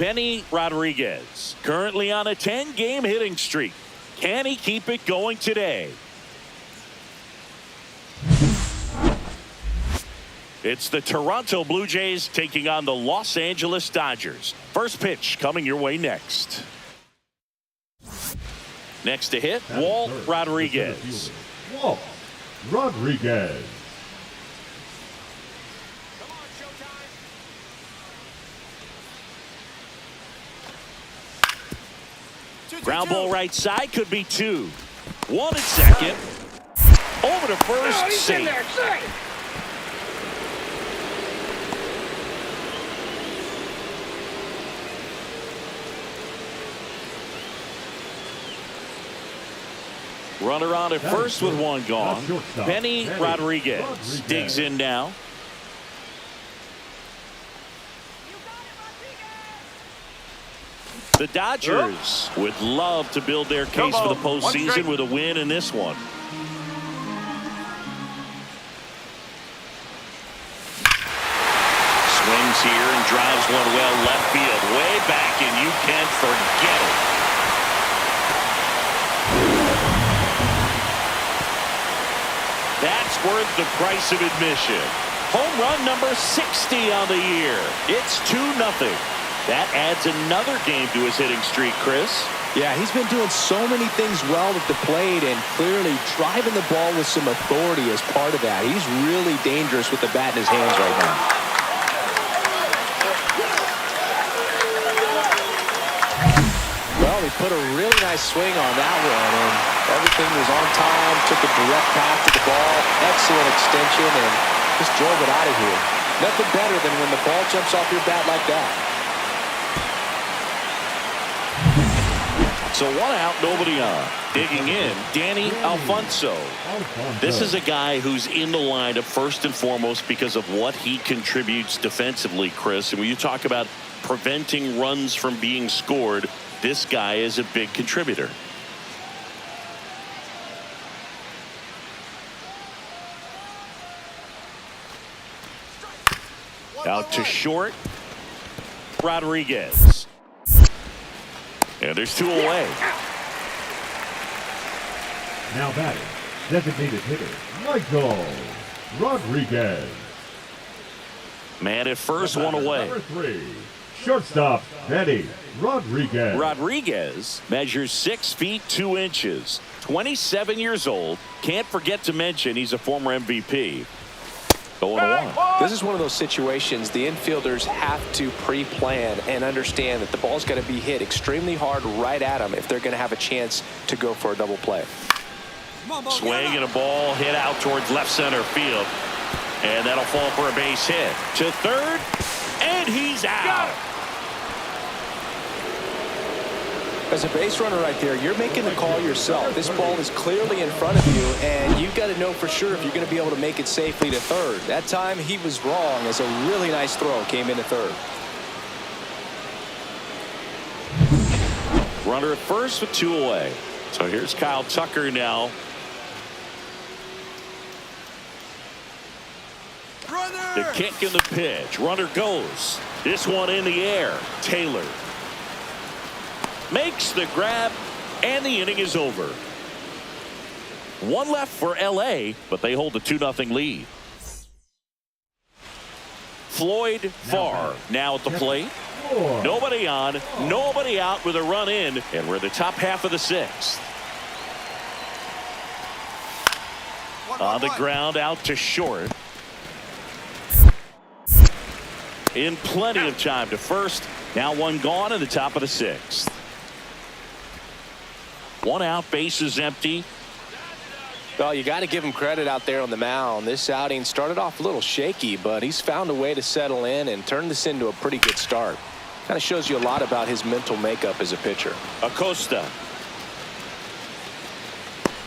Benny Rodriguez, currently on a 10-game hitting streak. Can he keep it going today? It's the Toronto Blue Jays taking on the Los Angeles Dodgers. First pitch coming your way next. Next to hit, Walt Rodriguez. Walt Rodriguez. Ground ball right side, could be 2. 1 at second. Over to first, safe. Runner on at first with 1 gone. Benny Rodriguez digs in now. The Dodgers would love to build their case for the postseason with a win in this one. Swings here and drives one well left field, way back, and you can't forget it. That's worth the price of admission. Home run number 60 on the year. It's 2-0. That adds another game to his hitting streak, Chris. Yeah, he's been doing so many things well at the plate and clearly driving the ball with some authority as part of that. He's really dangerous with the bat in his hands right now. Well, he put a really nice swing on that one, and everything was on time, took a direct path to the ball, excellent extension, and just drove it out of here. Nothing better than when the ball jumps off your bat like that. So 1 out, nobody on. Digging in, Danny Alfonso. This is a guy who's in the lineup first and foremost because of what he contributes defensively, Chris. And when you talk about preventing runs from being scored, this guy is a big contributor. Out to short, Rodriguez. And there's 2 away. Now batting, designated hitter, Michael Rodriguez. Man at first, 1 away. Number 3, shortstop, Benny Rodriguez. Rodriguez measures 6 feet 2 inches, 27 years old. Can't forget to mention he's a former MVP. 0-1. This is one of those situations the infielders have to pre-plan and understand that the ball's got to be hit extremely hard right at them if they're going to have a chance to go for a double play. Swing and a ball hit out towards left center field. And that'll fall for a base hit. To third, and he's out. As a base runner right there, you're making the call yourself. This ball is clearly in front of you, and you've got to know for sure if you're going to be able to make it safely to third. That time he was wrong as a really nice throw came into third. Runner at first with 2 away. So here's Kyle Tucker now. The kick and the pitch. Runner goes. This one in the air. Taylor makes the grab, and the inning is over. 1 left for LA, but they hold a 2-0 lead. Floyd Farr now at the plate. Nobody on, nobody out with a run in, and we're the top half of the 6th. On the ground, out to short. In plenty of time to first. Now 1 gone in the top of the 6th. 1 out, bases empty. Well, you got to give him credit out there on the mound. This outing started off a little shaky, but he's found a way to settle in and turn this into a pretty good start. Kind of shows you a lot about his mental makeup as a pitcher. Acosta.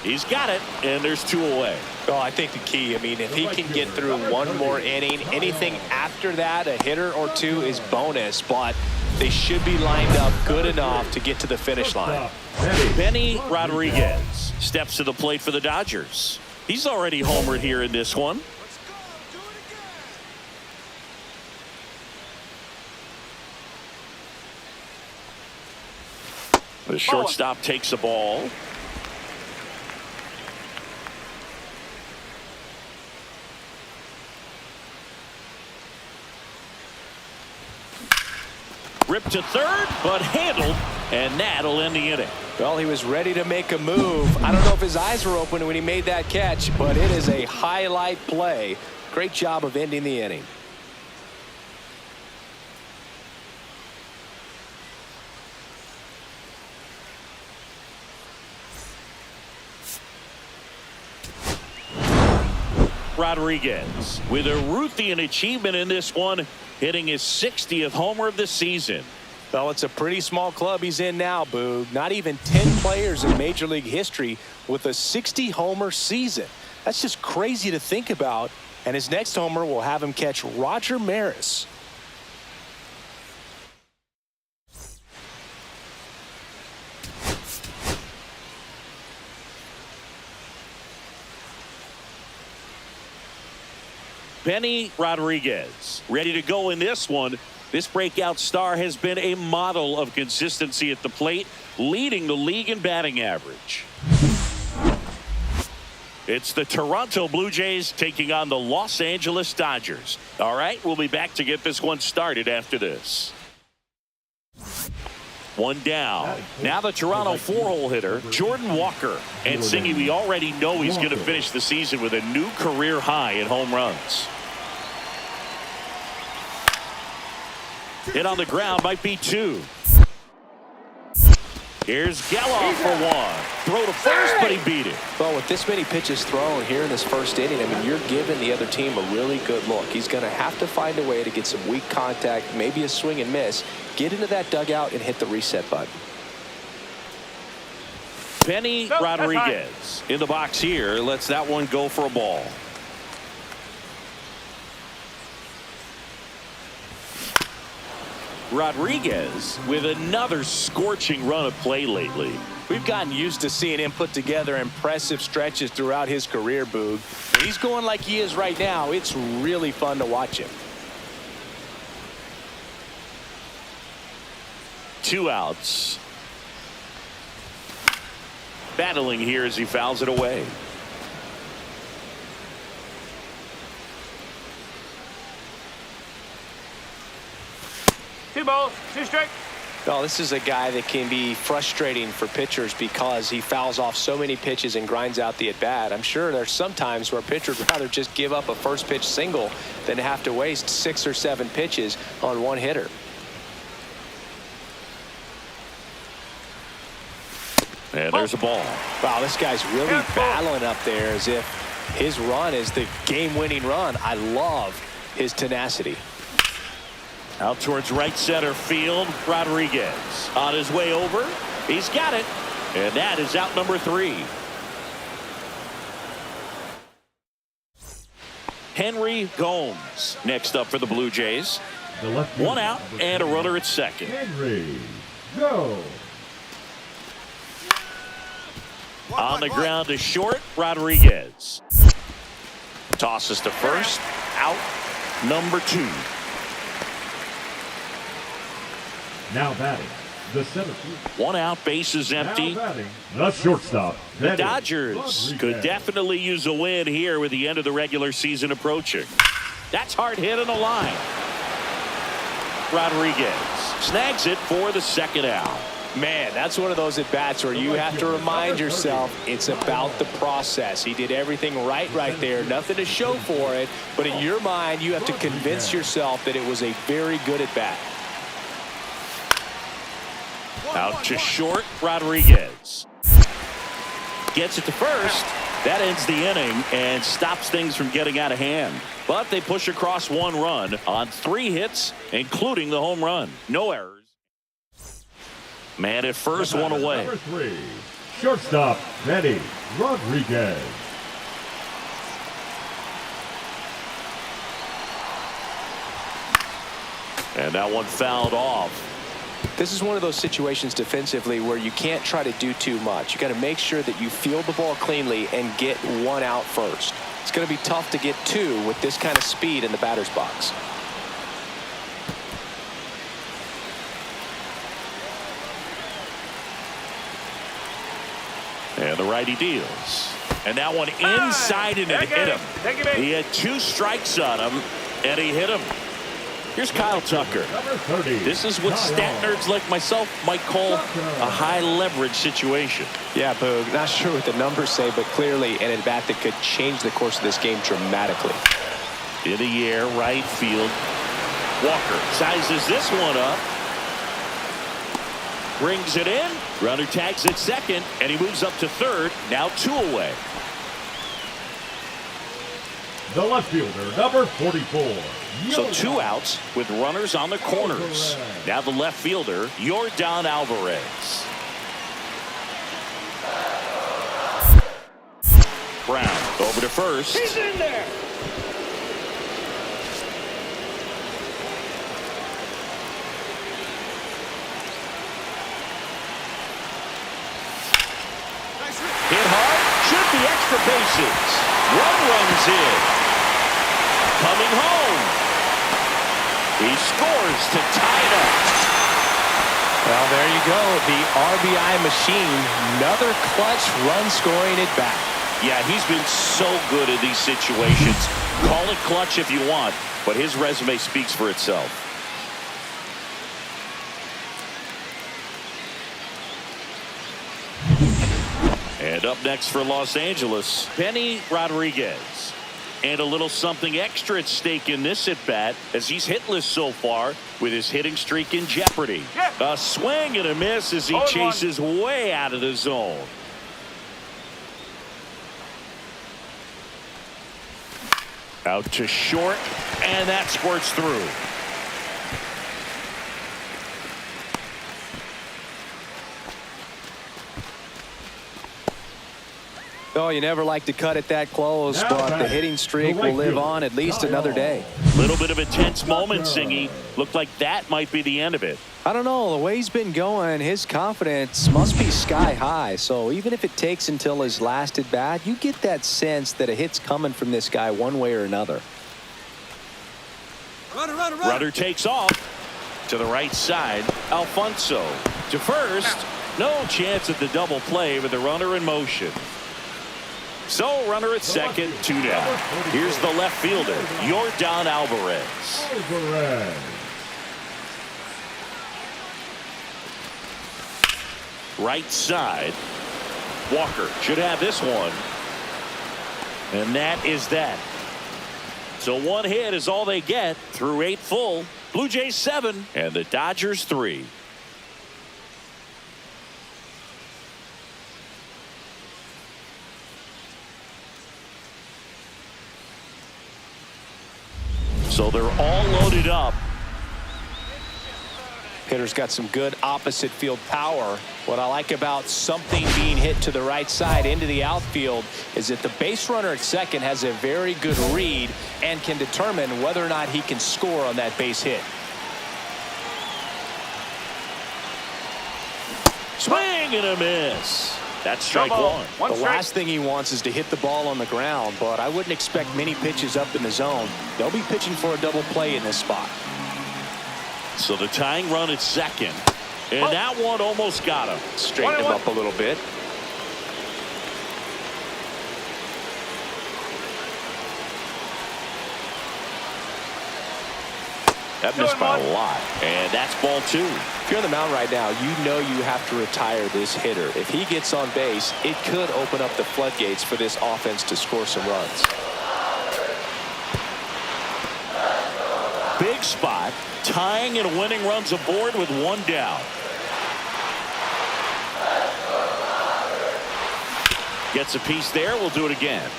He's got it, and there's 2 away. Oh, I think the key, I mean, if he can get through 1 more inning, anything after that, a hitter or 2 is bonus, but they should be lined up good enough to get to the finish line. Benny Rodriguez steps to the plate for the Dodgers. He's already homered here in this one. The shortstop takes the ball. Ripped to third, but handled, and that'll end the inning. Well, he was ready to make a move. I don't know if his eyes were open when he made that catch, but it is a highlight play. Great job of ending the inning. Rodriguez with a Ruthian achievement in this one, hitting his 60th homer of the season. Well, it's a pretty small club he's in now, Boog. Not even 10 players in Major League history with a 60-homer season. That's just crazy to think about. And his next homer will have him catch Roger Maris. Benny Rodriguez ready to go in this one. This breakout star has been a model of consistency at the plate, leading the league in batting average. It's the Toronto Blue Jays taking on the Los Angeles Dodgers. All right, we'll be back to get this one started after this. One down. Now the Toronto four-hole hitter, Jordan Walker. And Singy, we already know he's going to finish the season with a new career high in home runs. Hit on the ground, might be two. Here's Geloff for one. Throw to first, but he beat it. Well, with this many pitches thrown here in this first inning, I mean, you're giving the other team a really good look. He's going to have to find a way to get some weak contact, maybe a swing and miss, get into that dugout and hit the reset button. Benny Rodriguez in the box here. Lets that one go for a ball. Rodriguez with another scorching run of play lately. We've gotten used to seeing him put together impressive stretches throughout his career, Boog. When he's going like he is right now, it's really fun to watch him. 2 outs. Battling here as he fouls it away. Two balls, two strikes. Well, this is a guy that can be frustrating for pitchers because he fouls off so many pitches and grinds out the at-bat. I'm sure there's some times where pitchers would rather just give up a first pitch single than have to waste 6 or 7 pitches on one hitter. And there's a ball. Wow, this guy's really battling up there as if his run is the game-winning run. I love his tenacity. Out towards right center field, Rodriguez on his way over. He's got it, and that is out number 3. Henry Gomes next up for the Blue Jays. The left 1 out and a runner at second. Henry, go. On the ground to short, Rodriguez. Tosses to first, out number 2. Now batting, the center field. 1 out, bases empty. Now batting, the shortstop. The Dodgers could definitely use a win here with the end of the regular season approaching. That's hard hit on the line. Rodriguez snags it for the second out. Man, that's one of those at-bats where you have to remind yourself it's about the process. He did everything right there. Nothing to show for it. But in your mind, you have to convince yourself that it was a very good at-bat. Out to short, Rodriguez. Gets it to first. That ends the inning and stops things from getting out of hand. But they push across 1 run on 3 hits, including the home run. No errors. Man at first, 1 away. Number 3, shortstop, Benny Rodriguez. And that one fouled off. This is one of those situations defensively where you can't try to do too much. You got to make sure that you field the ball cleanly and get 1 out first. It's going to be tough to get 2 with this kind of speed in the batter's box. And the righty deals. And that one inside and it hit him. He had 2 strikes on him, and he hit him. Here's Kyle Tucker. This is what stat nerds like myself might call a high-leverage situation. Yeah, Boog. Not sure what the numbers say, but clearly an at-bat that could change the course of this game dramatically. In the air, right field. Walker sizes this one up. Brings it in. Runner tags at second, and he moves up to third. Now 2 away. The left fielder, number 44. So 2 outs with runners on the corners. Now the left fielder, Yordan Alvarez. Brown over to first. He's in there. Hit hard, should be extra bases. 1 runs in. Coming home. He scores to tie it up. Well, there you go. The RBI machine. Another clutch run scoring at bat. Yeah, he's been so good in these situations. Call it clutch if you want, but his resume speaks for itself. And up next for Los Angeles, Benny Rodriguez. And a little something extra at stake in this at-bat as he's hitless so far with his hitting streak in jeopardy. A swing and a miss as he chases way out of the zone. Out to short, and that squirts through. Oh, you never like to cut it that close, but the hitting streak will live on at least another day. Little bit of a tense moment, Singy. Looked like that might be the end of it. I don't know. The way he's been going, his confidence must be sky high. So even if it takes until his last at bat, you get that sense that a hit's coming from this guy one way or another. Runner takes off to the right side. Alfonso to first. No chance at the double play with the runner in motion. So runner at second, 2 down. Here's the left fielder, Yordan Alvarez. Right side. Walker should have this one. And that is that. So 1 hit is all they get through 8 full. Blue Jays 7 and the Dodgers 3. So they're all loaded up. Hitter's got some good opposite field power. What I like about something being hit to the right side into the outfield is that the base runner at second has a very good read and can determine whether or not he can score on that base hit. Swing and a miss. That's strike 1. The last thing he wants is to hit the ball on the ground, but I wouldn't expect many pitches up in the zone. They'll be pitching for a double play in this spot. So the tying run at second. And that one almost got him. Straighten him up a little bit. That missed by a lot. And that's ball 2. If you're on the mound right now, you know you have to retire this hitter. If he gets on base, it could open up the floodgates for this offense to score some runs. Big spot. Tying and winning runs aboard with 1 down. Gets a piece there. We'll do it again.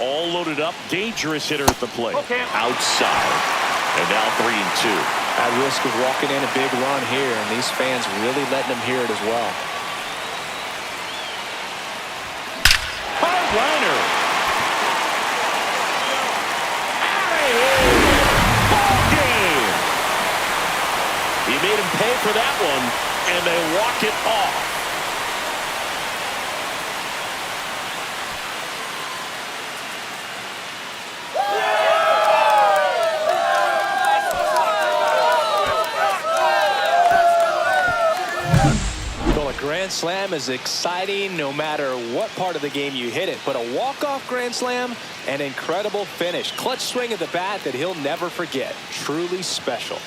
All loaded up. Dangerous hitter at the plate. Outside. And now 3-2. At risk of walking in a big run here, and these fans really letting them hear it as well. Hard liner. Ball game. He made him pay for that one, and they walk it off. grand slam is exciting no matter what part of the game you hit it. But a walk-off grand slam, an incredible finish. Clutch swing of the bat that he'll never forget. Truly special.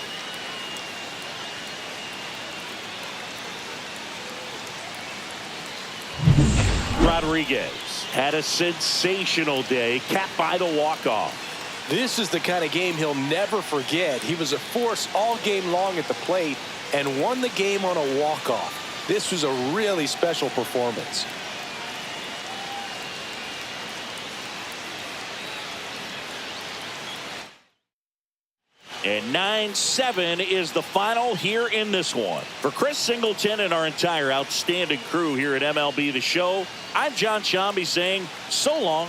Rodriguez had a sensational day, capped by the walk-off. This is the kind of game he'll never forget. He was a force all game long at the plate and won the game on a walk-off. This was a really special performance. And 9-7 is the final here in this one. For Chris Singleton and our entire outstanding crew here at MLB The Show, I'm John Shambi saying so long.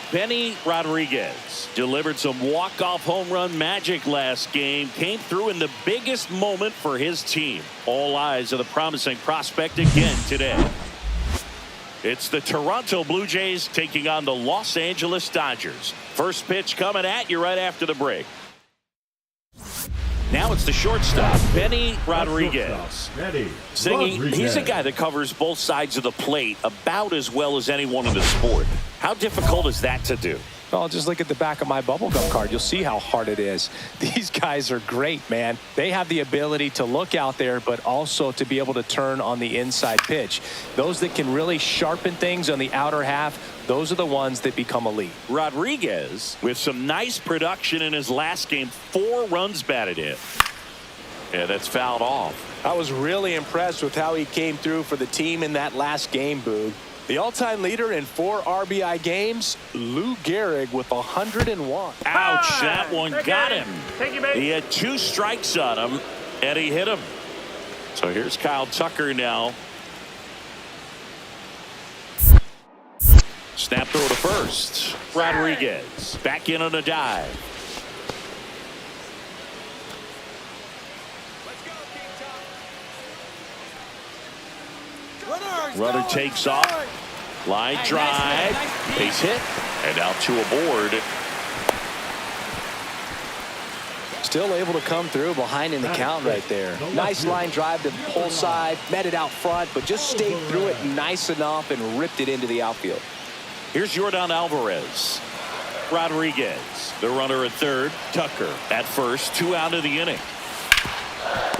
Benny Rodriguez delivered some walk-off home run magic last game, came through in the biggest moment for his team. All eyes on the promising prospect again today. It's the Toronto Blue Jays taking on the Los Angeles Dodgers. First pitch coming at you right after the break. Now it's the shortstop, Benny Rodriguez. He's a guy that covers both sides of the plate about as well as anyone in the sport. How difficult is that to do? Oh, just look at the back of my bubblegum card. You'll see how hard it is. These guys are great, man. They have the ability to look out there, but also to be able to turn on the inside pitch. Those that can really sharpen things on the outer half, those are the ones that become elite. Rodriguez with some nice production in his last game, 4 runs batted in. Yeah, that's fouled off. I was really impressed with how he came through for the team in that last game, Boog. The all-time leader in 4 RBI games, Lou Gehrig with 101. Ouch, that one got him. He had 2 strikes on him, and he hit him. So here's Kyle Tucker now. Snap throw to first. Rodriguez back in on a dive. Runner takes off. Line drive. Base hit. And now 2 aboard. Still able to come through behind in the count right there. Nice line drive to the pull side. Met it out front, but just stayed through it nice enough and ripped it into the outfield. Here's Yordan Alvarez. Rodriguez, the runner at third. Tucker at first. 2 out of the inning.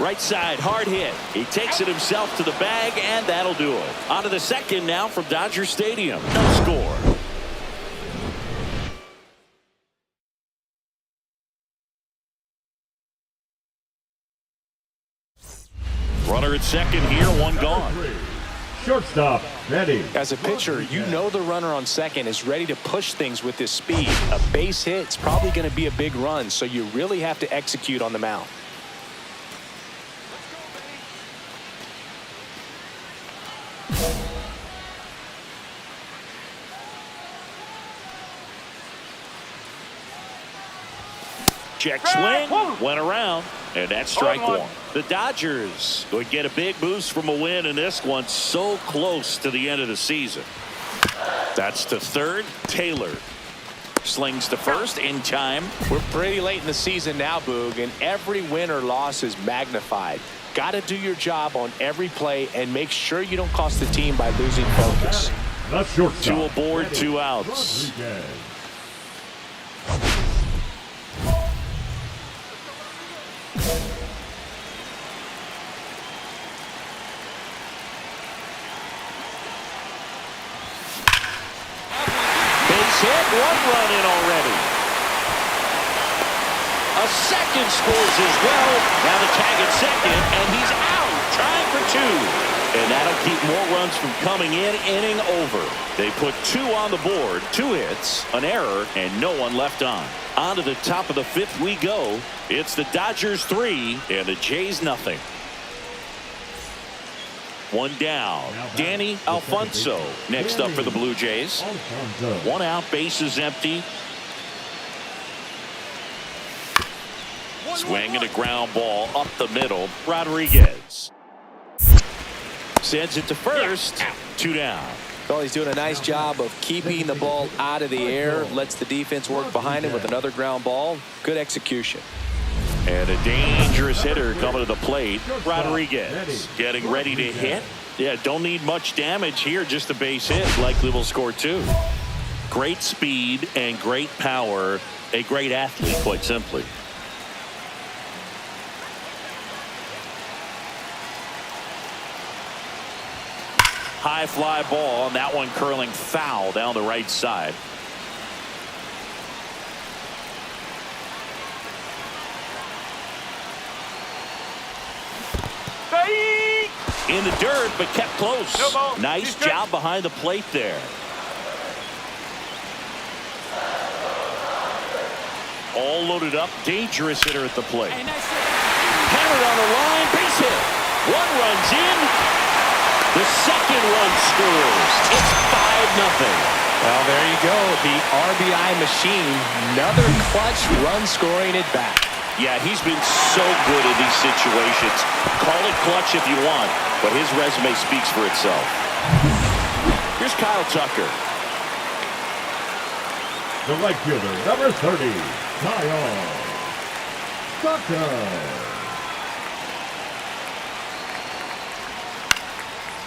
Right side, hard hit. He takes it himself to the bag, and that'll do it. On to the second now from Dodger Stadium. No score. Runner at second here, 1 gone. Shortstop, Benny. As a pitcher, you know the runner on second is ready to push things with his speed. A base hit's probably going to be a big run, so you really have to execute on the mound. Check swing, went around, and that's strike 1. The Dodgers would get a big boost from a win in this one, so close to the end of the season. That's to third. Taylor slings to first in time. We're pretty late in the season now, Boog, and every win or loss is magnified. Got to do your job on every play and make sure you don't cost the team by losing focus. 2 aboard, 2 outs. Base hit, 1 run in already. A second scores as well. Now the tag at second, and he's out, trying for 2. And that'll keep more runs from coming in, inning over. They put 2 on the board, 2 hits, an error, and no one left on. On to the top of the 5th we go. It's the Dodgers 3 and the Jays nothing. One down. Danny Alfonso next up for the Blue Jays. One out, bases empty. Swinging a ground ball up the middle. Rodriguez sends it to first. Two down. Well, he's doing a nice job of keeping the ball out of the air. Lets the defense work behind him with another ground ball. Good execution. And a dangerous hitter coming to the plate. Rodriguez getting ready to hit. Yeah, don't need much damage here. Just a base hit. Likely will score two. Great speed and great power. A great athlete, quite simply. High fly ball, and that one curling foul down the right side. In the dirt, but kept close. Nice job behind the plate there. All loaded up. Dangerous hitter at the plate. Hammered on the line. Base hit. One runs in. The second run scores. It's 5-0. Well, there you go. The RBI machine. Another clutch run scoring at bat. Yeah, he's been so good in these situations. Call it clutch if you want, but his resume speaks for itself. Here's Kyle Tucker. The right fielder, number 30, Kyle Tucker.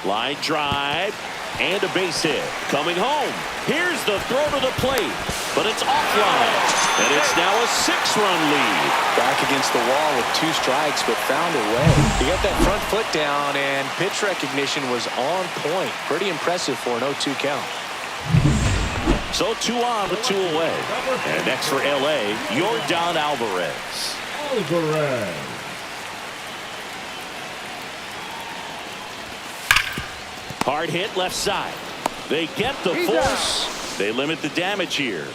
Line drive and a base hit. Coming home. Here's the throw to the plate, but it's offline. And it's now a 6-run lead. Back against the wall with 2 strikes, but found a way. He got that front foot down, and pitch recognition was on point. Pretty impressive for an 0-2 count. So 2 on with 2 away. And next for L.A., Yordan Alvarez. Hard hit left side. They get the force. They limit the damage here.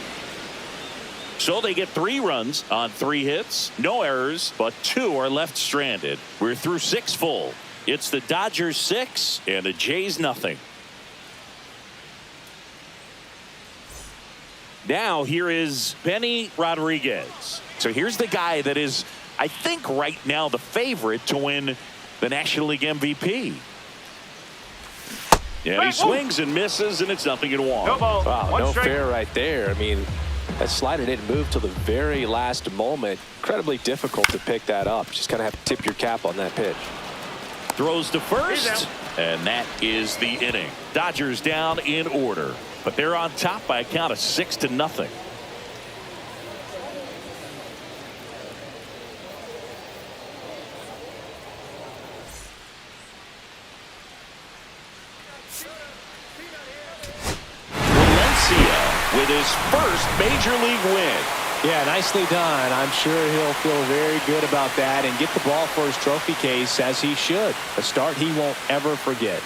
So they get 3 runs on 3 hits. No errors, but 2 are left stranded. We're through 6 full. It's the Dodgers 6 and the Jays nothing. Now here is Benny Rodriguez. So here's the guy that is, I think, right now the favorite to win the National League MVP. Yeah, he swings and misses, and it's 0-1. Wow, no fair right there. I mean, that slider didn't move till the very last moment. Incredibly difficult to pick that up. Just kind of have to tip your cap on that pitch. Throws to first, and that is the inning. Dodgers down in order, but they're on top by a count of 6-0. With his first major league win. Yeah, nicely done. I'm sure he'll feel very good about that and get the ball for his trophy case, as he should. A start he won't ever forget.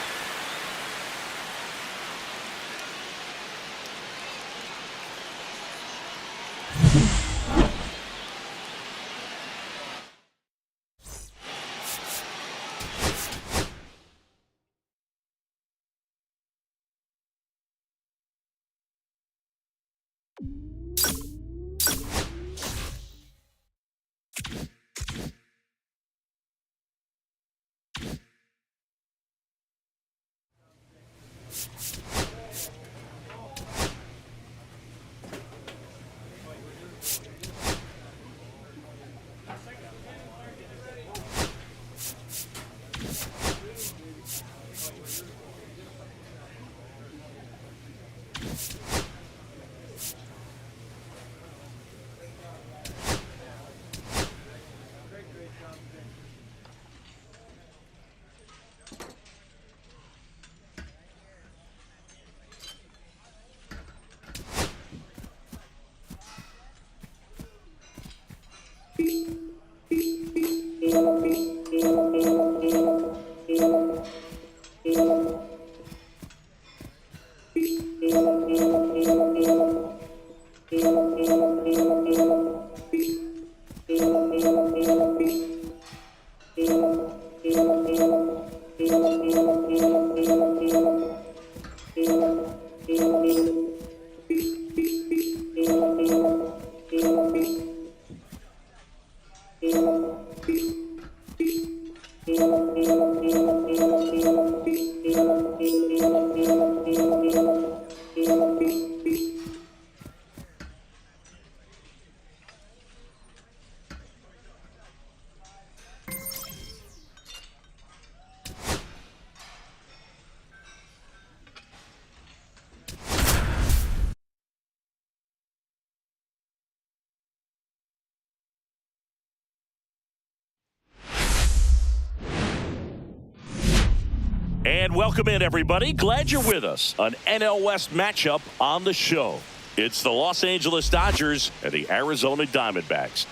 And welcome in, everybody. Glad you're with us. An NL West matchup on the show. It's the Los Angeles Dodgers and the Arizona Diamondbacks.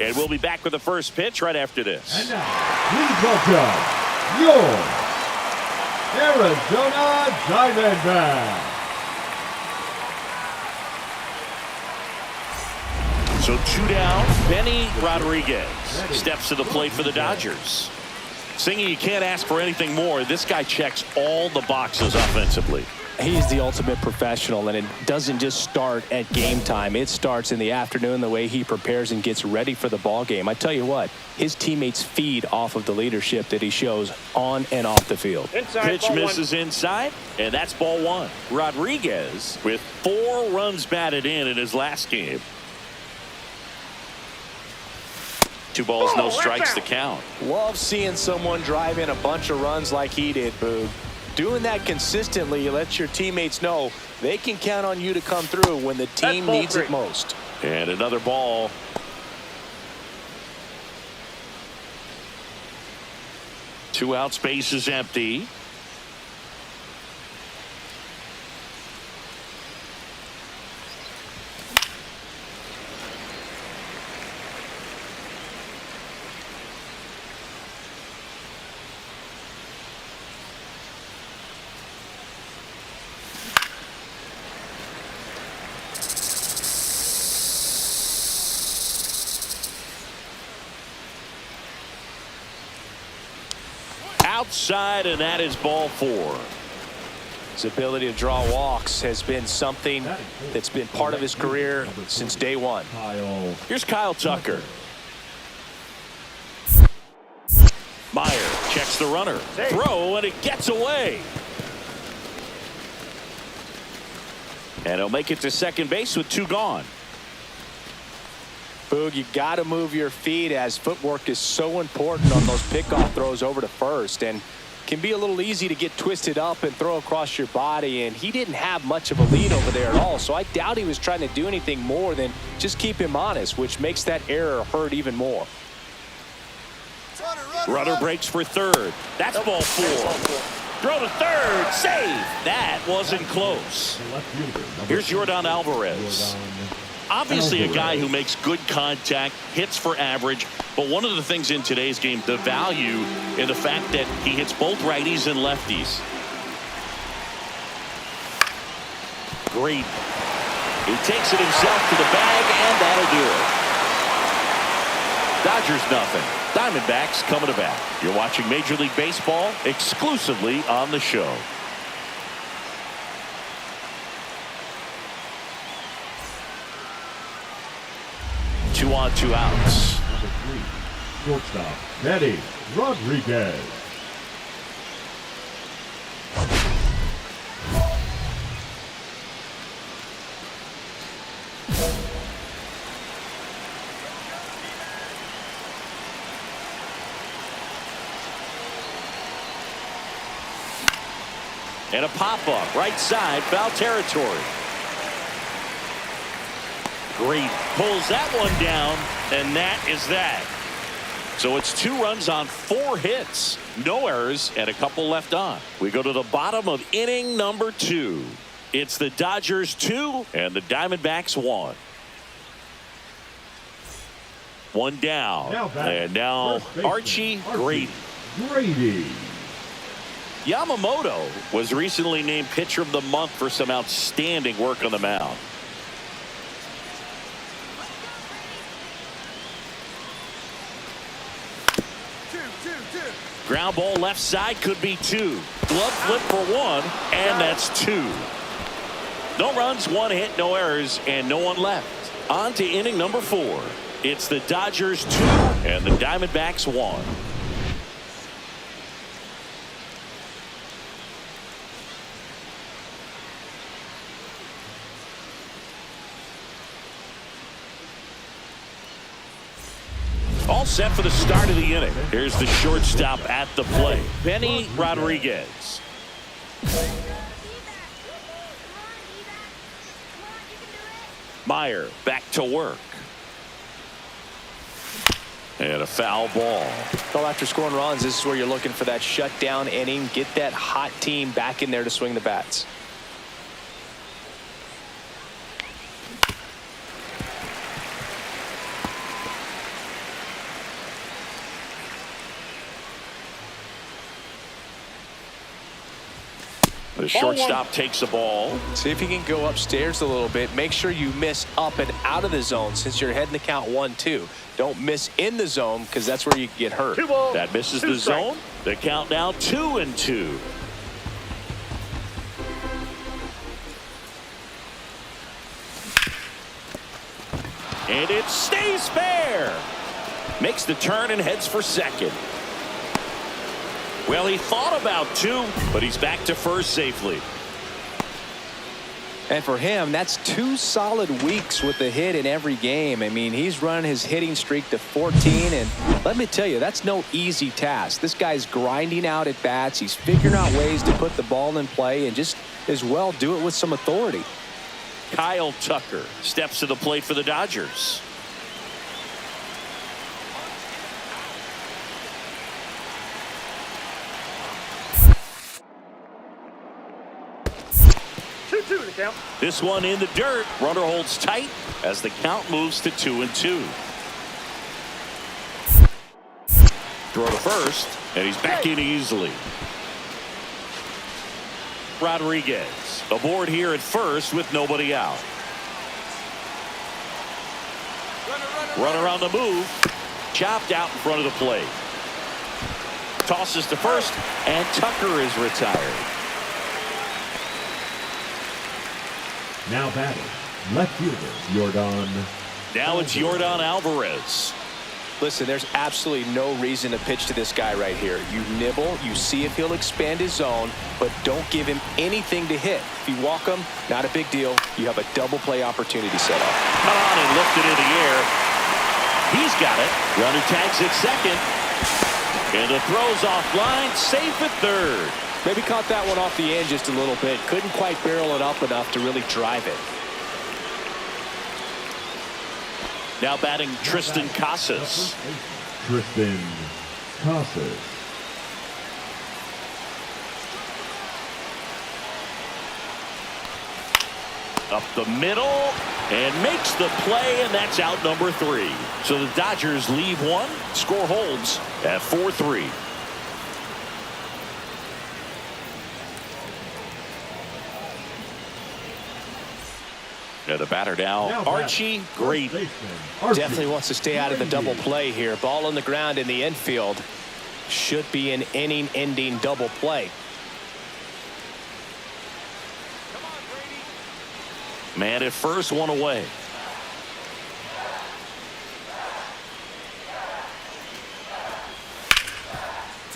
And we'll be back with the first pitch right after this. And now, please welcome your Arizona Diamondbacks. So 2 down, Benny Rodriguez steps to the plate for the Dodgers. Singing, you can't ask for anything more. This guy checks all the boxes offensively. He's the ultimate professional, and it doesn't just start at game time. It starts in the afternoon, the way he prepares and gets ready for the ball game. I tell you what, his teammates feed off of the leadership that he shows on and off the field. Inside, Pitch ball misses one. Inside, and that's ball one. Rodriguez with 4 runs batted in his last game. 2 balls, no strikes to count. Love seeing someone drive in a bunch of runs like he did, Boog. Doing that consistently lets your teammates know they can count on you to come through when the team needs it most. And another ball. Two out, space is empty. Outside, and that is ball 4. His ability to draw walks has been something that's been part of his career since day one. Here's Kyle Tucker. Meyer checks the runner. Throw, and it gets away. And he'll make it to second base with 2 gone. Boog, you got to move your feet, as footwork is so important on those pickoff throws over to first, and can be a little easy to get twisted up and throw across your body, and he didn't have much of a lead over there at all, so I doubt he was trying to do anything more than just keep him honest, which makes that error hurt even more. Runner breaks for third. That's ball 4. Throw to third. Save. That wasn't close. Here's Yordan Alvarez. Obviously a guy who makes good contact, hits for average, but one of the things in today's game, the value in the fact that he hits both righties and lefties. Great. He takes it himself to the bag, and that'll do it. Dodgers nothing. Diamondbacks coming to bat. You're watching Major League Baseball exclusively on the show. Two on, 2 outs. Number 3, shortstop, Benny Rodriguez. And a pop-up, right side, foul territory. Great. Pulls that one down, and that is that. So it's 2 runs on 4 hits. No errors, and a couple left on. We go to the bottom of inning number 2. It's the Dodgers 2 and the Diamondbacks 1. 1 down. And now Archie Grady. Yamamoto was recently named Pitcher of the Month for some outstanding work on the mound. Ground ball left side, could be 2. Glove flip for 1, and that's 2. No runs, 1 hit, no errors, and no one left. On to inning number 4. It's the Dodgers 2 and the Diamondbacks 1. all set for the start of the inning. Here's the shortstop at the plate, Benny Rodriguez. Meyer back to work. And a foul ball. Well, after scoring runs, this is where you're looking for that shutdown inning. Get that hot team back in there to swing the bats. The shortstop takes the ball. See if you can go upstairs a little bit. Make sure you miss up and out of the zone since you're heading the count 1-2. Don't miss in the zone because that's where you get hurt. That misses the zone. The count now 2-2. And it stays fair. Makes the turn and heads for second. Well, he thought about two, but he's back to first safely. And for him, that's 2 solid weeks with the hit in every game. I mean, he's running his hitting streak to 14, and let me tell you, that's no easy task. This guy's grinding out at bats. He's figuring out ways to put the ball in play and just as well do it with some authority. Kyle Tucker steps to the plate for the Dodgers. This one in the dirt. Runner holds tight as the count moves to 2-2. Throw to first, and he's back in easily. Rodriguez aboard here at first with nobody out. Runner on the move. Chopped out in front of the plate. Tosses to first, and Tucker is retired. Now batting, left fielder, Yordan. Now it's Yordan Alvarez. Listen, there's absolutely no reason to pitch to this guy right here. You nibble, you see if he'll expand his zone, but don't give him anything to hit. If you walk him, not a big deal. You have a double play opportunity set up. Come on and lift it in the air. He's got it. Runner tags at second. And the throw's offline, safe at third. Maybe caught that one off the end just a little bit. Couldn't quite barrel it up enough to really drive it. Now batting Tristan Casas. Tristan Casas. Up the middle and makes the play, and that's out number 3. So the Dodgers leave one. Score holds at 4-3. Yeah, the batter now Archie Great. Definitely wants to stay out of the double play here. Ball on the ground in the infield. Should be an inning-ending double play. Man at first, one away.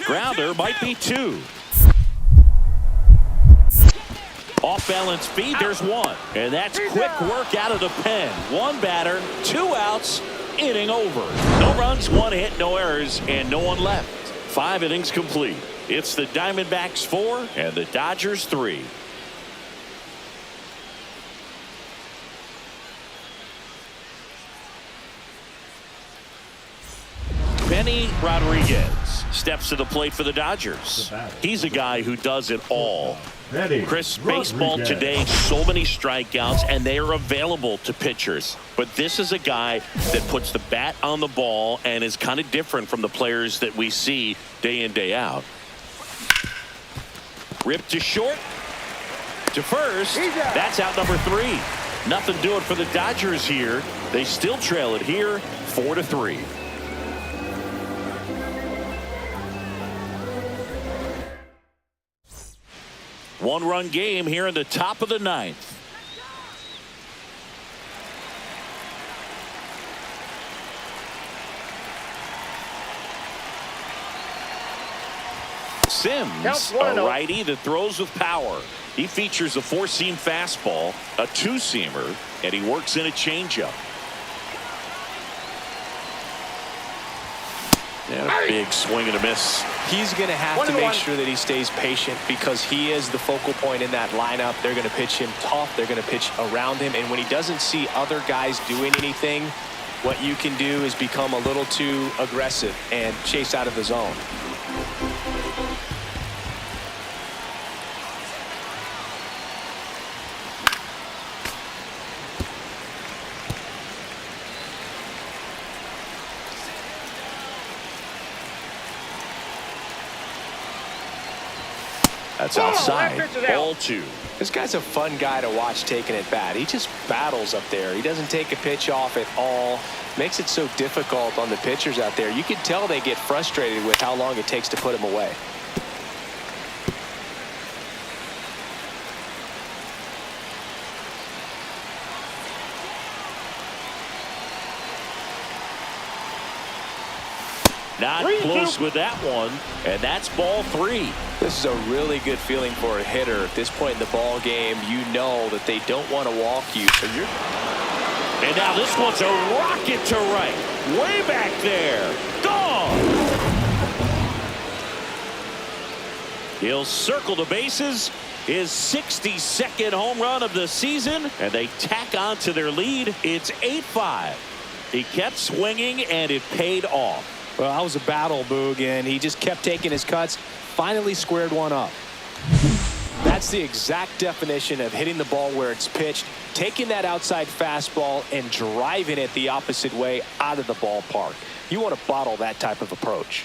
Grounder might be 2. Off balance feed, there's 1. And that's quick work out of the pen. 1 batter, 2 outs, inning over. No runs, 1 hit, no errors, and no one left. 5 innings complete. It's the Diamondbacks 4 and the Dodgers 3. Benny Rodriguez steps to the plate for the Dodgers. He's a guy who does it all. Chris, baseball today, so many strikeouts, and they are available to pitchers. But this is a guy that puts the bat on the ball and is kind of different from the players that we see day in, day out. Ripped to short, to first. That's out number 3. Nothing doing for the Dodgers here. They still trail it here, 4-3. One-run game here in the top of the 9th. Sims, a righty that throws with power. He features a 4-seam fastball, a 2-seamer, and he works in a changeup. And a big swing and a miss. He's going to have to make sure that he stays patient because he is the focal point in that lineup. They're going to pitch him tough. They're going to pitch around him. And when he doesn't see other guys doing anything, what you can do is become a little too aggressive and chase out of the zone. That's outside. Ball 2. This guy's a fun guy to watch taking at bat. He just battles up there. He doesn't take a pitch off at all. Makes it so difficult on the pitchers out there. You can tell they get frustrated with how long it takes to put him away. Not close with that one, and that's ball 3. This is a really good feeling for a hitter. At this point in the ball game, you know that they don't want to walk you. And now this one's a rocket to right. Way back there. Gone. He'll circle the bases. His 62nd home run of the season, and they tack on to their lead. It's 8-5. He kept swinging, and it paid off. Well, that was a battle, Boog, and he just kept taking his cuts. Finally squared one up. That's the exact definition of hitting the ball where it's pitched, taking that outside fastball and driving it the opposite way out of the ballpark. You want to bottle that type of approach.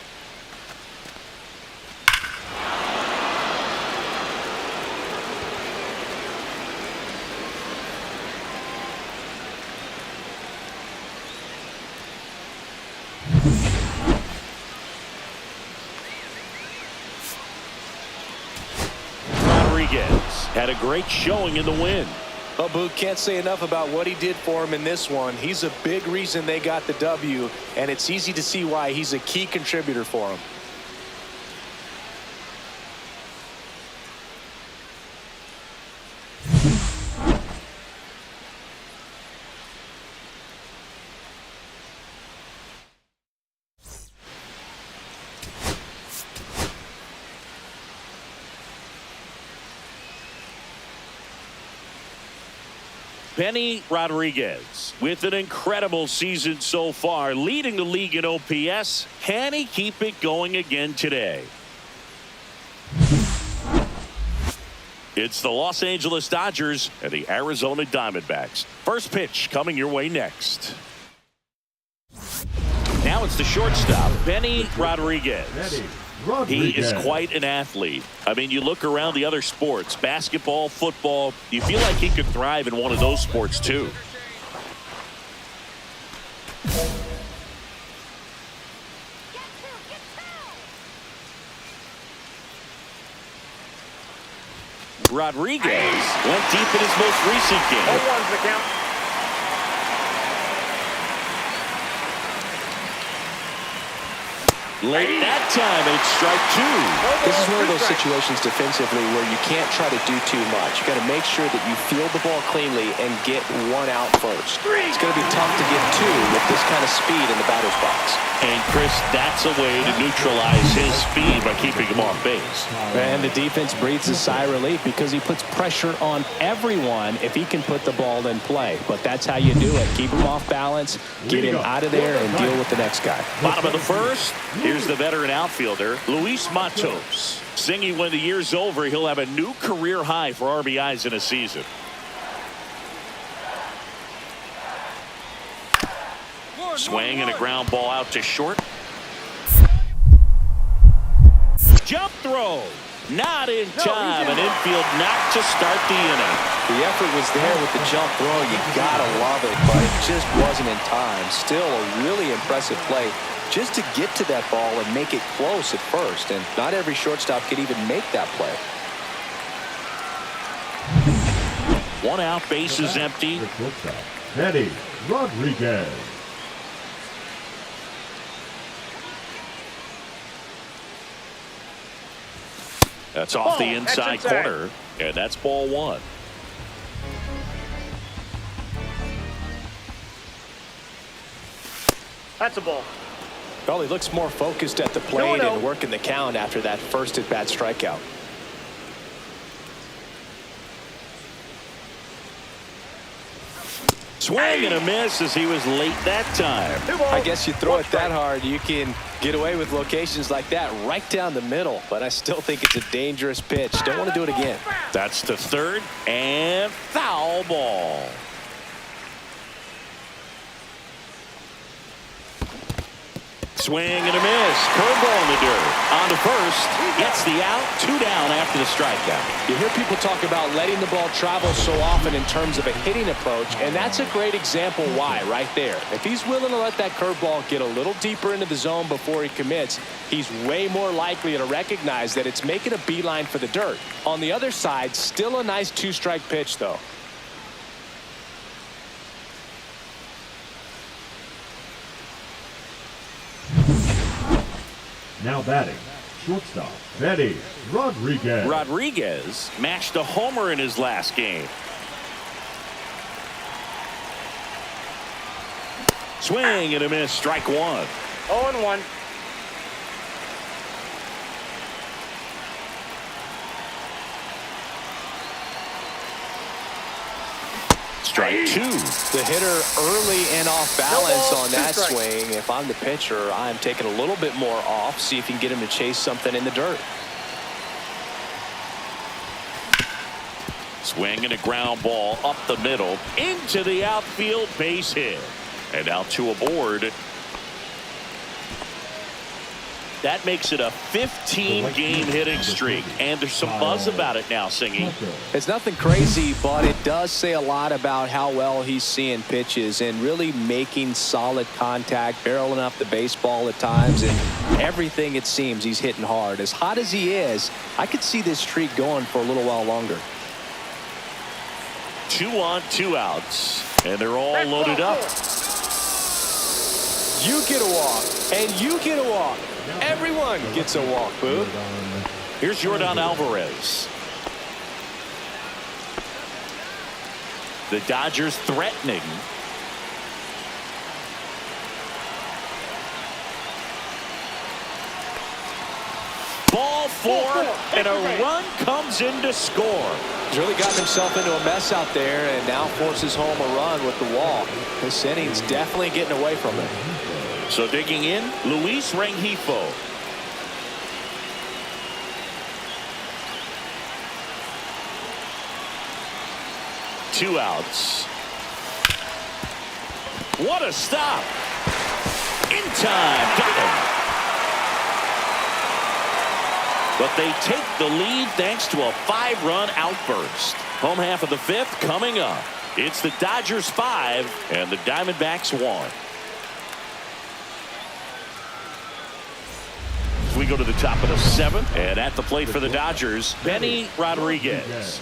Had a great showing in the win. Well, Boog, can't say enough about what he did for him in this one. He's a big reason they got the W, and it's easy to see why he's a key contributor for him. Benny Rodriguez with an incredible season so far, leading the league in OPS. Can he keep it going again today? It's the Los Angeles Dodgers and the Arizona Diamondbacks. First pitch coming your way next. Now it's the shortstop, Benny Rodriguez. He is quite an athlete. I mean, you look around the other sports, basketball, football, you feel like he could thrive in one of those sports too. Rodriguez went deep in his most recent game. Late that time, and it's strike 2. This is one of those situations defensively where you can't try to do too much. You got to make sure that you field the ball cleanly and get one out first. It's going to be tough to get 2 with this kind of speed in the batter's box. And Chris, that's a way to neutralize his speed by keeping him off base. And the defense breathes a sigh of relief because he puts pressure on everyone if he can put the ball in play. But that's how you do it. Keep him off balance, get him out of there, and deal with the next guy. Bottom of the first. Here's the veteran outfielder, Luis Matos. Singing when the year's over, he'll have a new career high for RBIs in a season. Swing and a ground ball out to short. Jump throw. Not in time. An infield knock to start the inning. The effort was there with the jump throw. You gotta love it, but it just wasn't in time. Still a really impressive play just to get to that ball and make it close at first. And not every shortstop could even make that play. One out, base is empty. Benny Rodriguez. That's off the inside corner, and that's ball 1. That's a ball. Well, he looks more focused at the plate and working the count after that first at-bat strikeout. Swing and a miss as he was late that time. I guess you throw it that hard, you can get away with locations like that right down the middle. But I still think it's a dangerous pitch. Don't want to do it again. That's to third and foul ball. Swing and a miss. Curveball in the dirt. On to first. Gets the out. 2 down after the strikeout. You hear people talk about letting the ball travel so often in terms of a hitting approach, and that's a great example why right there. If he's willing to let that curveball get a little deeper into the zone before he commits, he's way more likely to recognize that it's making a beeline for the dirt. On the other side, still a nice 2-strike pitch, though. Now batting, shortstop, Betty Rodriguez. Rodriguez mashed a homer in his last game. Swing and a miss. Strike 1. 0-1. Strike 2. The hitter early and off balance on that swing. If I'm the pitcher, I'm taking a little bit more off. See if you can get him to chase something in the dirt. Swing and a ground ball up the middle into the outfield, base hit. And now 2 aboard. That makes it a 15-game hitting streak, and there's some buzz about it now, Singy. It's nothing crazy, but it does say a lot about how well he's seeing pitches and really making solid contact, barreling up the baseball at times, and everything it seems he's hitting hard. As hot as he is, I could see this streak going for a little while longer. 2 on, 2 outs, and they're all loaded up. You get a walk, and you get a walk. Everyone gets a walk, Boo. Here's Yordan Alvarez. The Dodgers threatening. Ball 4, and a run comes in to score. He's really gotten himself into a mess out there and now forces home a run with the walk. This inning's definitely getting away from him. So digging in, Luis Rengifo. Two outs. What a stop. In time. Got him. But they take the lead thanks to a 5-run outburst. Home half of the 5th coming up. It's the Dodgers 5 and the Diamondbacks 1. We go to the top of the 7th, and at the plate for the Dodgers, Benny Rodriguez.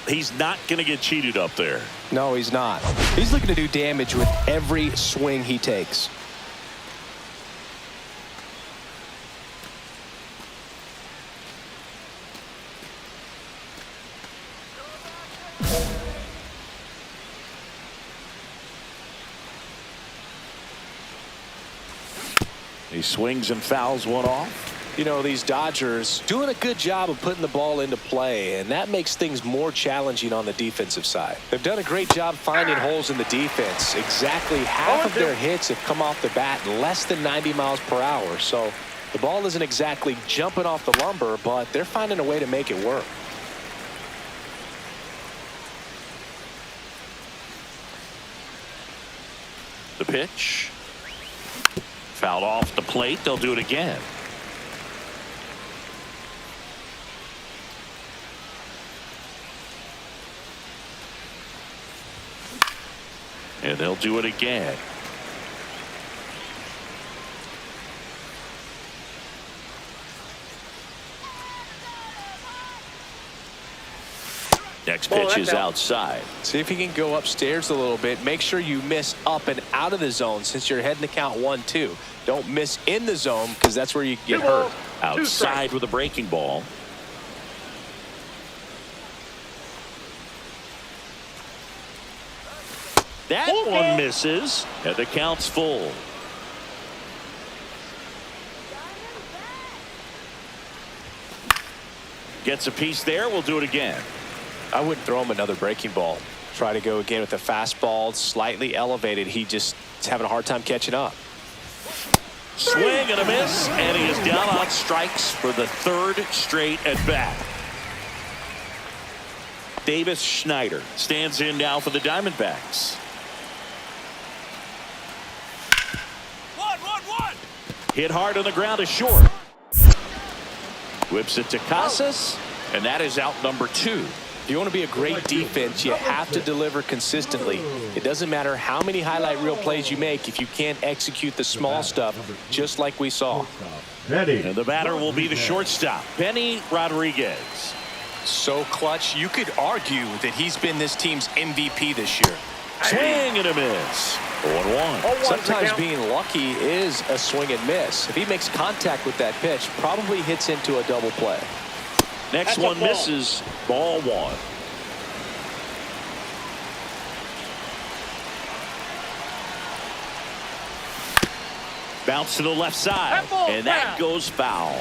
He's not going to get cheated up there. No, he's not. He's looking to do damage with every swing he takes. He swings and fouls one off. You know, these Dodgers doing a good job of putting the ball into play, and that makes things more challenging on the defensive side. They've done a great job finding holes in the defense. Exactly half of their hits have come off the bat less than 90 miles per hour. So the ball isn't exactly jumping off the lumber, but they're finding a way to make it work. The pitch. Fouled off the plate. They'll do it again. And they'll do it again. Next pitch is outside. See if you can go upstairs a little bit. Make sure you miss up and out of the zone since you're heading to count 1-2. Don't miss in the zone because that's where you get hurt. Outside with a breaking ball. That one misses, and the count's full. Gets a piece there. We'll do it again. I wouldn't throw him another breaking ball. Try to go again with a fastball, slightly elevated. He just is having a hard time catching up. Swing and a miss, and he is down on strikes for the third straight at bat. Davis Schneider stands in now for the Diamondbacks. 1-1-1. Hit hard on the ground is short. Whips it to Casas, and that is out number 2. If you want to be a great defense, you have to deliver consistently. It doesn't matter how many highlight reel plays you make if you can't execute the small stuff, just like we saw. And the batter will be the shortstop, Benny Rodriguez. So clutch, you could argue that he's been this team's MVP this year. Swing and a miss. 0-1. Sometimes being lucky is a swing and miss. If he makes contact with that pitch, probably hits into a double play. Next one misses. Ball 1. Bounce to the left side, and that goes foul.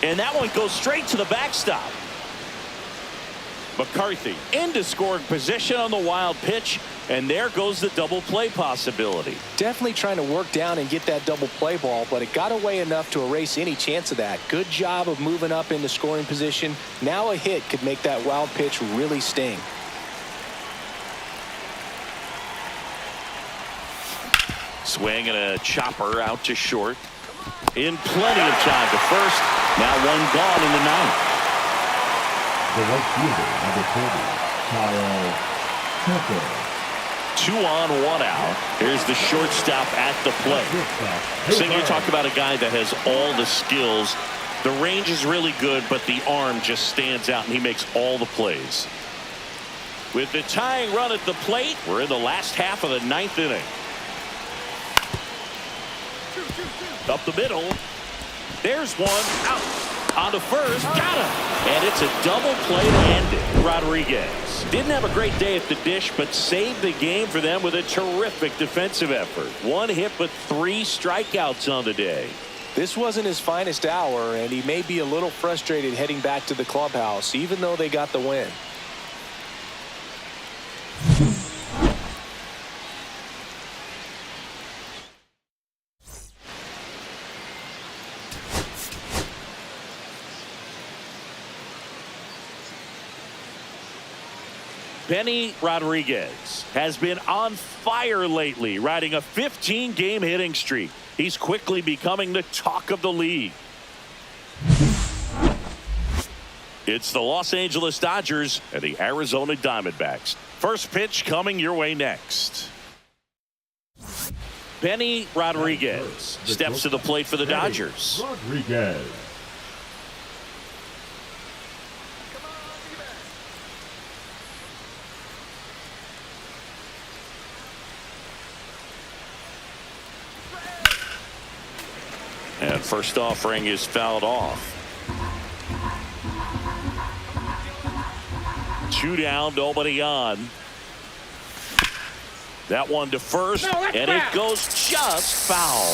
And that one goes straight to the backstop. McCarthy into scoring position on the wild pitch, and there goes the double play possibility. Definitely trying to work down and get that double play ball, but it got away enough to erase any chance of that. Good job of moving up into scoring position. Now a hit could make that wild pitch really sting. Swing and a chopper out to short. In plenty of time to first. Now one gone in the ninth. The right fielder, number 40, Kyle Tucker. 2 on, 1 out. Here's the shortstop at the plate. Sing, you talk about a guy that has all the skills. The range is really good, but the arm just stands out, and he makes all the plays. With the tying run at the plate, we're in the last half of the 9th inning. Up the middle. There's one. Out. On the first. Got him. And it's a double play to end it. Rodriguez didn't have a great day at the dish, but saved the game for them with a terrific defensive effort. 1 hit, but 3 strikeouts on the day. This wasn't his finest hour, and he may be a little frustrated heading back to the clubhouse, even though they got the win. Benny Rodriguez has been on fire lately, riding a 15-game hitting streak. He's quickly becoming the talk of the league. It's the Los Angeles Dodgers and the Arizona Diamondbacks. First pitch coming your way next. Benny Rodriguez steps to the plate for the Dodgers. Rodriguez. And first offering is fouled off. 2 down, nobody on. That one to first, and it goes just foul.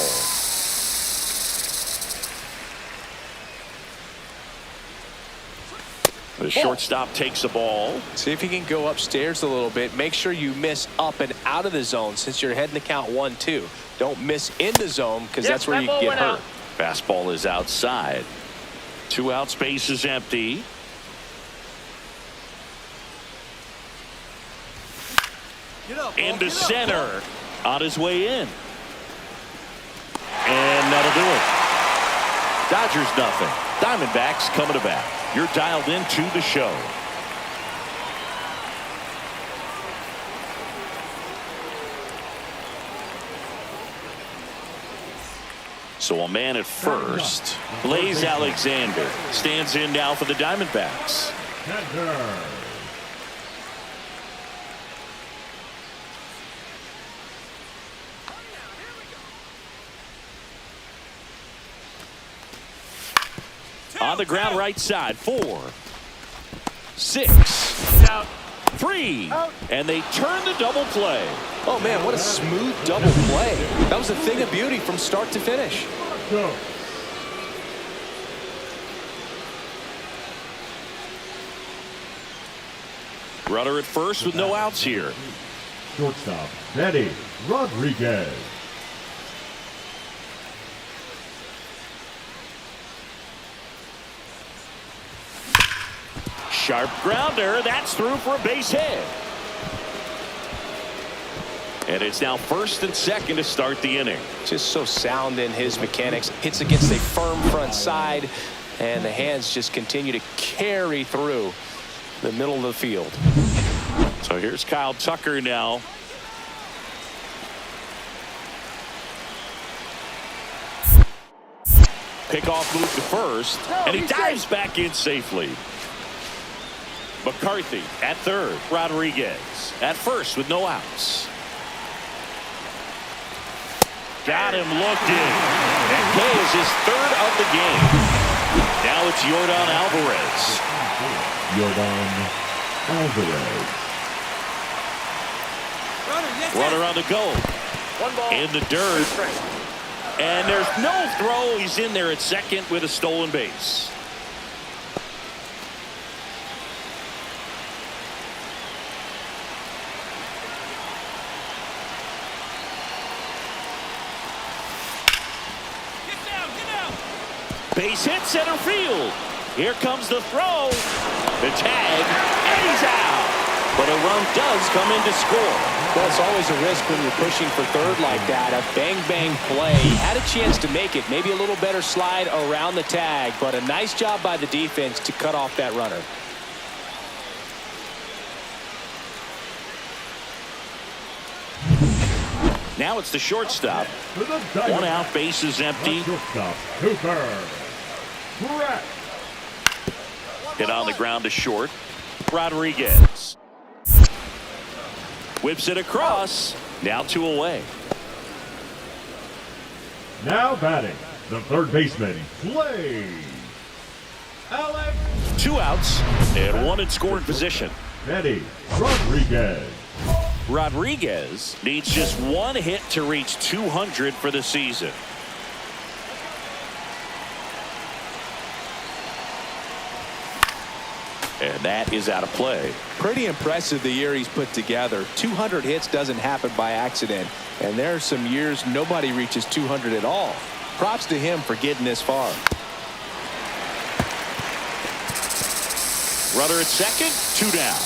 The shortstop takes the ball. See if you can go upstairs a little bit. Make sure you miss up and out of the zone since you're heading to count 1-2. Don't miss in the zone because that's where you get hurt. Fastball is outside. 2 out, space is empty. Into center. On his way in. And that'll do it. Dodgers nothing. Diamondbacks coming to bat. You're dialed into the show. So a man at first. Blaze Alexander stands in now for the Diamondbacks. On the ground right side. 4, 6, 3, and they turn the double play. Oh, man, what a smooth double play. That was a thing of beauty from start to finish. Go. Runner at first with no outs here. Shortstop, Betty Rodriguez. Sharp grounder. That's through for a base hit. And it's now first and second to start the inning. Just so sound in his mechanics. Hits against a firm front side, and the hands just continue to carry through the middle of the field. So here's Kyle Tucker now. Pickoff move to first, and he dives back in safely. McCarthy at third. Rodriguez at first with no outs. Got him looking. And K is his third of the game. Now it's Yordan Alvarez. Yordan Alvarez. Runner on the go. One ball. In the dirt. And there's no throw. He's in there at second with a stolen base. Base hit center field. Here comes the throw. The tag, and he's out. But a run does come in to score. Well, it's always a risk when you're pushing for third like that. A bang-bang play. Had a chance to make it. Maybe a little better slide around the tag, but a nice job by the defense to cut off that runner. Now it's the shortstop. One out, base is empty. Shortstop, Cooper. Correct. Hit on the ground to short. Rodriguez whips it across. Now 2 away. Now batting, the third baseman, Clay. Alex. 2 outs and 1 in scoring position. Betty Rodriguez. Rodriguez needs just 1 hit to reach 200 for the season. And that is out of play. Pretty impressive the year he's put together. 200 hits doesn't happen by accident. And there are some years nobody reaches 200 at all. Props to him for getting this far. Runner at second, 2 down.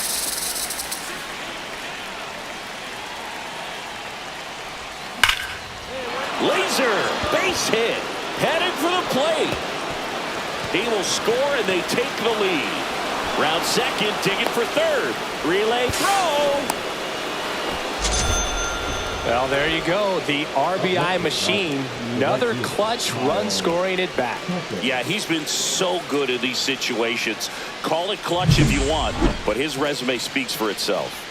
Laser, base hit, headed for the plate. He will score and they take the lead. Round second, digging for third. Relay throw. Well, there you go. The RBI machine. Another clutch run scoring it back. Yeah, he's been so good in these situations. Call it clutch if you want, but his resume speaks for itself.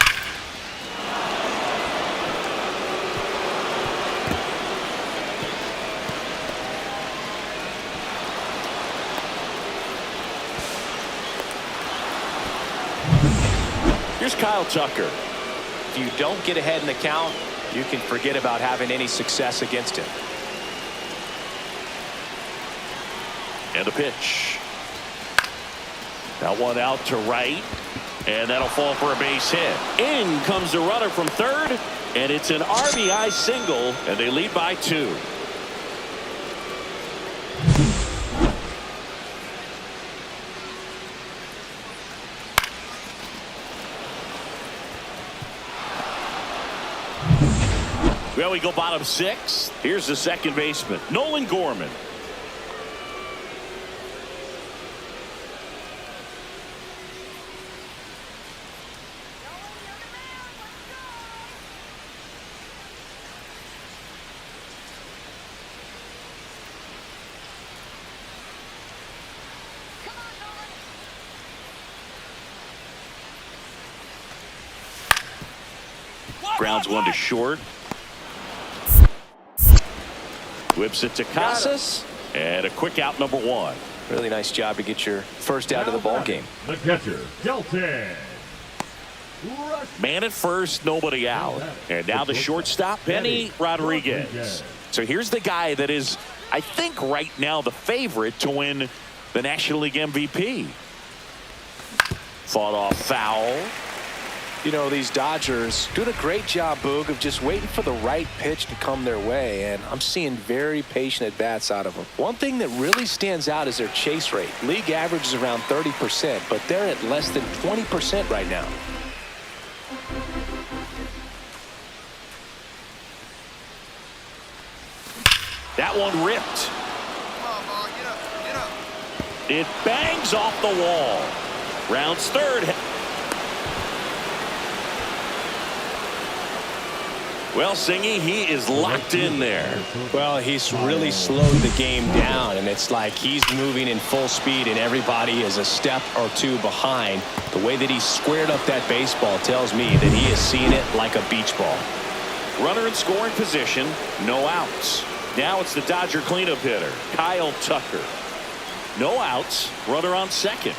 Here's Kyle Tucker. If you don't get ahead in the count, you can forget about having any success against him. And a pitch. That one out to right. And that'll fall for a base hit. In comes the runner from third. And it's an RBI single. And they lead by 2. Well, we go bottom 6. Here's the second baseman, Nolan Gorman. Grounds 1 to short. Whips it to Casas, and a quick out, number 1. Really nice job to get your first out of the ball game. The catcher, Delton. Man at first, nobody out. And now the shortstop, Benny Rodriguez. So here's the guy that is, I think, right now the favorite to win the National League MVP. Fought off foul. You know, these Dodgers doing a great job, Boog, of just waiting for the right pitch to come their way, and I'm seeing very patient at-bats out of them. One thing that really stands out is their chase rate. League average is around 30%, but they're at less than 20% right now. That one ripped. It bangs off the wall. Rounds third. Well, Singy, he is locked in there. Well, he's really slowed the game down, and it's like he's moving in full speed, and everybody is a step or two behind. The way that he squared up that baseball tells me that he is seeing it like a beach ball. Runner in scoring position, no outs. Now it's the Dodger cleanup hitter, Kyle Tucker. No outs, runner on second.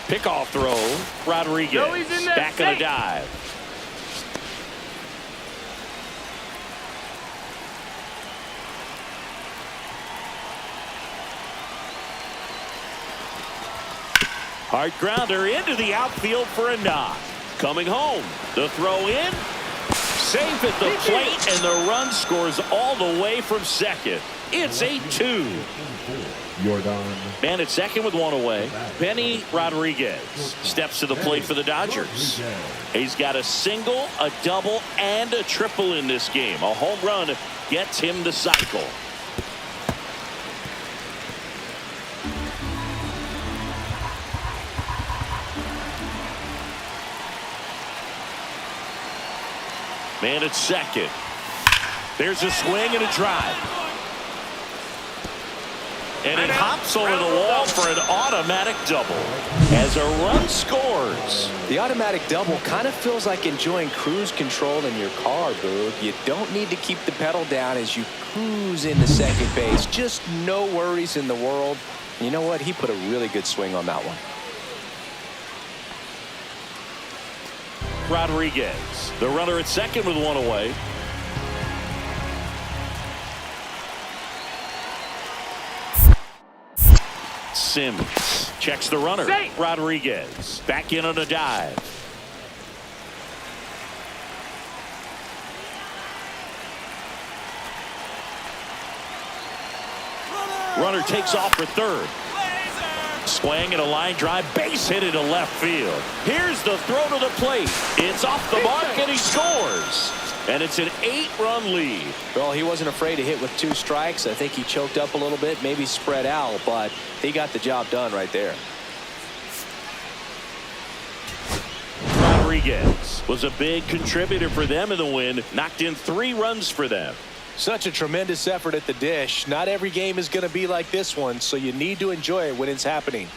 Pickoff throw, Rodriguez. No, he's in there. Back on a dive. Hard grounder into the outfield for a knock. Coming home, the throw in. Safe at the plate, and the run scores all the way from second. It's 8-2. Man at second with one away. Benny Rodriguez steps to the plate for the Dodgers. He's got a single, a double, and a triple in this game. A home run gets him the cycle. Man at second. There's a swing and a drive. And it hops over the wall for an automatic double as a run scores. The automatic double kind of feels like enjoying cruise control in your car, Boog. You don't need to keep the pedal down as you cruise into second base. Just no worries in the world. You know what? He put a really good swing on that one. Rodriguez, the runner at second with one away. Sims checks the runner. Safe. Rodriguez back in on a dive. Runner takes off for third. Swing and a line drive, base hit into left field. Here's the throw to the plate. It's off the mark and he scores. And it's an 8-run lead. Well, he wasn't afraid to hit with 2 strikes. I think he choked up a little bit, maybe spread out, but he got the job done right there. Rodriguez was a big contributor for them in the win. Knocked in 3 runs for them. Such a tremendous effort at the dish. Not every game is going to be like this one, so you need to enjoy it when it's happening.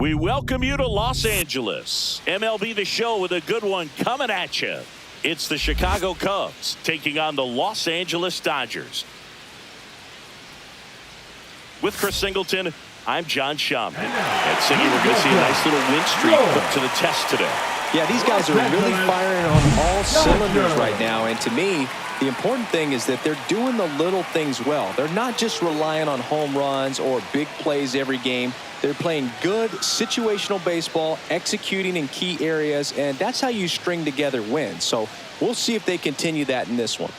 We welcome you to Los Angeles. MLB The Show with a good one coming at you. It's the Chicago Cubs taking on the Los Angeles Dodgers. With Chris Singleton, I'm John Schaumburg. And Siggy, we're going to see a nice little win streak put to the test today. Yeah, these guys are really firing on all cylinders right now. And to me, the important thing is that they're doing the little things well. They're not just relying on home runs or big plays every game. They're playing good situational baseball, executing in key areas, and that's how you string together wins. So we'll see if they continue that in this one.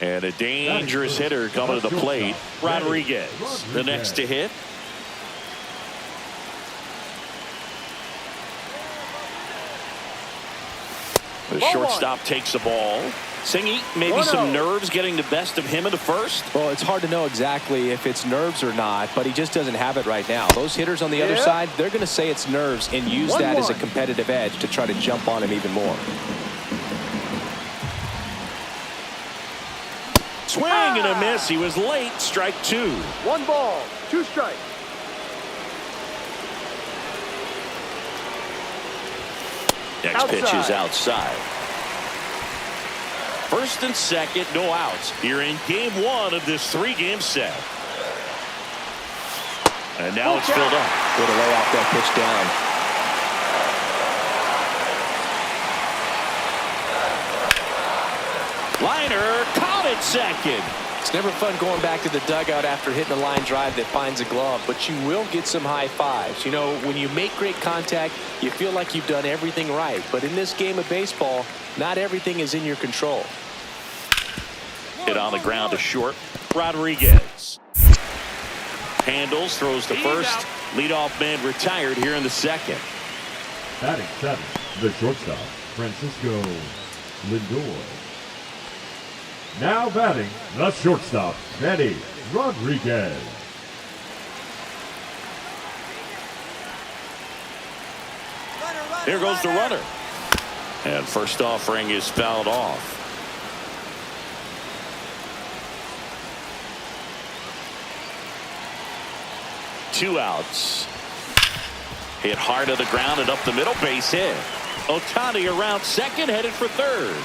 And a dangerous hitter coming to the plate, Rodriguez, the next to hit. The shortstop takes the ball. Singy, maybe some nerves getting the best of him in the first. Well, it's hard to know exactly if it's nerves or not, but he just doesn't have it right now. Those hitters on the other side, they're going to say it's nerves and use that as a competitive edge to try to jump on him even more. Swing and a miss. He was late. Strike two. 1 ball, 2 strikes. Next pitch is outside. First and second, no outs here in game 1 of this 3-game set. And now it's filled up. Way to lay off that pitch down. Liner caught it second. It's never fun going back to the dugout after hitting a line drive that finds a glove, but you will get some high fives. You know, when you make great contact, you feel like you've done everything right. But in this game of baseball, not everything is in your control. Hit on the ground to short. Rodriguez handles, throws to first. Leadoff man retired here in the second. Batting 7, the shortstop, Francisco Lindor. Now batting, the shortstop, Manny Rodriguez. Here goes the runner. And first offering is fouled off. Two outs. Hit hard to the ground and up the middle, base hit. Ohtani around second, headed for third.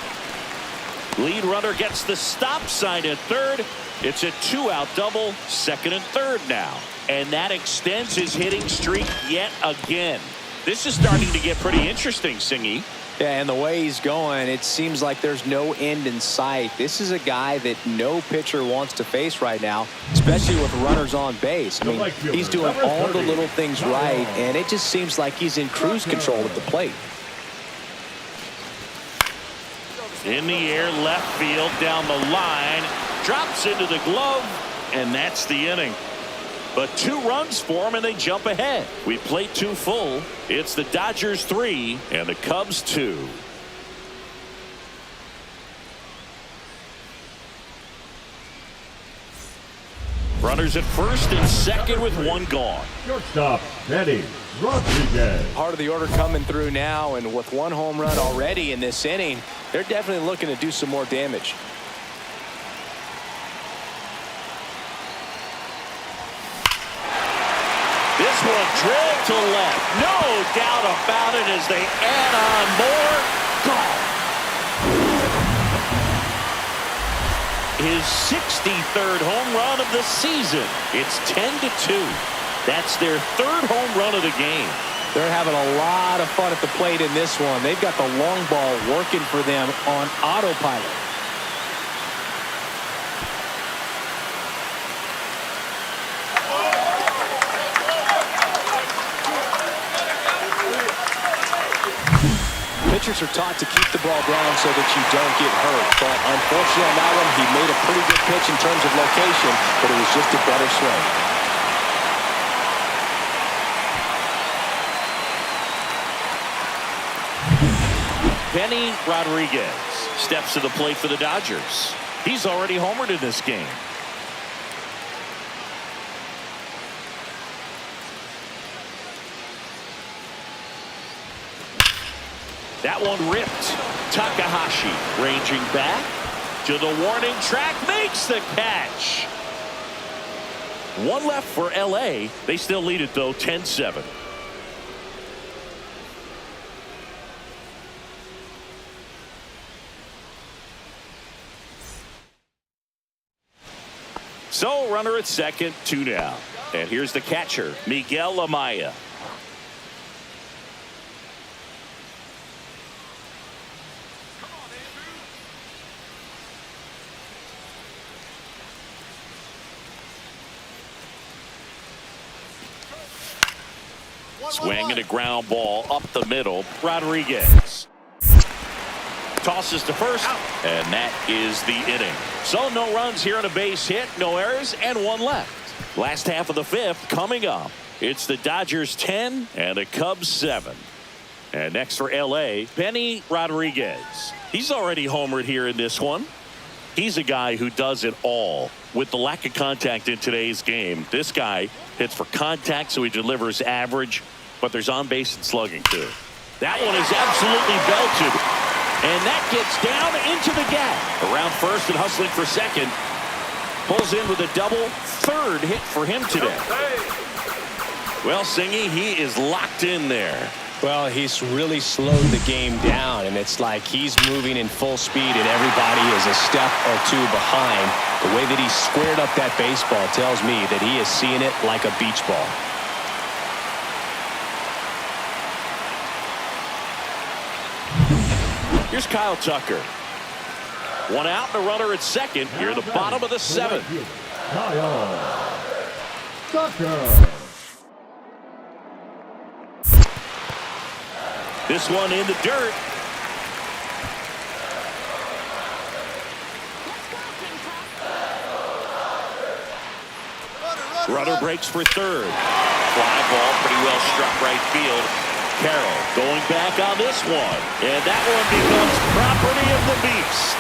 Lead runner gets the stop sign at third. It's a 2-out double, second and third now. And that extends his hitting streak yet again. This is starting to get pretty interesting, Singy. Yeah, and the way he's going, it seems like there's no end in sight. This is a guy that no pitcher wants to face right now, especially with runners on base. I mean, he's doing all the little things right, and it just seems like he's in cruise control at the plate. In the air, left field, down the line, drops into the glove, and that's the inning. But 2 runs for him, and they jump ahead. We play 2 full. It's the Dodgers 3 and the Cubs 2. Runners at first and second with 1 gone. Shortstop, Manny Rodriguez. Part of the order coming through now, and with 1 home run already in this inning, they're definitely looking to do some more damage. This one drilled to left. No doubt about it as they add on more. Gone. His 63rd home run of the season. It's 10-2. That's their 3rd home run of the game. They're having a lot of fun at the plate in this one. They've got the long ball working for them on autopilot. Pitchers are taught to keep the ball down so that you don't get hurt. But unfortunately on that one, he made a pretty good pitch in terms of location, but it was just a better swing. Benny Rodriguez steps to the plate for the Dodgers. He's already homered in this game. That one ripped. Takahashi ranging back to the warning track, makes the catch. One left for LA. They still lead it, though, 10-7. So, runner at second, 2 down. And here's the catcher, Miguel Amaya. Swing and a ground ball up the middle. Rodriguez tosses to first, and that is the inning. So no runs here on a base hit, no errors, and 1 left. Last half of the 5th coming up. It's the Dodgers 10 and the Cubs 7. And next for LA, Benny Rodriguez. He's already homered here in this one. He's a guy who does it all. With the lack of contact in today's game, this guy hits for contact, so he delivers average, but there's on base and slugging too. That one is absolutely belted. And that gets down into the gap. Around first and hustling for second. Pulls in with a double. 3rd hit for him today. Well, Singy, he is locked in there. Well, he's really slowed the game down, and it's like he's moving in full speed, and everybody is a step or 2 behind. The way that he squared up that baseball tells me that he is seeing it like a beach ball. Here's Kyle Tucker. 1 out and a runner at second here in the bottom of the 7th. Kyle Tucker. This one in the dirt. Runner breaks for 3rd. Fly ball pretty well struck right field. Carroll going back on this one. And that one becomes property of the beast.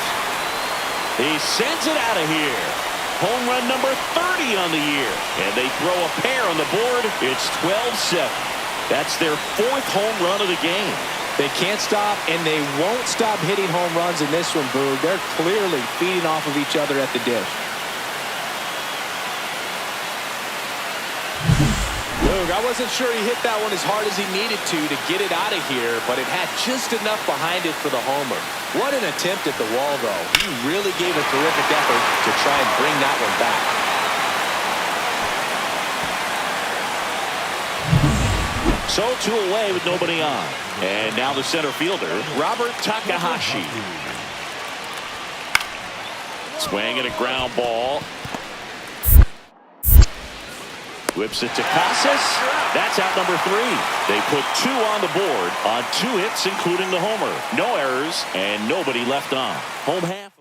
He sends it out of here. Home run number 30 on the year. And they throw a pair on the board. It's 12-7. That's their 4th home run of the game. They can't stop, and they won't stop hitting home runs in this one, Boog. They're clearly feeding off of each other at the dish. Boog, I wasn't sure he hit that one as hard as he needed to get it out of here, but it had just enough behind it for the homer. What an attempt at the wall, though. He really gave a terrific effort to try and bring that one back. So 2 away with nobody on. And now the center fielder, Robert Takahashi. Swing and a ground ball. Whips it to Casas. That's out number 3. They put 2 on the board on 2 hits, including the homer. No errors and nobody left on. Home half.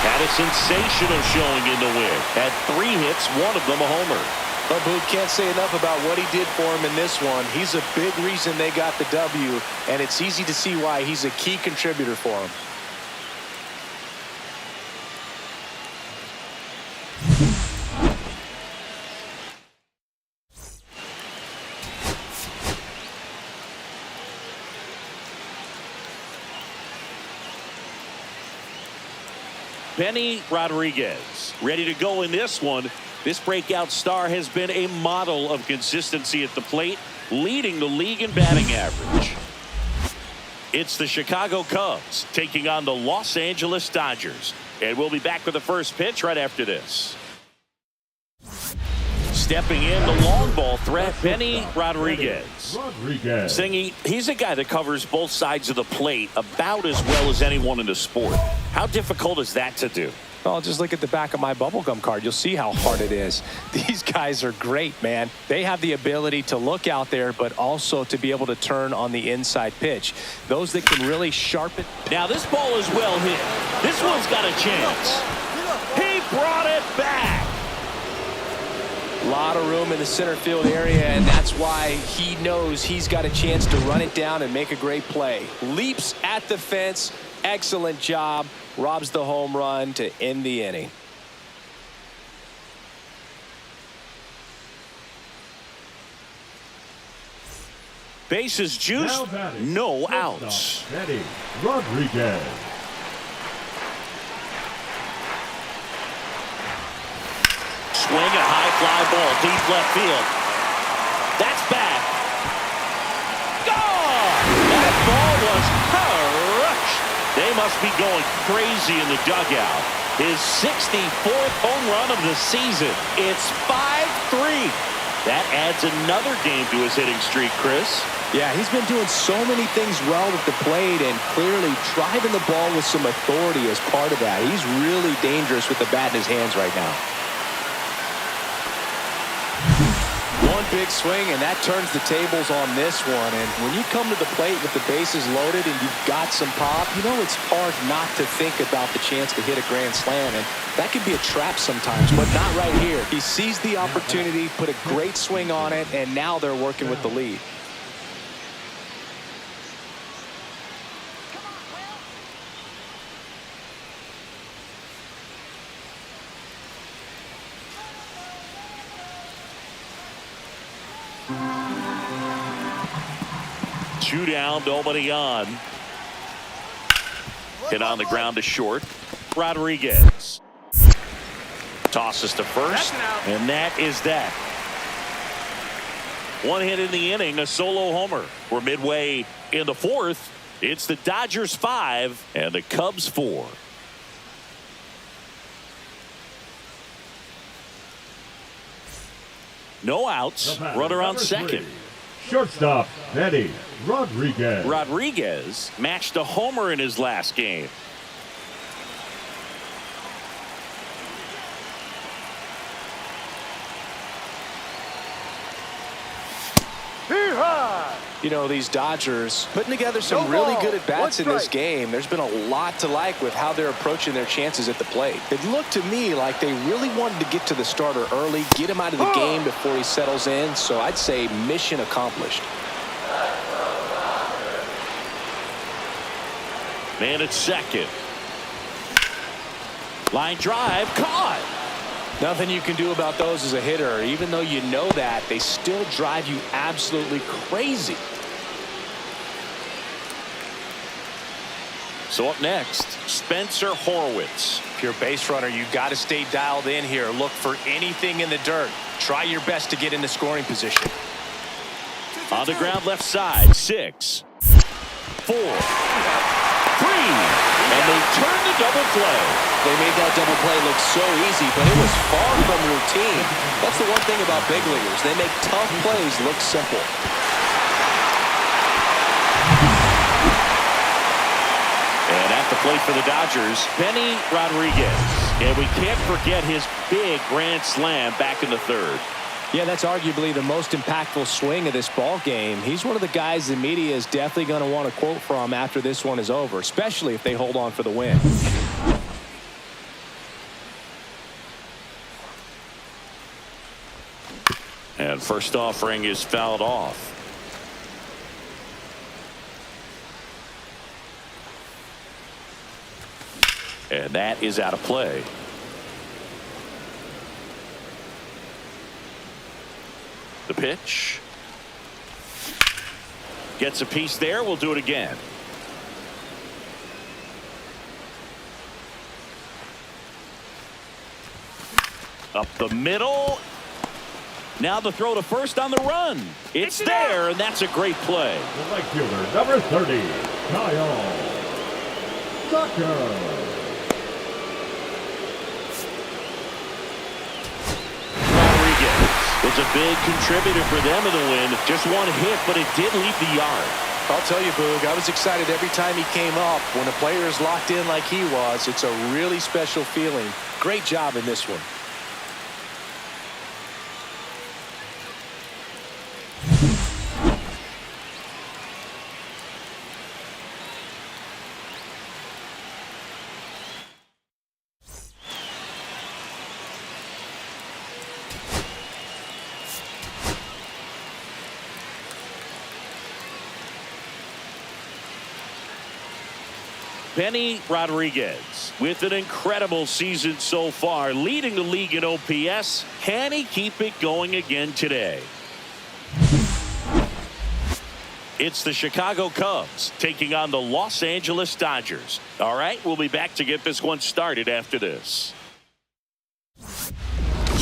Had a sensational showing in the win. Had 3 hits, 1 of them a homer. But Boog can't say enough about what he did for him in this one. He's a big reason they got the W, and it's easy to see why he's a key contributor for him. Benny Rodriguez ready to go in this one. This breakout star has been a model of consistency at the plate, leading the league in batting average. It's the Chicago Cubs taking on the Los Angeles Dodgers. And we'll be back with the first pitch right after this. Stepping in, the long ball threat, Benny Rodriguez. Singy, he's a guy that covers both sides of the plate about as well as anyone in the sport. How difficult is that to do? Well, just look at the back of my bubblegum card. You'll see how hard it is. These guys are great, man. They have the ability to look out there, but also to be able to turn on the inside pitch. Those that can really sharpen. Now, this ball is well hit. This one's got a chance. He brought it back. A lot of room in the center field area, and that's why he knows he's got a chance to run it down and make a great play. Leaps at the fence. Excellent job. Robs the home run to end the inning. Bases juiced, no outs. Benny Rodriguez. fly ball deep left field. That's back. Gone! That ball was crushed. They must be going crazy in the dugout. His 64th home run of the season. It's 5-3. That adds another game to his hitting streak, Chris. Yeah, he's been doing so many things well at the plate and clearly driving the ball with some authority as part of that. He's really dangerous with the bat in his hands right now. One big swing, and that turns the tables on this one. And when you come to the plate with the bases loaded and you've got some pop, you know it's hard not to think about the chance to hit a grand slam. And that could be a trap sometimes, but not right here. He sees the opportunity, put a great swing on it, and now they're working with the lead. Two down, nobody on. Hit on the ground to short. Rodriguez tosses to first, and that is that. One hit in the inning, a solo homer. We're midway in the fourth. It's the Dodgers 5 and the Cubs 4. No outs. Runner on second. Shortstop, Benny Rodriguez. Rodriguez matched a homer in his last game. You know, these Dodgers putting together some really good at-bats in this game. There's been a lot to like with how they're approaching their chances at the plate. It looked to me like they really wanted to get to the starter early, get him out of the game before he settles in. So I'd say mission accomplished. Man at second. Line drive, caught. Nothing you can do about those as a hitter. Even though you know that, they still drive you absolutely crazy. So up next, Spencer Horwitz. If you're a base runner, you got to stay dialed in here. Look for anything in the dirt. Try your best to get into scoring position. On the ground left side, 6, 4, 3. And they turn the double play. They made that double play look so easy, but it was far from routine. That's the one thing about big leaguers. They make tough plays look simple. And at the plate for the Dodgers, Benny Rodriguez. And we can't forget his big grand slam back in the third. Yeah, that's arguably the most impactful swing of this ball game. He's one of the guys the media is definitely going to want to quote from after this one is over, especially if they hold on for the win. And first offering is fouled off. And that is out of play. The pitch. Gets a piece there. We'll do it again. Up the middle. Now the throw to first on the run. It's there, and that's a great play. The right fielder, number 30, Kyle Tucker. Was a big contributor for them in the win. Just one hit, but it did leave the yard. I'll tell you, Boog, I was excited every time he came up. When a player is locked in like he was, it's a really special feeling. Great job in this one. Benny Rodriguez with an incredible season so far, leading the league in OPS. Can he keep it going again today? It's the Chicago Cubs taking on the Los Angeles Dodgers. All right, we'll be back to get this one started after this.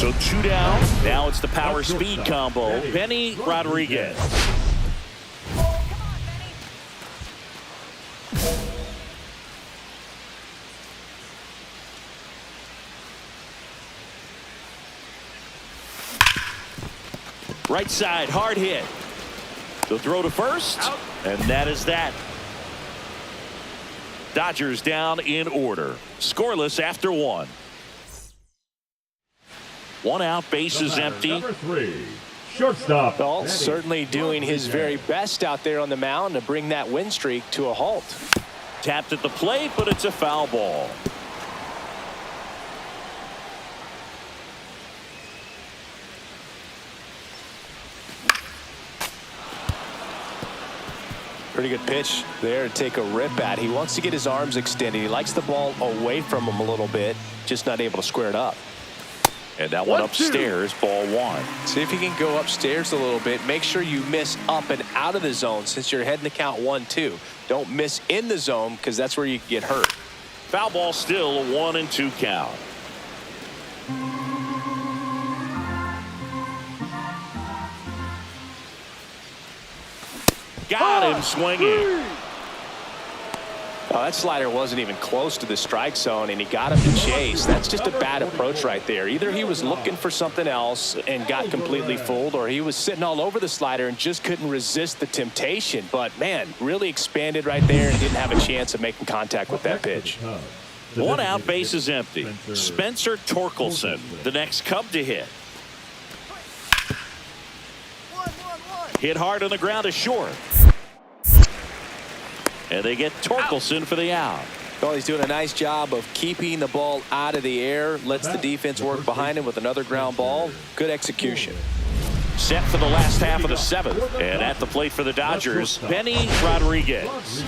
So 2 down. Now it's the power speed combo. Benny Rodriguez. Right side, hard hit. The throw to first, and that is that. Dodgers down in order. Scoreless after 1. 1 out, bases empty. Number 3, shortstop. Well, certainly doing his very best out there on the mound to bring that win streak to a halt. Tapped at the plate, but it's a foul ball. Pretty good pitch there to take a rip at. He wants to get his arms extended. He likes the ball away from him a little bit, just not able to square it up. And that one upstairs, ball 1. See if you can go upstairs a little bit. Make sure you miss up and out of the zone since you're heading to count 1-2. Don't miss in the zone because that's where you get hurt. Foul ball still, a 1-2 count. Got him swinging. Oh, that slider wasn't even close to the strike zone, and he got him to chase. That's just a bad approach right there. Either he was looking for something else and got completely fooled, or he was sitting all over the slider and just couldn't resist the temptation. But, man, really expanded right there and didn't have a chance of making contact with that pitch. 1 out, bases empty. Spencer Torkelson, the next Cub to hit. Hit hard on the ground to short. And they get Torkelson for the out. Well, he's doing a nice job of keeping the ball out of the air. Lets the defense work behind him with another ground ball. Good execution. Set for the last half of the 7th. And at the plate for the Dodgers, Benny Rodriguez.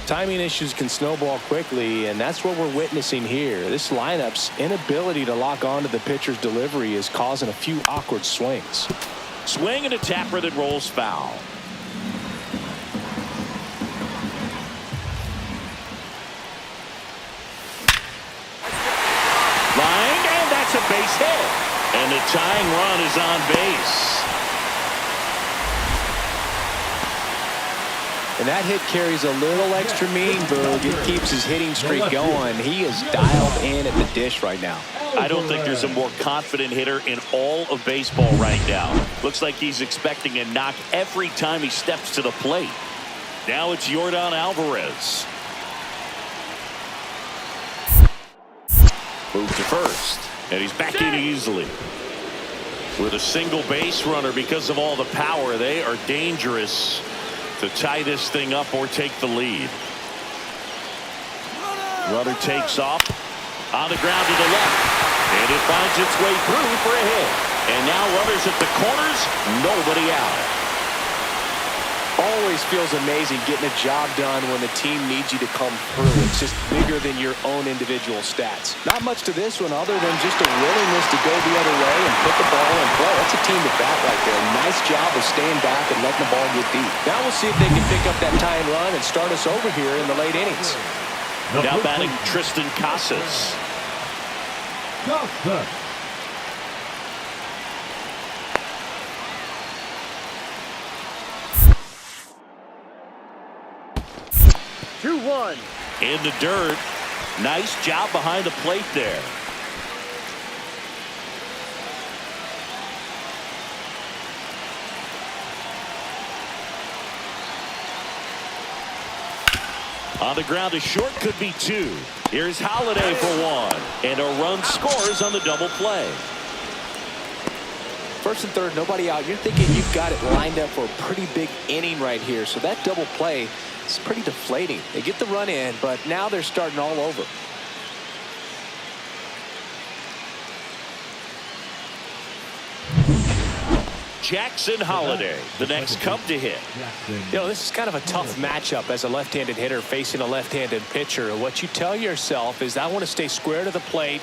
Timing issues can snowball quickly, and that's what we're witnessing here. This lineup's inability to lock onto the pitcher's delivery is causing a few awkward swings. Swing and a tapper that rolls foul. Line, and that's a base hit. And the tying run is on base. And that hit carries a little extra meaning, Boog. It keeps his hitting streak going. He is dialed in at the dish right now. I don't think there's a more confident hitter in all of baseball right now. Looks like he's expecting a knock every time he steps to the plate. Now it's Yordan Alvarez. Move to first, and he's back in easily. With a single base runner, because of all the power, they are dangerous to tie this thing up or take the lead. Runner takes off on the ground to the left, and it finds its way through for a hit. And now runners at the corners, nobody out. Always feels amazing getting a job done when the team needs you to come through. It's just bigger than your own individual stats. Not much to this one other than just a willingness to go the other way and put the ball in play. That's a team to bat right there. Nice job of staying back and letting the ball get deep. Now we'll see if they can pick up that tying run and start us over here in the late innings. Now batting Tristan Casas. 2-1. In the dirt. Nice job behind the plate there. On the ground to short, could be 2. Here's Holiday for 1. And a run scores on the double play. First and third, nobody out. You're thinking you've got it lined up for a pretty big inning right here. So that double play is pretty deflating. They get the run in, but now they're starting all over. Jackson Holiday, the next Cub to hit. You know, this is kind of a tough matchup as a left-handed hitter facing a left-handed pitcher. And what you tell yourself is, I want to stay square to the plate,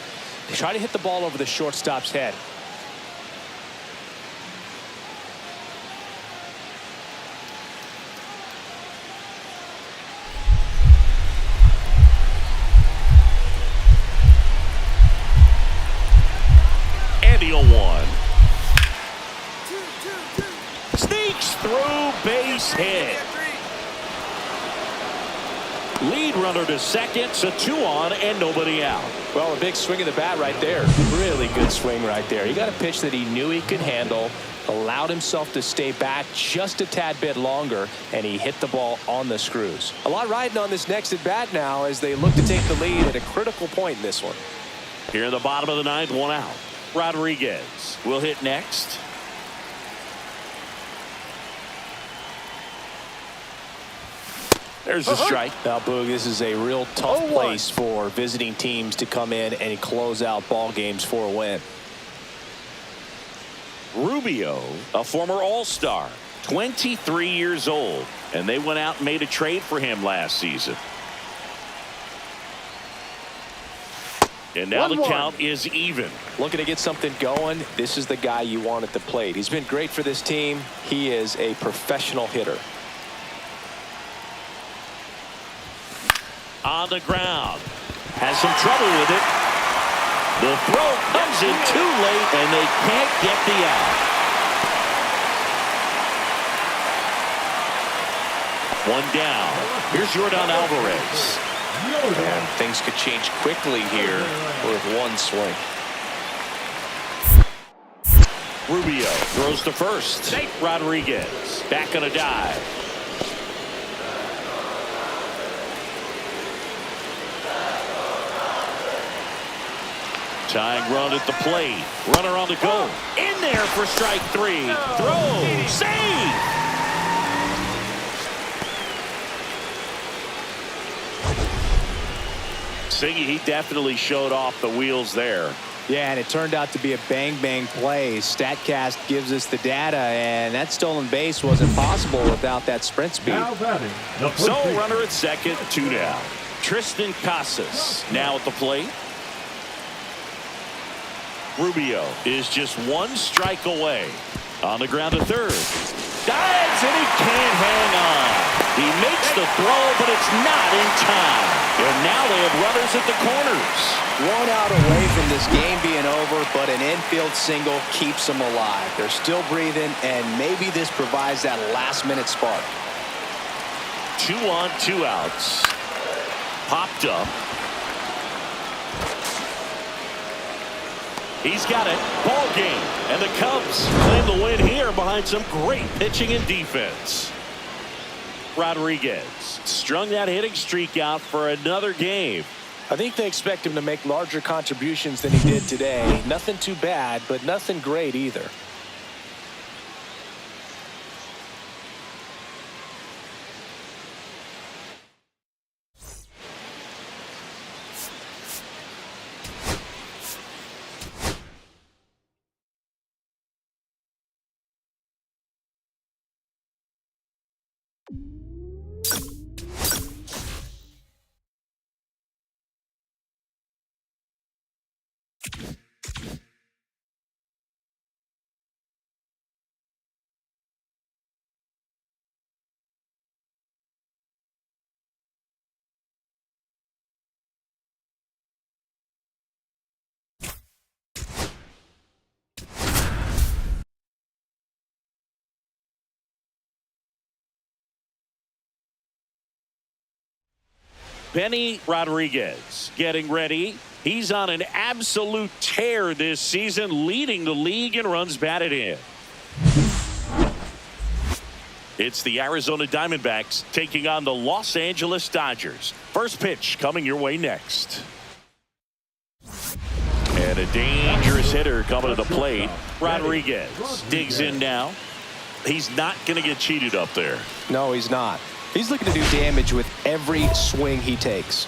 try to hit the ball over the shortstop's head. hit. Lead runner to second, so 2 on and nobody out. Well, a big swing of the bat right there. Really good swing right there. He got a pitch that he knew he could handle, allowed himself to stay back just a tad bit longer, and he hit the ball on the screws. A lot riding on this next at bat now as they look to take the lead at a critical point in this one. Here in the bottom of the 9th, 1 out. Rodriguez will hit next. There's a strike. Now, Boog, this is a real tough place for visiting teams to come in and close out ball games for a win. Rubio, a former All-Star, 23 years old, and they went out and made a trade for him last season. And now the count is even. Looking to get something going. This is the guy you want at the plate. He's been great for this team. He is a professional hitter. On the ground. Has some trouble with it. The throw comes in too late, and they can't get the out. 1 down. Here's Yordan Alvarez. And things could change quickly here with 1 swing. Rubio throws to first. Rodriguez back on a dive. Tying run at the plate. Runner on the go. In there for strike 3. Throw. Save. Singy, he definitely showed off the wheels there. Yeah, and it turned out to be a bang-bang play. StatCast gives us the data, and that stolen base wasn't possible without that sprint speed. Now batting, the first So baseman. runner at second, 2 down. Tristan Casas now at the plate. Rubio is just 1 strike away. On the ground to third. Dives and he can't hang on. He makes the throw, but it's not in time. And now they have runners at the corners. 1 out away from this game being over, but an infield single keeps them alive. They're still breathing, and maybe this provides that last-minute spark. 2 on, 2 outs. Popped up. He's got it. Ball game. And the Cubs claim the win here behind some great pitching and defense. Rodriguez strung that hitting streak out for another game. I think they expect him to make larger contributions than he did today. Nothing too bad, but nothing great either. Benny Rodriguez getting ready. He's on an absolute tear this season, leading the league in runs batted in. It's the Arizona Diamondbacks taking on the Los Angeles Dodgers. First pitch coming your way next. And a dangerous hitter coming to the plate. Rodriguez digs in now. He's not going to get cheated up there. No, he's not. He's looking to do damage with every swing he takes.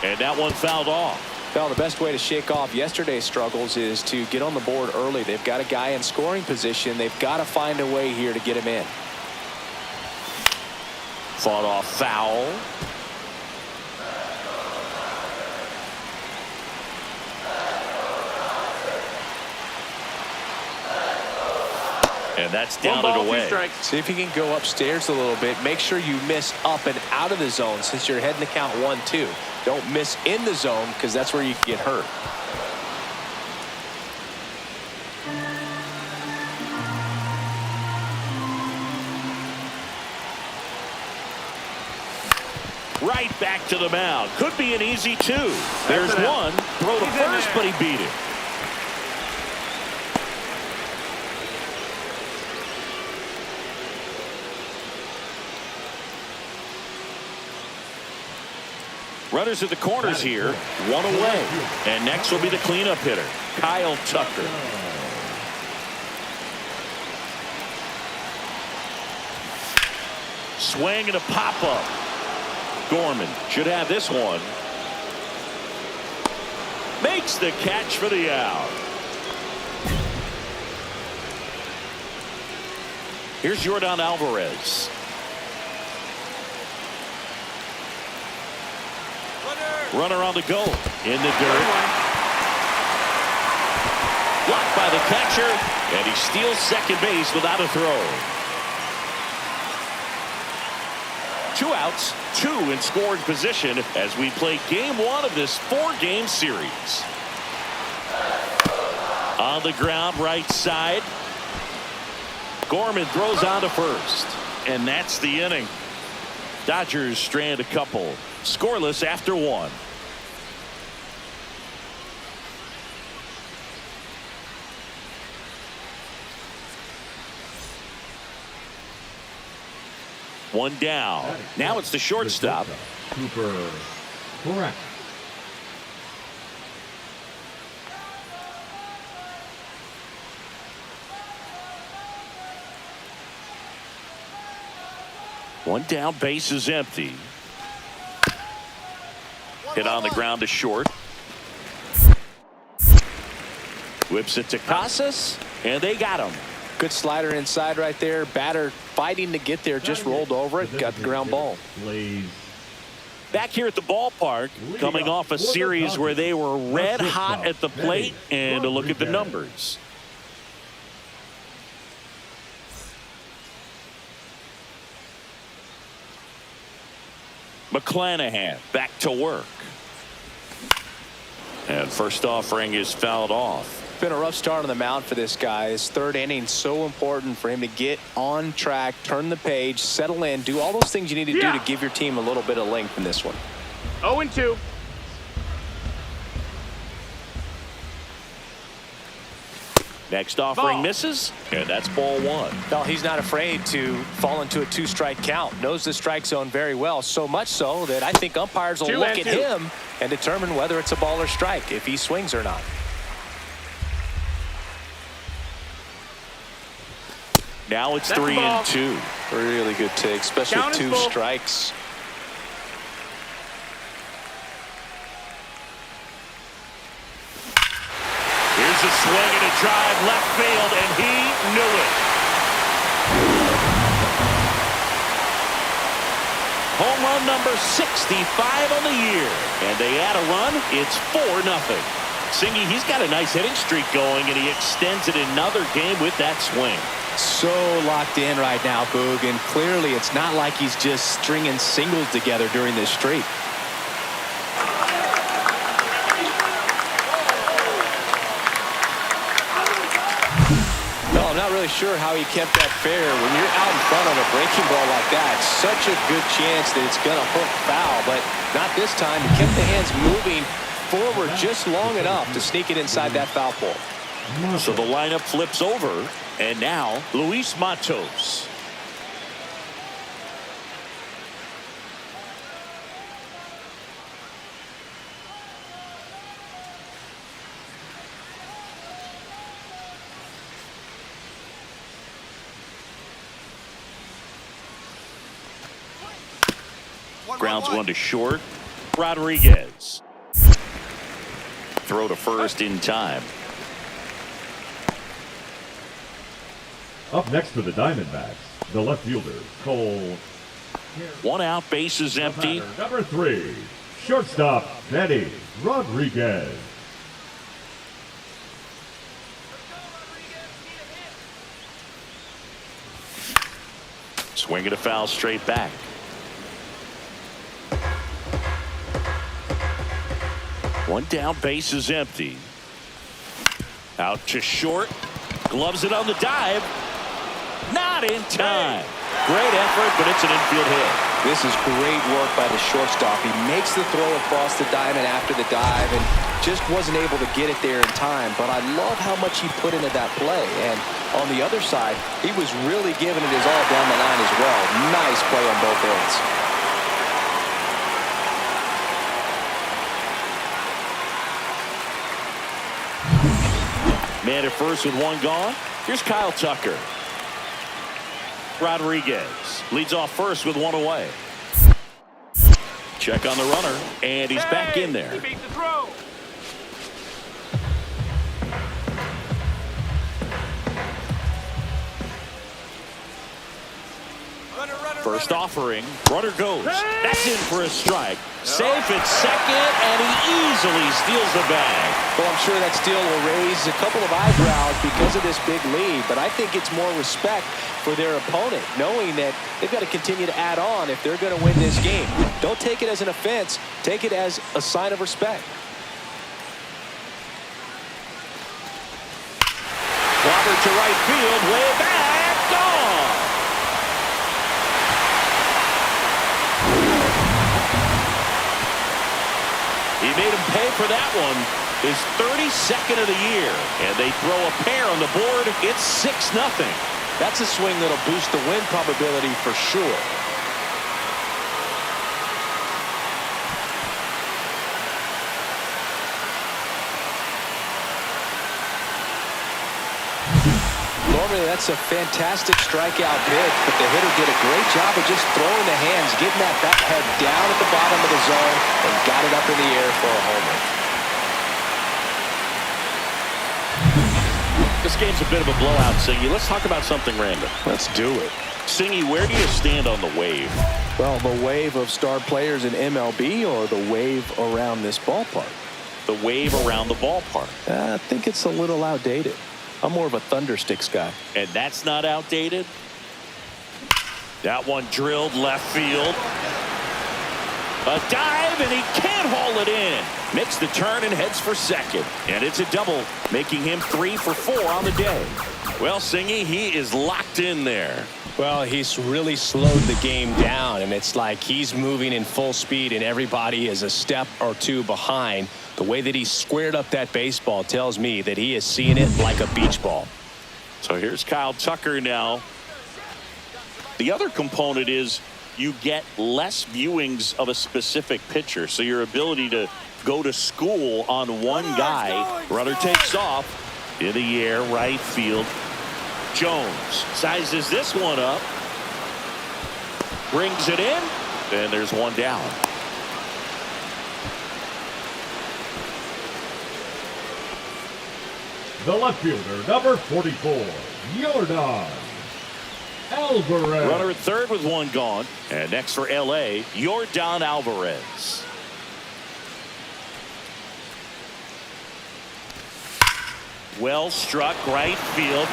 And that one fouled off. Well, the best way to shake off yesterday's struggles is to get on the board early. They've got a guy in scoring position. They've got to find a way here to get him in. Fought off foul. And that's down and away. See if you can go upstairs a little bit. Make sure you miss up and out of the zone since you're heading to count 1-2. Don't miss in the zone because that's where you can get hurt. Right back to the mound. Could be an easy two. There's one. Throw to first, but he beat it. Runners at the corners here. One away. And next will be the cleanup hitter, Kyle Tucker. Swing and a pop-up. Gorman should have this one. Makes the catch for the out. Here's Yordan Alvarez. Runner on the go. In the dirt. Blocked by the catcher. And he steals second base without a throw. 2 outs, 2 in scoring position as we play game 1 of this 4-game series. On the ground, right side. Gorman throws on to first. And that's the inning. Dodgers strand a couple. Scoreless after 1. One down. Now it's the shortstop. Cooper. Correct. One down, base is empty. Hit on the ground to short. Whips it to Casas, and they got him. Good slider inside right there. Batter fighting to get there, just rolled over it, got the ground ball. Back here at the ballpark, coming off a series where they were red hot at the plate, and a look at the numbers. McClanahan back to work. And first offering is fouled off. Been a rough start on the mound for this guy. His third inning so important for him to get on track, turn the page, settle in, do all those things you need to do to give your team a little bit of length in this one. 0-2. Next offering misses, and that's ball 1. No, he's not afraid to fall into a 2-strike count. Knows the strike zone very well, so much so that I think umpires will look at him and determine whether it's a ball or strike, if he swings or not. Now it's 3-2. Really good take, especially with 2 strikes. Here's a swing and a drive left field, and he knew it. Home run number 65 on the year. And they add a run. It's 4-0. Singy, he's got a nice hitting streak going, and he extends it another game with that swing. So locked in right now, Boog, and clearly it's not like he's just stringing singles together during this streak. No, I'm not really sure how he kept that fair. When you're out in front on a breaking ball like that, such a good chance that it's going to hook foul, but not this time. He kept the hands moving forward just long enough to sneak it inside that foul pole. So the lineup flips over, and now Luis Matos. Grounds one to short. Rodriguez. Throw to first in time. Up next for the Diamondbacks, the left fielder, Cole. One out, base is empty. Number 3, shortstop, Benny Rodriguez. Swing and a foul straight back. One down, base is empty. Out to short. Gloves it on the dive. Not in time. Great effort, but it's an infield hit. This is great work by the shortstop. He makes the throw across the diamond after the dive and just wasn't able to get it there in time. But I love how much he put into that play. And on the other side, he was really giving it his all down the line as well. Nice play on both ends. Man at first with one gone. Here's Kyle Tucker. Rodriguez leads off first with one away. Check on the runner, and he's back in there. He beat the throw. First offering, runner goes. That's in for a strike. Safe at second, and he easily steals the bag. Well, I'm sure that steal will raise a couple of eyebrows because of this big lead, but I think it's more respect for their opponent, knowing that they've got to continue to add on if they're going to win this game. Don't take it as an offense. Take it as a sign of respect. Robert to right field, way back, gone. He made him pay for that one. His 32nd of the year. And they throw a pair on the board. It's 6-0. That's a swing that'll boost the win probability for sure. Normally that's a fantastic strikeout pitch, but the hitter did a great job of just throwing the hands, getting that bat head down at the bottom of the zone, and got it up in the air for a homer. This game's a bit of a blowout, Singy. Let's talk about something random. Let's do it. Singy, where do you stand on the wave? Well, the wave of star players in MLB or the wave around this ballpark? The wave around the ballpark. I think it's a little outdated. I'm more of a Thundersticks guy. And that's not outdated. That one drilled left field. A dive, and he can't haul it in. Makes the turn and heads for second. And it's a double, making him 3 for 4 on the day. Well, Singy, he is locked in there. Well, he's really slowed the game down, and it's like he's moving in full speed, and everybody is a step or two behind. The way that he squared up that baseball tells me that he is seeing it like a beach ball. So here's Kyle Tucker now. The other component is you get less viewings of a specific pitcher, so your ability to go to school on one guy. Runner takes off in the air, right field. Jones sizes this one up, brings it in, and there's one down. The left fielder, number 44, Yordan Alvarez. Runner at third with one gone. And next for L.A., Yordan Alvarez. Well struck right field.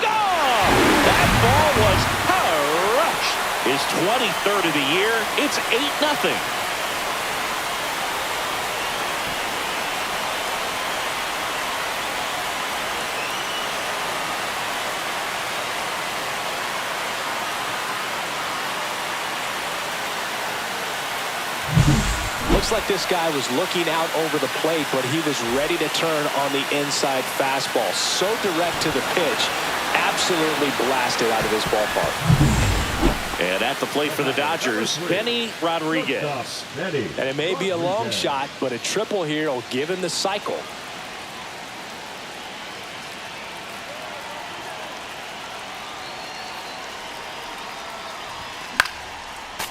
Oh! That ball was crushed. His 23rd of the year. It's 8-0. Looks like this guy was looking out over the plate, but he was ready to turn on the inside fastball. So direct to the pitch, absolutely blasted out of this ballpark. And at the plate for the Dodgers, Benny Rodriguez. And it may be a long shot, but a triple here will give him the cycle.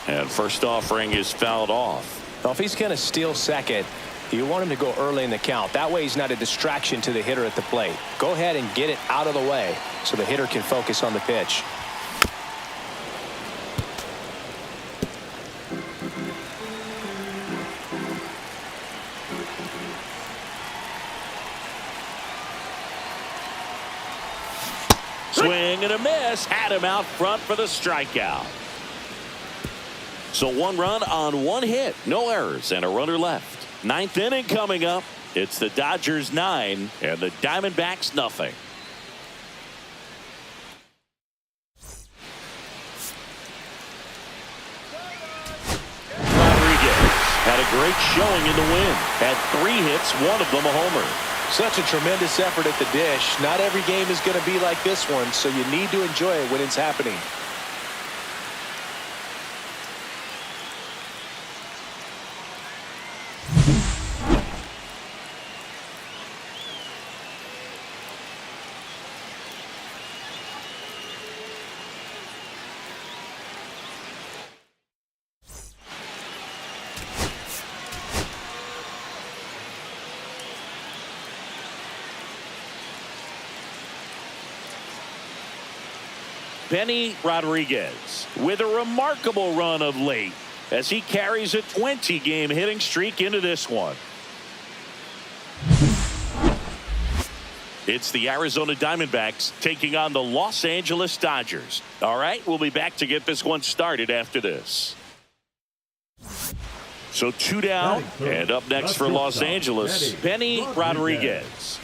And first offering is fouled off. Now, if he's going to steal second, you want him to go early in the count. That way he's not a distraction to the hitter at the plate. Go ahead and get it out of the way so the hitter can focus on the pitch. Swing and a miss. Had him out front for the strikeout. So one run on one hit. No errors and a runner left. Ninth inning coming up. It's the Dodgers 9 and the Diamondbacks nothing. Rodriguez had a great showing in the win. Had 3 hits, one of them a homer. Such a tremendous effort at the dish. Not every game is going to be like this one, so you need to enjoy it when it's happening. Benny Rodriguez with a remarkable run of late as he carries a 20-game hitting streak into this one. It's the Arizona Diamondbacks taking on the Los Angeles Dodgers. All right, we'll be back to get this one started after this. So 2 down, and up next for Los Angeles, Benny Rodriguez.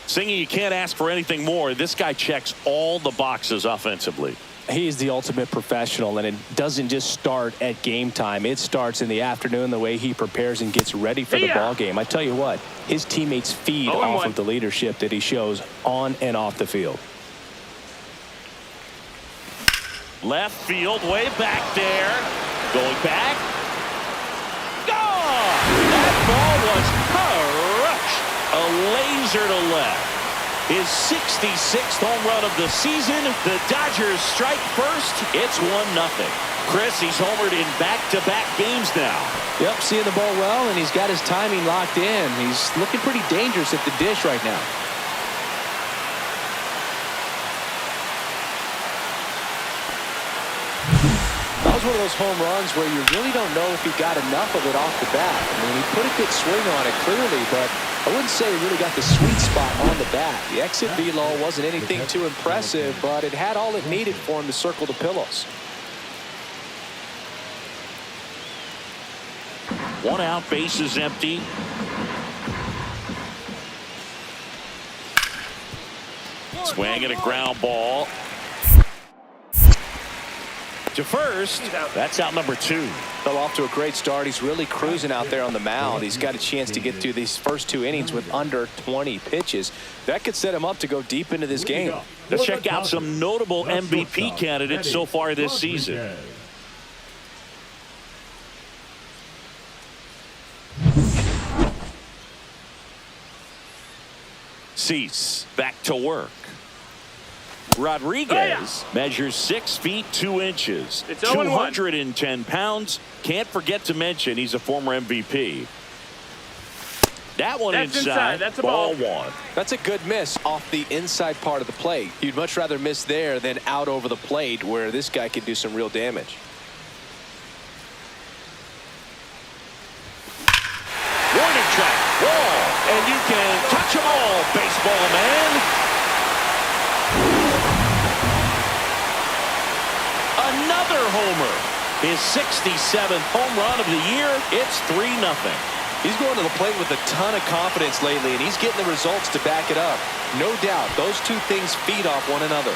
Singy, you can't ask for anything more. This guy checks all the boxes offensively. He is the ultimate professional, and it doesn't just start at game time. It starts in the afternoon, the way he prepares and gets ready for the ball game. I tell you what, his teammates feed off of the leadership that he shows on and off the field. Left field, way back there. Going back. Gone! That ball was crushed. A laser to left. His 66th home run of the season. The Dodgers strike first. It's 1-0. Chris, he's homered in back-to-back games now. Yep, seeing the ball well, and he's got his timing locked in. He's looking pretty dangerous at the dish right now. That was one of those home runs where you really don't know if he got enough of it off the bat. I mean, he put a good swing on it clearly, but I wouldn't say he really got the sweet spot on the bat. The exit velo wasn't anything too impressive, but it had all it needed for him to circle the pillows. 1 out, bases empty. Swing and a ground ball. To first, that's out number 2. Fell off to a great start. He's really cruising out there on the mound. He's got a chance to get through these first 2 innings with under 20 pitches. That could set him up to go deep into this game. Let's check out some notable MVP candidates so far this season. Cease back to work. Rodriguez measures 6 feet 2 inches, 210 pounds. Can't forget to mention he's a former MVP. That one inside. That's a ball 1. That's a good miss off the inside part of the plate. You'd much rather miss there than out over the plate, where this guy could do some real damage. Warning track, wall, and you can touch them all, baseball man. Another homer. His 67th home run of the year. It's 3-0. He's going to the plate with a ton of confidence lately, and he's getting the results to back it up. No doubt, those 2 things feed off one another.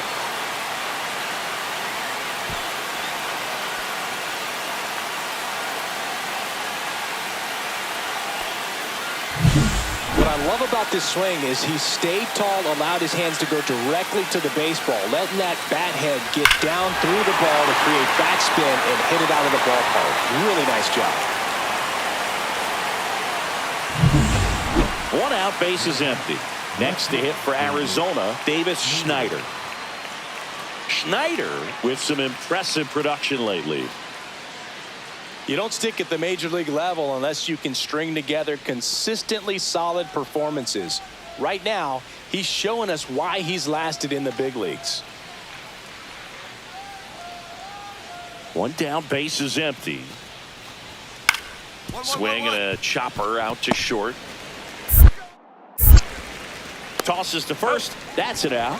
What I love about this swing is he stayed tall, allowed his hands to go directly to the baseball, letting that bat head get down through the ball to create backspin and hit it out of the ballpark. Really nice job. 1 out, bases empty. Next to hit for Arizona, Davis Schneider. Schneider with some impressive production lately. You don't stick at the major league level unless you can string together consistently solid performances. Right now, he's showing us why he's lasted in the big leagues. 1 down, bases empty. Swing and a chopper out to short. Tosses to first. That's it out.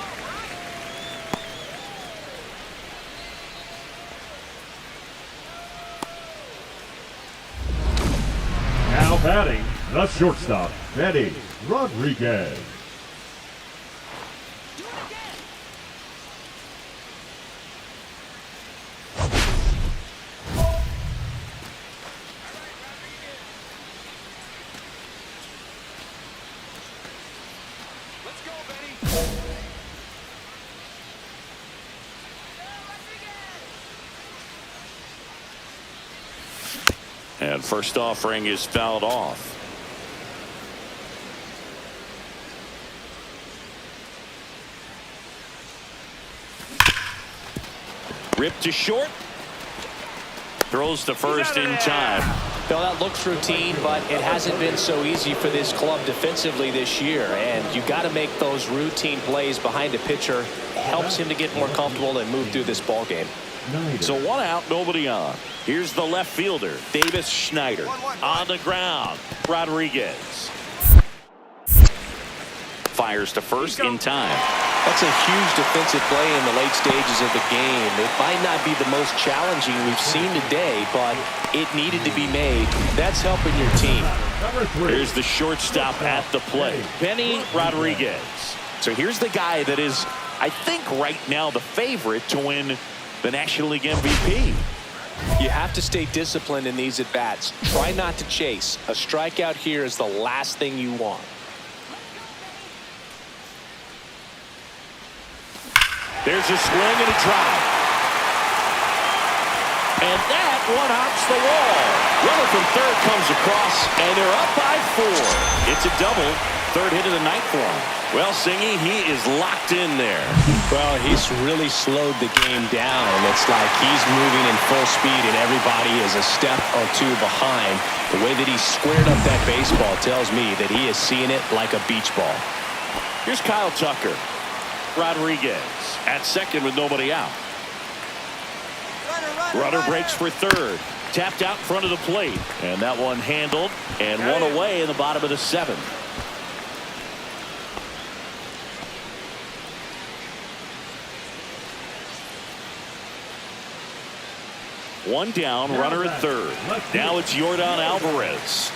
Now batting, The shortstop, Benny Rodriguez. And first offering is fouled off. Ripped to short. Throws to first in time. Well, that looks routine, but it hasn't been so easy for this club defensively this year. And you've got to make those routine plays behind a pitcher. Helps him to get more comfortable and move through this ball game. So 1 out, nobody on. Here's the left fielder, Davis Schneider. On the ground, Rodriguez. Fires to first in time. That's a huge defensive play in the late stages of the game. It might not be the most challenging we've seen today, but it needed to be made. That's helping your team. Here's the shortstop at the plate, Benny Rodriguez. So here's the guy that is, I think, right now the favorite to win the National League MVP. You have to stay disciplined in these at-bats. Try not to chase. A strikeout here is the last thing you want. There's a swing and a drive. And that one hops the wall. Runner from third comes across, and they're up by 4. It's a double. Third hit of the night for him. Well, Singy, he is locked in there. Well, he's really slowed the game down. It's like he's moving in full speed, and everybody is a step or two behind. The way that he squared up that baseball tells me that he is seeing it like a beach ball. Here's Kyle Tucker. Rodriguez at second with nobody out. Runner breaks for third. Tapped out in front of the plate. And that one handled and one away in the bottom of the 7th. One down, runner at third. Now it's Yordan Alvarez.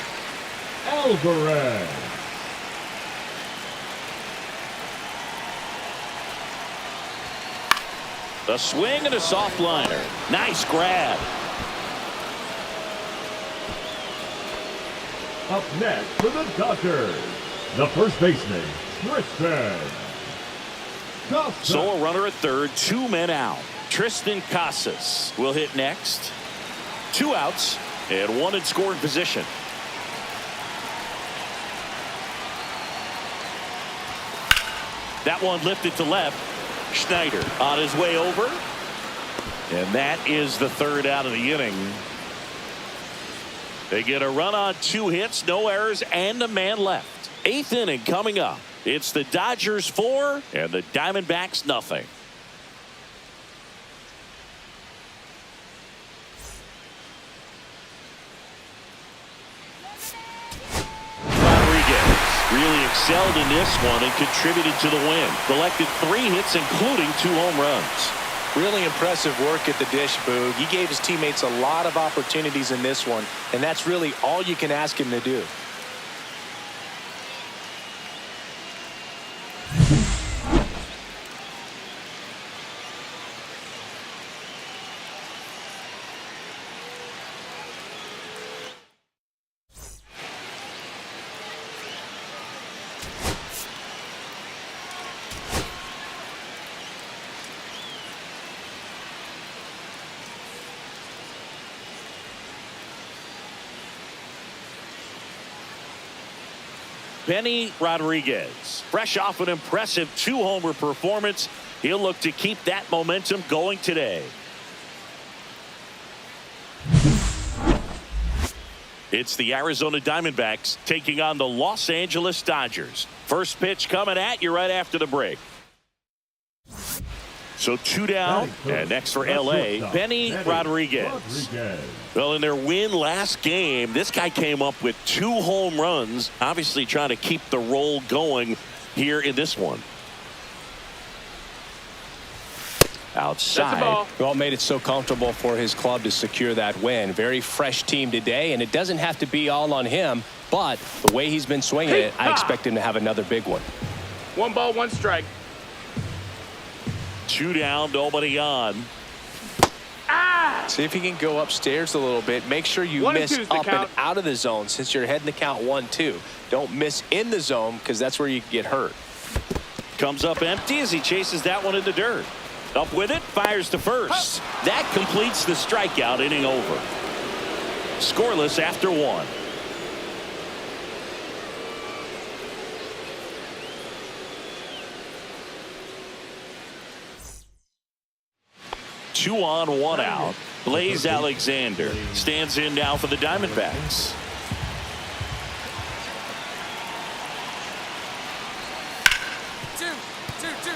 Alvarez. A swing and a soft liner. Nice grab. Up next for the Dodgers, the first baseman, Tristan Casas. So a runner at third, 2 men out. Tristan Casas will hit next. 2 outs and 1 in scoring position. That one lifted to left. Schneider on his way over. And that is the 3rd out of the inning. They get a run on 2 hits, no errors, and a man left. 8th inning coming up. It's the Dodgers 4 and the Diamondbacks nothing. Really excelled in this one and contributed to the win. Collected 3 hits, including 2 home runs. Really impressive work at the dish, Boog. He gave his teammates a lot of opportunities in this one, and that's really all you can ask him to do. Benny Rodriguez, fresh off an impressive 2-homer performance. He'll look to keep that momentum going today. It's the Arizona Diamondbacks taking on the Los Angeles Dodgers. First pitch coming at you right after the break. So 2 down, and next for L.A., Benny Rodriguez. Well, in their win last game, this guy came up with 2 home runs, obviously trying to keep the roll going here in this one. outside. Well, made it so comfortable for his club to secure that win. Very fresh team today, and it doesn't have to be all on him, but the way he's been swinging it, I expect him to have another big one. 1 ball, 1 strike. 2 down, nobody on. See if he can go upstairs a little bit. Make sure you miss up and out of the zone since you're heading the count 1-2. Don't miss in the zone because that's where you get hurt. Comes up empty as he chases that one in the dirt. Up with it, fires to first. That completes the strikeout, inning over. Scoreless after 1. Two on, 1 out. Blaze Alexander stands in now for the Diamondbacks.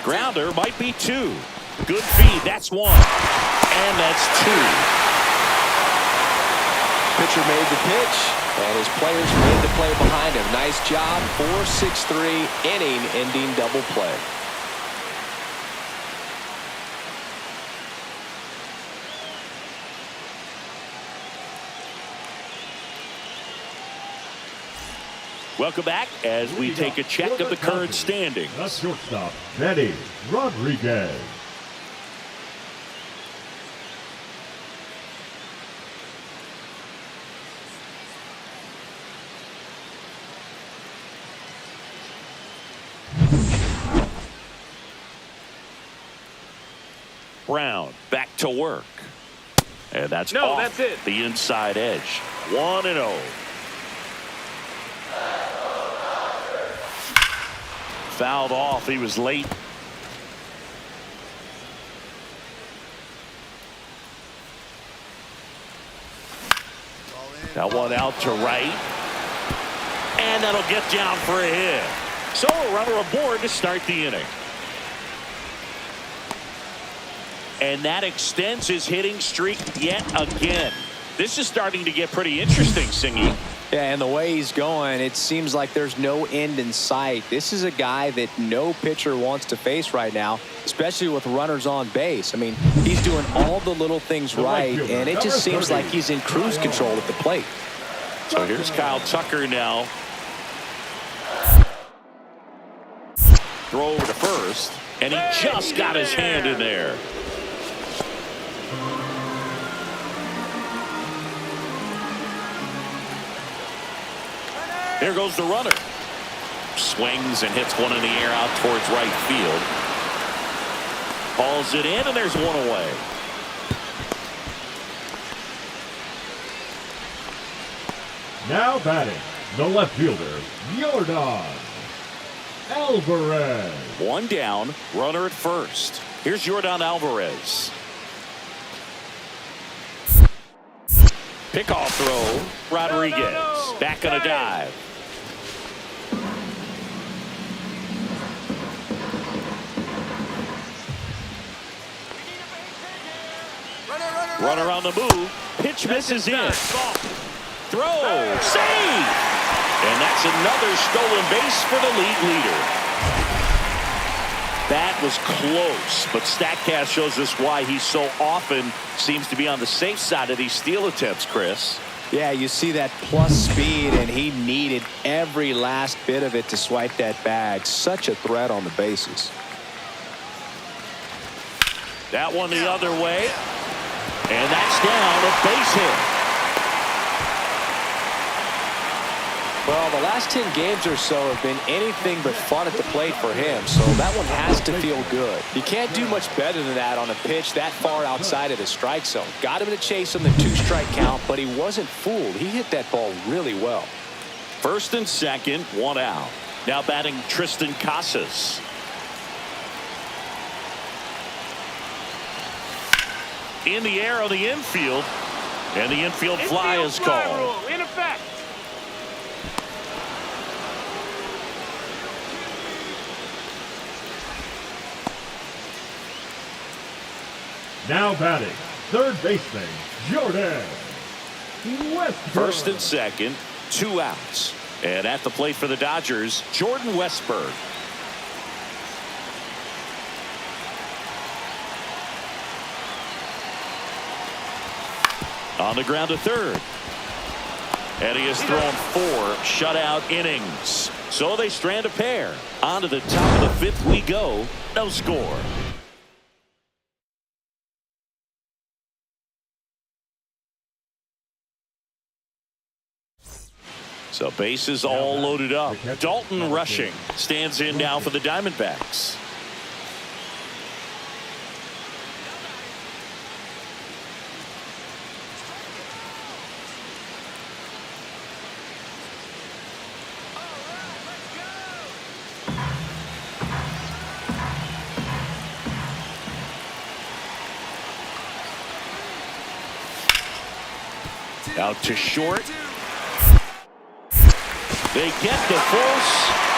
Grounder might be 2. Good feed. That's 1. And that's 2. Pitcher made the pitch, and his players made the play behind him. Nice job. 4-6-3 inning-ending double play. Welcome back as we take a check of the current standings. The shortstop, Manny Rodriguez. Brown back to work. And that's That's it. The inside edge. 1-0. Fouled off. He was late. That one out to right. And that'll get down for a hit. So a runner aboard to start the inning. And that extends his hitting streak yet again. This is starting to get pretty interesting, Singy. Yeah, and the way he's going, it seems like there's no end in sight. This is a guy that no pitcher wants to face right now, especially with runners on base. I mean, he's doing all the little things right, and it just seems like he's in cruise control at the plate. So here's Kyle Tucker now. Throw over to first, and he just got his hand in there. Here goes the runner. Swings and hits one in the air out towards right field. Hauls it in, and there's one away. Now batting, the left fielder, Yordan Alvarez. 1 down, runner at first. Here's Yordan Alvarez. Pickoff throw, Rodriguez. Back on a dive. Runner on the move. Pitch misses in. Throw. Save. And that's another stolen base for the league leader. That was close, but StatCast shows us why he so often seems to be on the safe side of these steal attempts, Chris. Yeah, you see that plus speed, and he needed every last bit of it to swipe that bag. Such a threat on the bases. That one the other way. And that's down, a base hit. Well, the last 10 games or so have been anything but fun at the plate for him, so that one has to feel good. You can't do much better than that on a pitch that far outside of the strike zone. Got him to chase on the 2-strike count, but he wasn't fooled. He hit that ball really well. First and second, 1 out. Now batting Tristan Casas. In the air on the infield, and the infield fly is called. In effect. Now batting, third baseman, Jordan Westburg. First and second, 2 outs. And at the plate for the Dodgers, Jordan Westburg. On the ground to third. And he has thrown 4 shutout innings. So they strand a pair. On to the top of the 5th we go. No score. So bases all loaded up. Dalton Rushing stands in now for the Diamondbacks. Out to short. They get the force.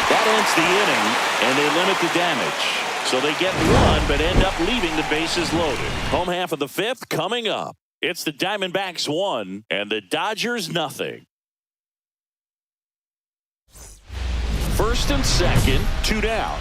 That ends the inning, and they limit the damage. So they get 1, but end up leaving the bases loaded. Home half of the 5th coming up. It's the Diamondbacks 1 and the Dodgers nothing. First and second, 2 down.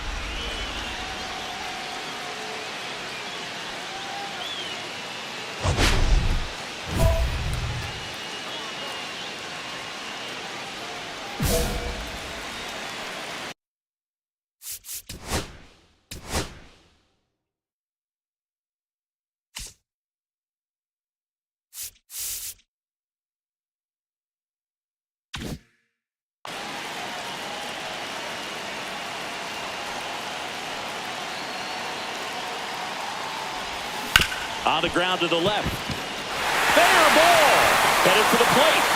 On the ground to the left. Fair ball. Headed for the plate.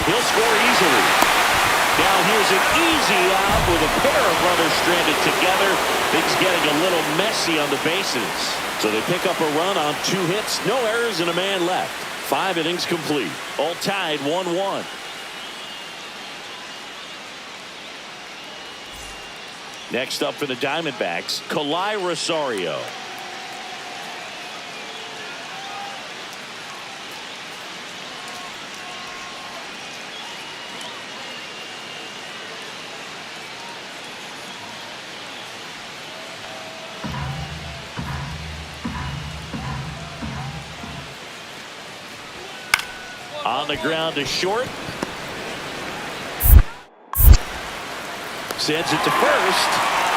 He'll score easily. Now here's an easy out with a pair of runners stranded together. Things getting a little messy on the bases. So they pick up a run on 2 hits. No errors and a man left. 5 innings complete. All tied 1-1. Next up for the Diamondbacks, Kalai Rosario. On the ground to short. Sends it to first.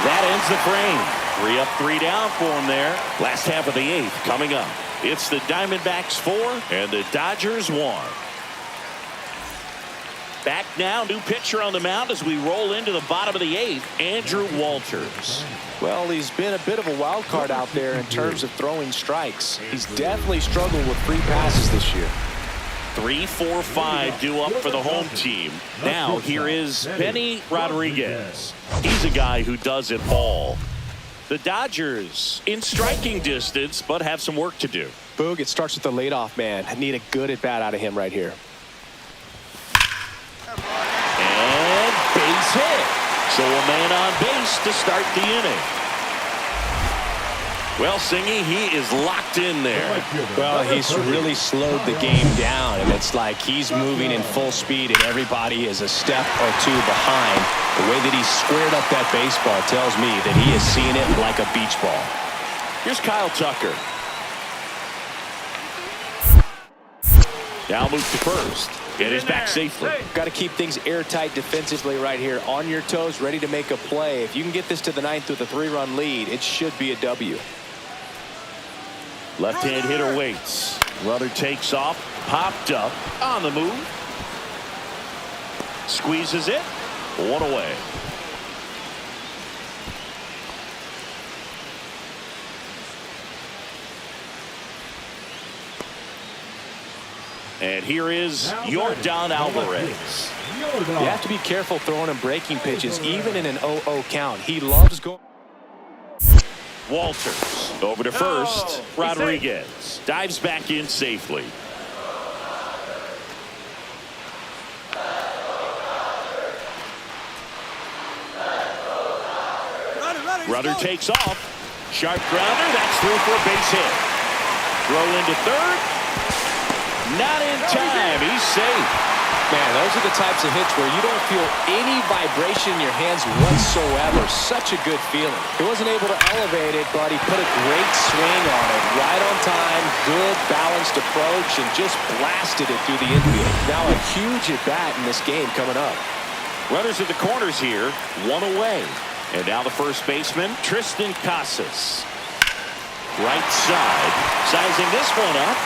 That ends the frame. 3 up, 3 down for him there. Last half of the 8th coming up. It's the Diamondbacks 4 and the Dodgers 1. Back now, new pitcher on the mound as we roll into the bottom of the 8th, Andrew Walters. Well, he's been a bit of a wild card out there in terms of throwing strikes. He's definitely struggled with free passes this year. 3, 4, 5 due up for the home team. Now here is Benny Rodriguez. He's a guy who does it all. The Dodgers in striking distance, but have some work to do. Boog, it starts with the leadoff man. I need a good at bat out of him right here. And base hit. So a man on base to start the inning. Well, Singy, he is locked in there. Well, he's really slowed the game down, and it's like he's moving in full speed, and everybody is a step or 2 behind. The way that he squared up that baseball tells me that he is seeing it like a beach ball. Here's Kyle Tucker. Now move to first. It is back safely. Got to keep things airtight defensively right here. On your toes, ready to make a play. If you can get this to the 9th with a 3-run lead, it should be a W. Left-hand hitter waits. Runner takes off. Popped up. On the move. Squeezes it. 1 away. And here is Yordan Alvarez. You have to be careful throwing him breaking pitches, even in an 0-0 count. He loves going. Walters over to first. Rodriguez dives back in safely. Runner takes off. Sharp grounder. That's through for a base hit. Throw into third. Not in time. He's safe. Man, those are the types of hits where you don't feel any vibration in your hands whatsoever. Such a good feeling. He wasn't able to elevate it, but he put a great swing on it. Right on time, good balanced approach, and just blasted it through the infield. Now a huge at-bat in this game coming up. Runners at the corners here, one away. And now the first baseman, Tristan Casas. Right side, sizing this one up.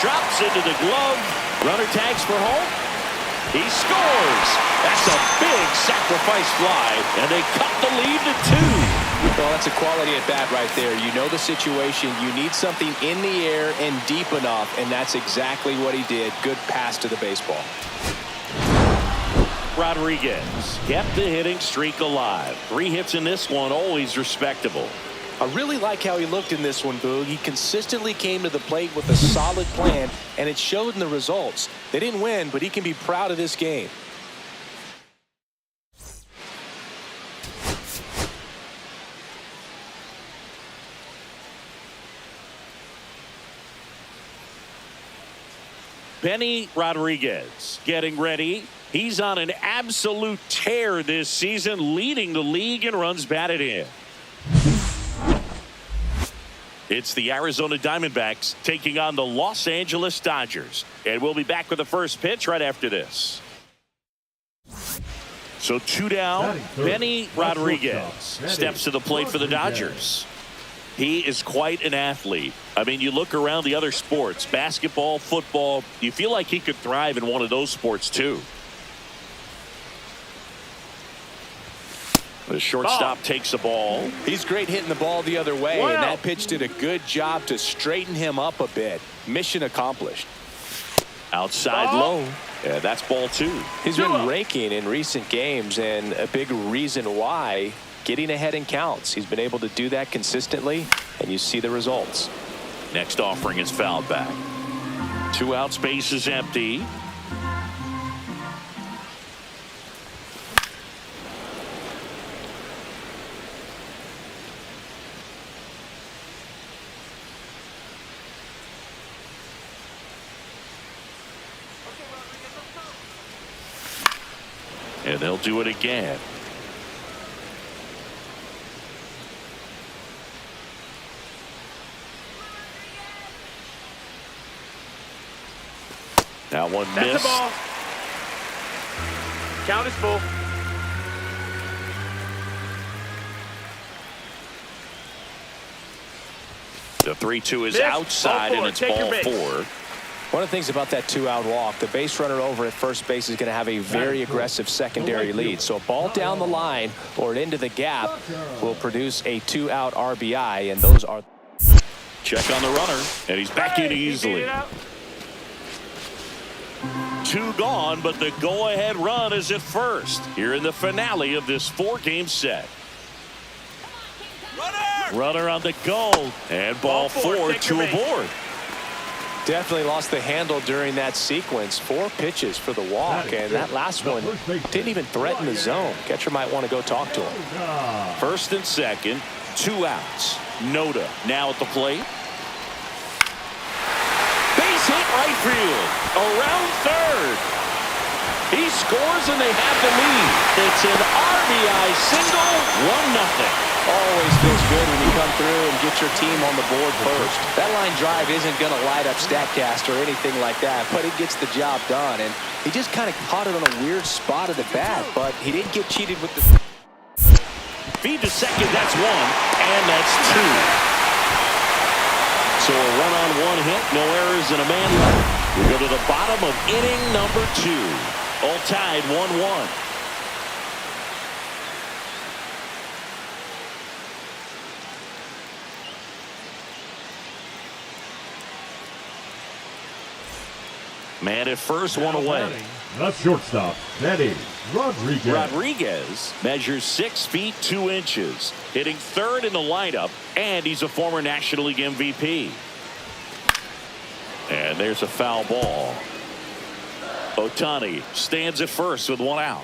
Drops into the glove. Runner tags for home. He scores. That's a big sacrifice fly, and they cut the lead to 2. Well, that's a quality at bat right there. You know the situation. You need something in the air and deep enough, and that's exactly what he did. Good pass to the baseball. Rodriguez kept the hitting streak alive. 3 hits in this one, always respectable. I really like how he looked in this one, Boog. He consistently came to the plate with a solid plan, and it showed in the results. They didn't win, but he can be proud of this game. Benny Rodriguez getting ready. He's on an absolute tear this season, leading the league in runs batted in. It's the Arizona Diamondbacks taking on the Los Angeles Dodgers. And we'll be back with the first pitch right after this. So 2 down, Benny Rodriguez steps to the plate for the Dodgers. He is quite an athlete. I mean, you look around the other sports, basketball, football, you feel like he could thrive in one of those sports too. The shortstop takes the ball. He's great hitting the ball the other way, and that pitch did a good job to straighten him up a bit. Mission accomplished. Outside low. Yeah, that's ball 2. He's been raking in recent games, and a big reason why, getting ahead in counts. He's been able to do that consistently, and you see the results. Next offering is fouled back. 2 out, space is empty. And they'll do it again. That one That's missed. the ball. Count is full. The 3-2 is Missed. outside, Ball 4. and it's Take your ball base. 4. One of the things about that 2-out walk, the base runner over at first base is going to have a very aggressive secondary lead. So a ball down the line or into the gap will produce a 2-out RBI, and those are... Check on the runner, and he's back in easily. 2 gone, but the go-ahead run is at first here in the finale of this 4-game set. Runner on the goal, and ball 4 to aboard. Definitely lost the handle during that sequence. 4 pitches for the walk, and that last one didn't even threaten the zone. Catcher might want to go talk to him. First and second, 2 outs. Noda now at the plate. Base hit right field. Around third. He scores and they have the lead. It's an RBI single, 1-0. Always feels good when you come through and get your team on the board first. That line drive isn't going to light up StatCast or anything like that, but it gets the job done. And he just kind of caught it on a weird spot of the bat, but he didn't get cheated with the... Feed to second, that's 1, and that's 2. So a run on 1 hit, no errors, and a man left. We go to the bottom of inning number 2. All tied 1-1. Man at first, 1 away. The shortstop, Benny Rodriguez. Rodriguez measures 6 feet 2 inches, hitting third in the lineup, and he's a former National League MVP. And there's a foul ball. Ohtani stands at first with 1 out.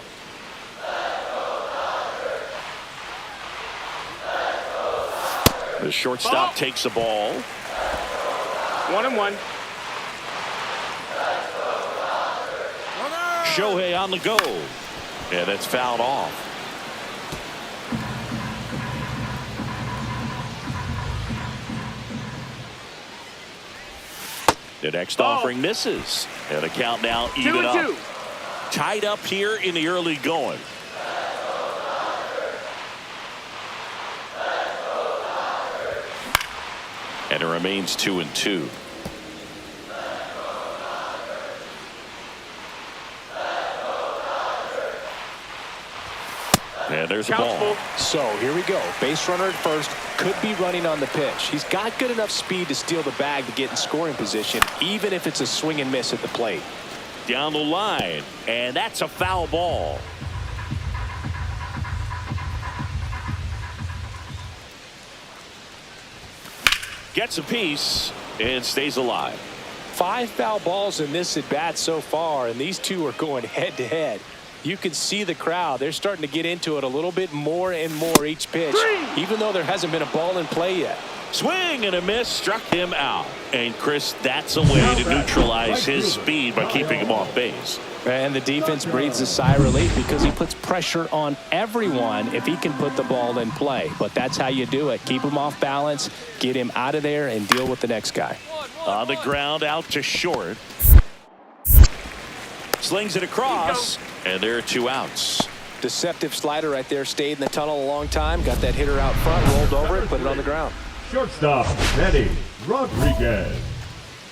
The shortstop takes the ball. 1-1. Shohei on the go. And it's fouled off. The next offering misses. And a count now even up. 2-2. Tied up here in the early going. And it remains 2-2. And there's the ball. So here we go. Base runner at first. Could be running on the pitch. He's got good enough speed to steal the bag to get in scoring position, even if it's a swing and miss at the plate. Down the line. And that's a foul ball. Gets a piece and stays alive. 5 foul balls in this at bat so far, and these two are going head to head. You can see the crowd. They're starting to get into it a little bit more and more each pitch, even though there hasn't been a ball in play yet. Swing and a miss, struck him out. And Chris, that's a way to neutralize his speed by keeping him off base. And the defense breathes a sigh of relief because he puts pressure on everyone if he can put the ball in play. But that's how you do it. Keep him off balance, get him out of there, and deal with the next guy. On the ground, out to short. Slings it across, and there are 2 outs. Deceptive slider right there. Stayed in the tunnel a long time. Got that hitter out front, rolled over it, put it on the ground. Shortstop, Manny Rodriguez.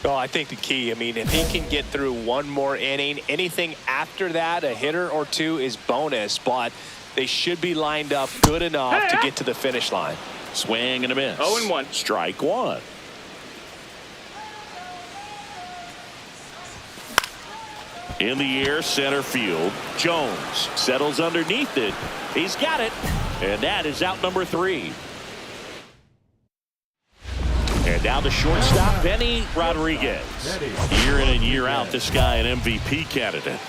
Well, I think the key, if he can get through one more inning, anything after that, a hitter or 2 is bonus, but they should be lined up good enough to get to the finish line. Swing and a miss. 0-1. Strike 1. In the air, center field. Jones settles underneath it. He's got it. And that is out number 3. And now the shortstop, Benny Rodriguez. Year in and year out, this guy an MVP candidate.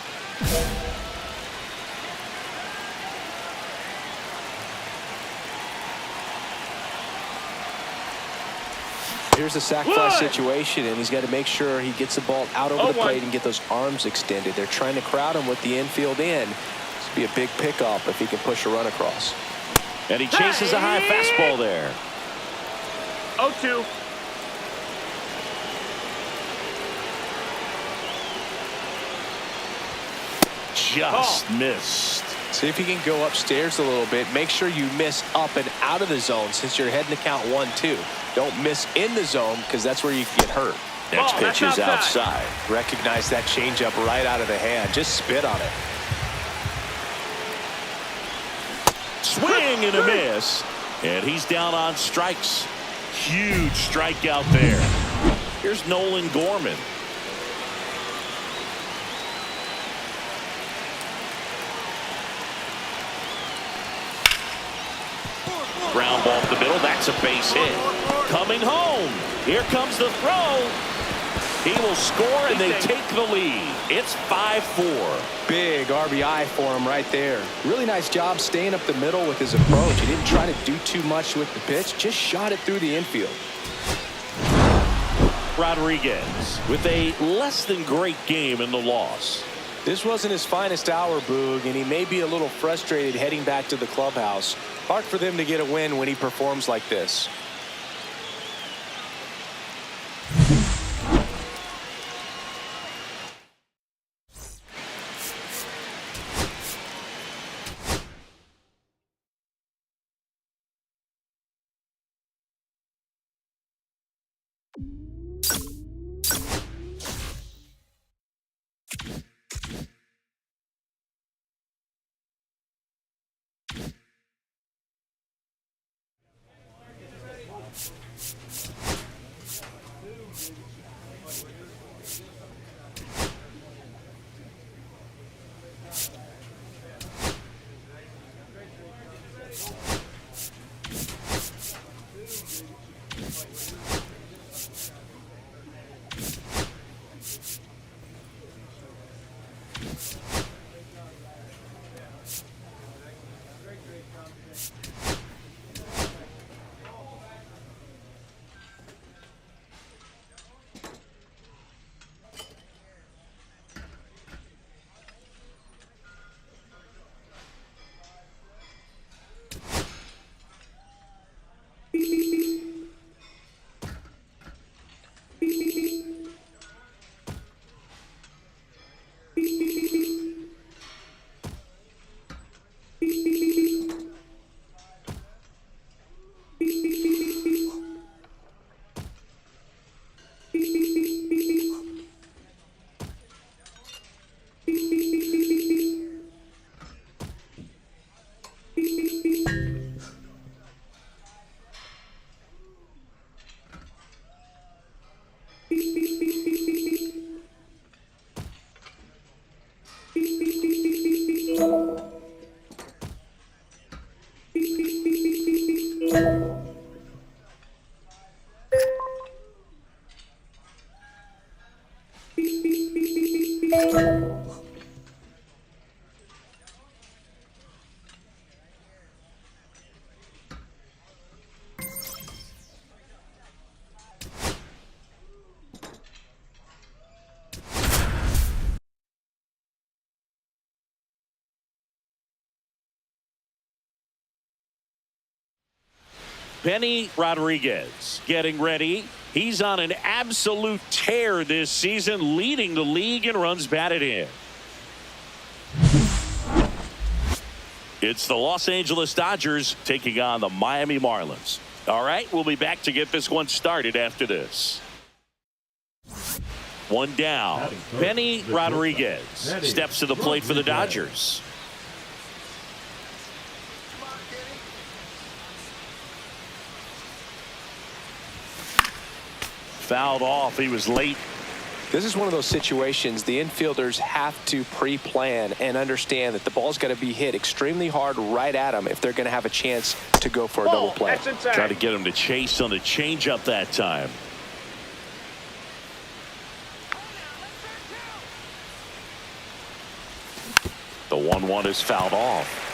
Here's a sac fly situation, and he's got to make sure he gets the ball out over the plate and get those arms extended. They're trying to crowd him with the infield in. This would be a big pickup if he can push a run across. And he chases a high fastball there. 0-2. Just missed. See if he can go upstairs a little bit. Make sure you miss up and out of the zone since you're heading to count 1-2. Don't miss in the zone because that's where you can get hurt. Next pitch is outside. Recognize that changeup right out of the hand. Just spit on it. Swing and a miss. And he's down on strikes. Huge strikeout there. Here's Nolan Gorman. Ground ball up the middle. That's a base hit. Coming home. Here comes the throw. He will score, and they take the lead. It's 5-4. Big RBI for him right there. Really nice job staying up the middle with his approach. He didn't try to do too much with the pitch. Just shot it through the infield. Rodriguez with a less than great game in the loss. This wasn't his finest hour, Boog, and he may be a little frustrated heading back to the clubhouse. Hard for them to get a win when he performs like this. Benny Rodriguez getting ready. He's on an absolute tear this season, leading the league in runs batted in. It's the Los Angeles Dodgers taking on the Miami Marlins. All right, we'll be back to get this one started after this. One down. Benny Rodriguez steps to the plate for the Dodgers. Fouled off. He was late. This is one of those situations the infielders have to pre-plan and understand that the ball's got to be hit extremely hard right at them if they're going to have a chance to go for a double play. Try to get him to chase on the changeup that time. The 1-1 is fouled off.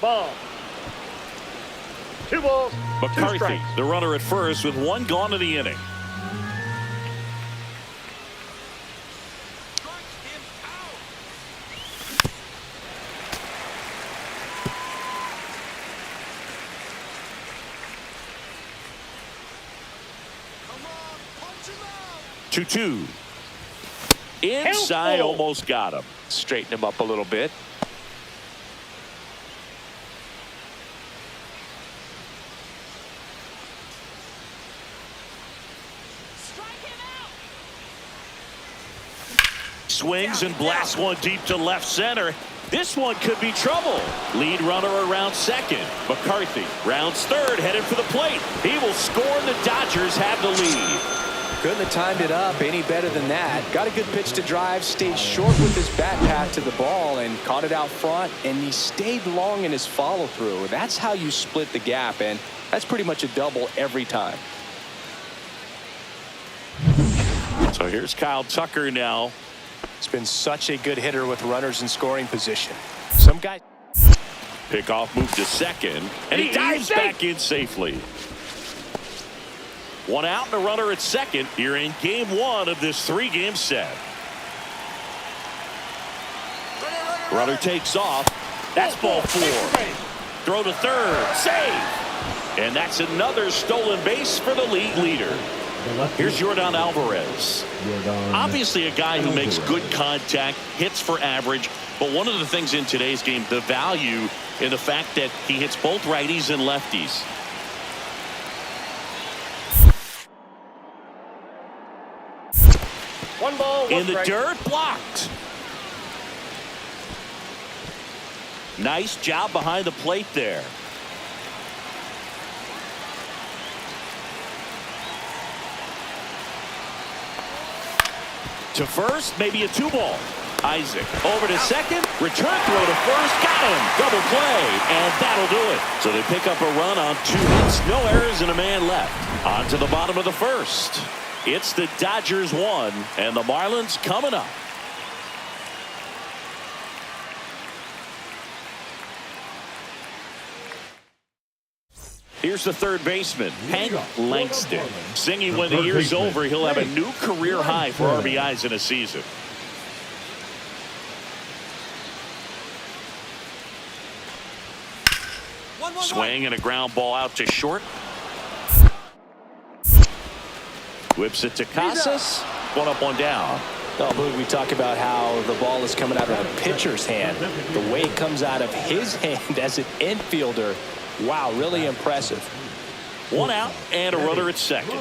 Ball. 2 balls. McCarthy, the runner at first with 1 gone in the inning. Come on, punch him out. 2-2. Inside, almost got him. Straighten him up a little bit. Swings and blasts one deep to left center. This one could be trouble. Lead runner around second. McCarthy rounds third, headed for the plate. He will score, and the Dodgers have the lead. Couldn't have timed it up any better than that. Got a good pitch to drive, stayed short with his bat path to the ball and caught it out front, and he stayed long in his follow through. That's how you split the gap, and that's pretty much a double every time. So here's Kyle Tucker now. He's been such a good hitter with runners in scoring position. Some guys. Pickoff move to second, and he dives back in safely. 1 out and a runner at second here in game 1 of this 3-game set. Runner takes off. That's ball 4. Throw to third. Save. And that's another stolen base for the league leader. Here's Jordan Alvarez. Obviously a guy who makes good contact, hits for average, but one of the things in today's game, the value in the fact that he hits both righties and lefties. One ball, one In the strike. dirt, blocked. Nice job behind the plate there. To first, maybe a 2-ball. Isaac over to second, return throw to first, got him, double play, and that'll do it. So they pick up a run on 2 hits, no errors, and a man left. On to the bottom of the first. It's the Dodgers 1, and the Marlins coming up. Here's the third baseman, Hank Langston. Singing when the year's over, he'll have a new career high for RBIs in a season. Swing and a ground ball out to short. Whips it to Casas. 1 up, 1 down. Oh, Boog, we talk about how the ball is coming out of the pitcher's hand. The way it comes out of his hand as an infielder. Wow, really impressive. 1 out and a runner at second.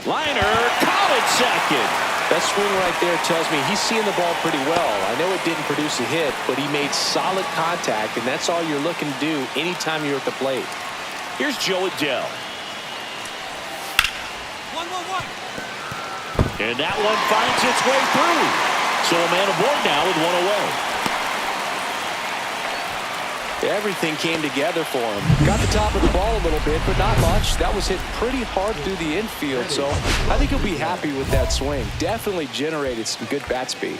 Liner, caught at second. That swing right there tells me he's seeing the ball pretty well. I know it didn't produce a hit, but he made solid contact, and that's all you're looking to do anytime you're at the plate. Here's Joe Adele. 1-1-1. And that one finds its way through. So a man aboard now with 1 away. Everything came together for him. Got the top of the ball a little bit, but not much. That was hit pretty hard through the infield, so I think he'll be happy with that swing. Definitely generated some good bat speed.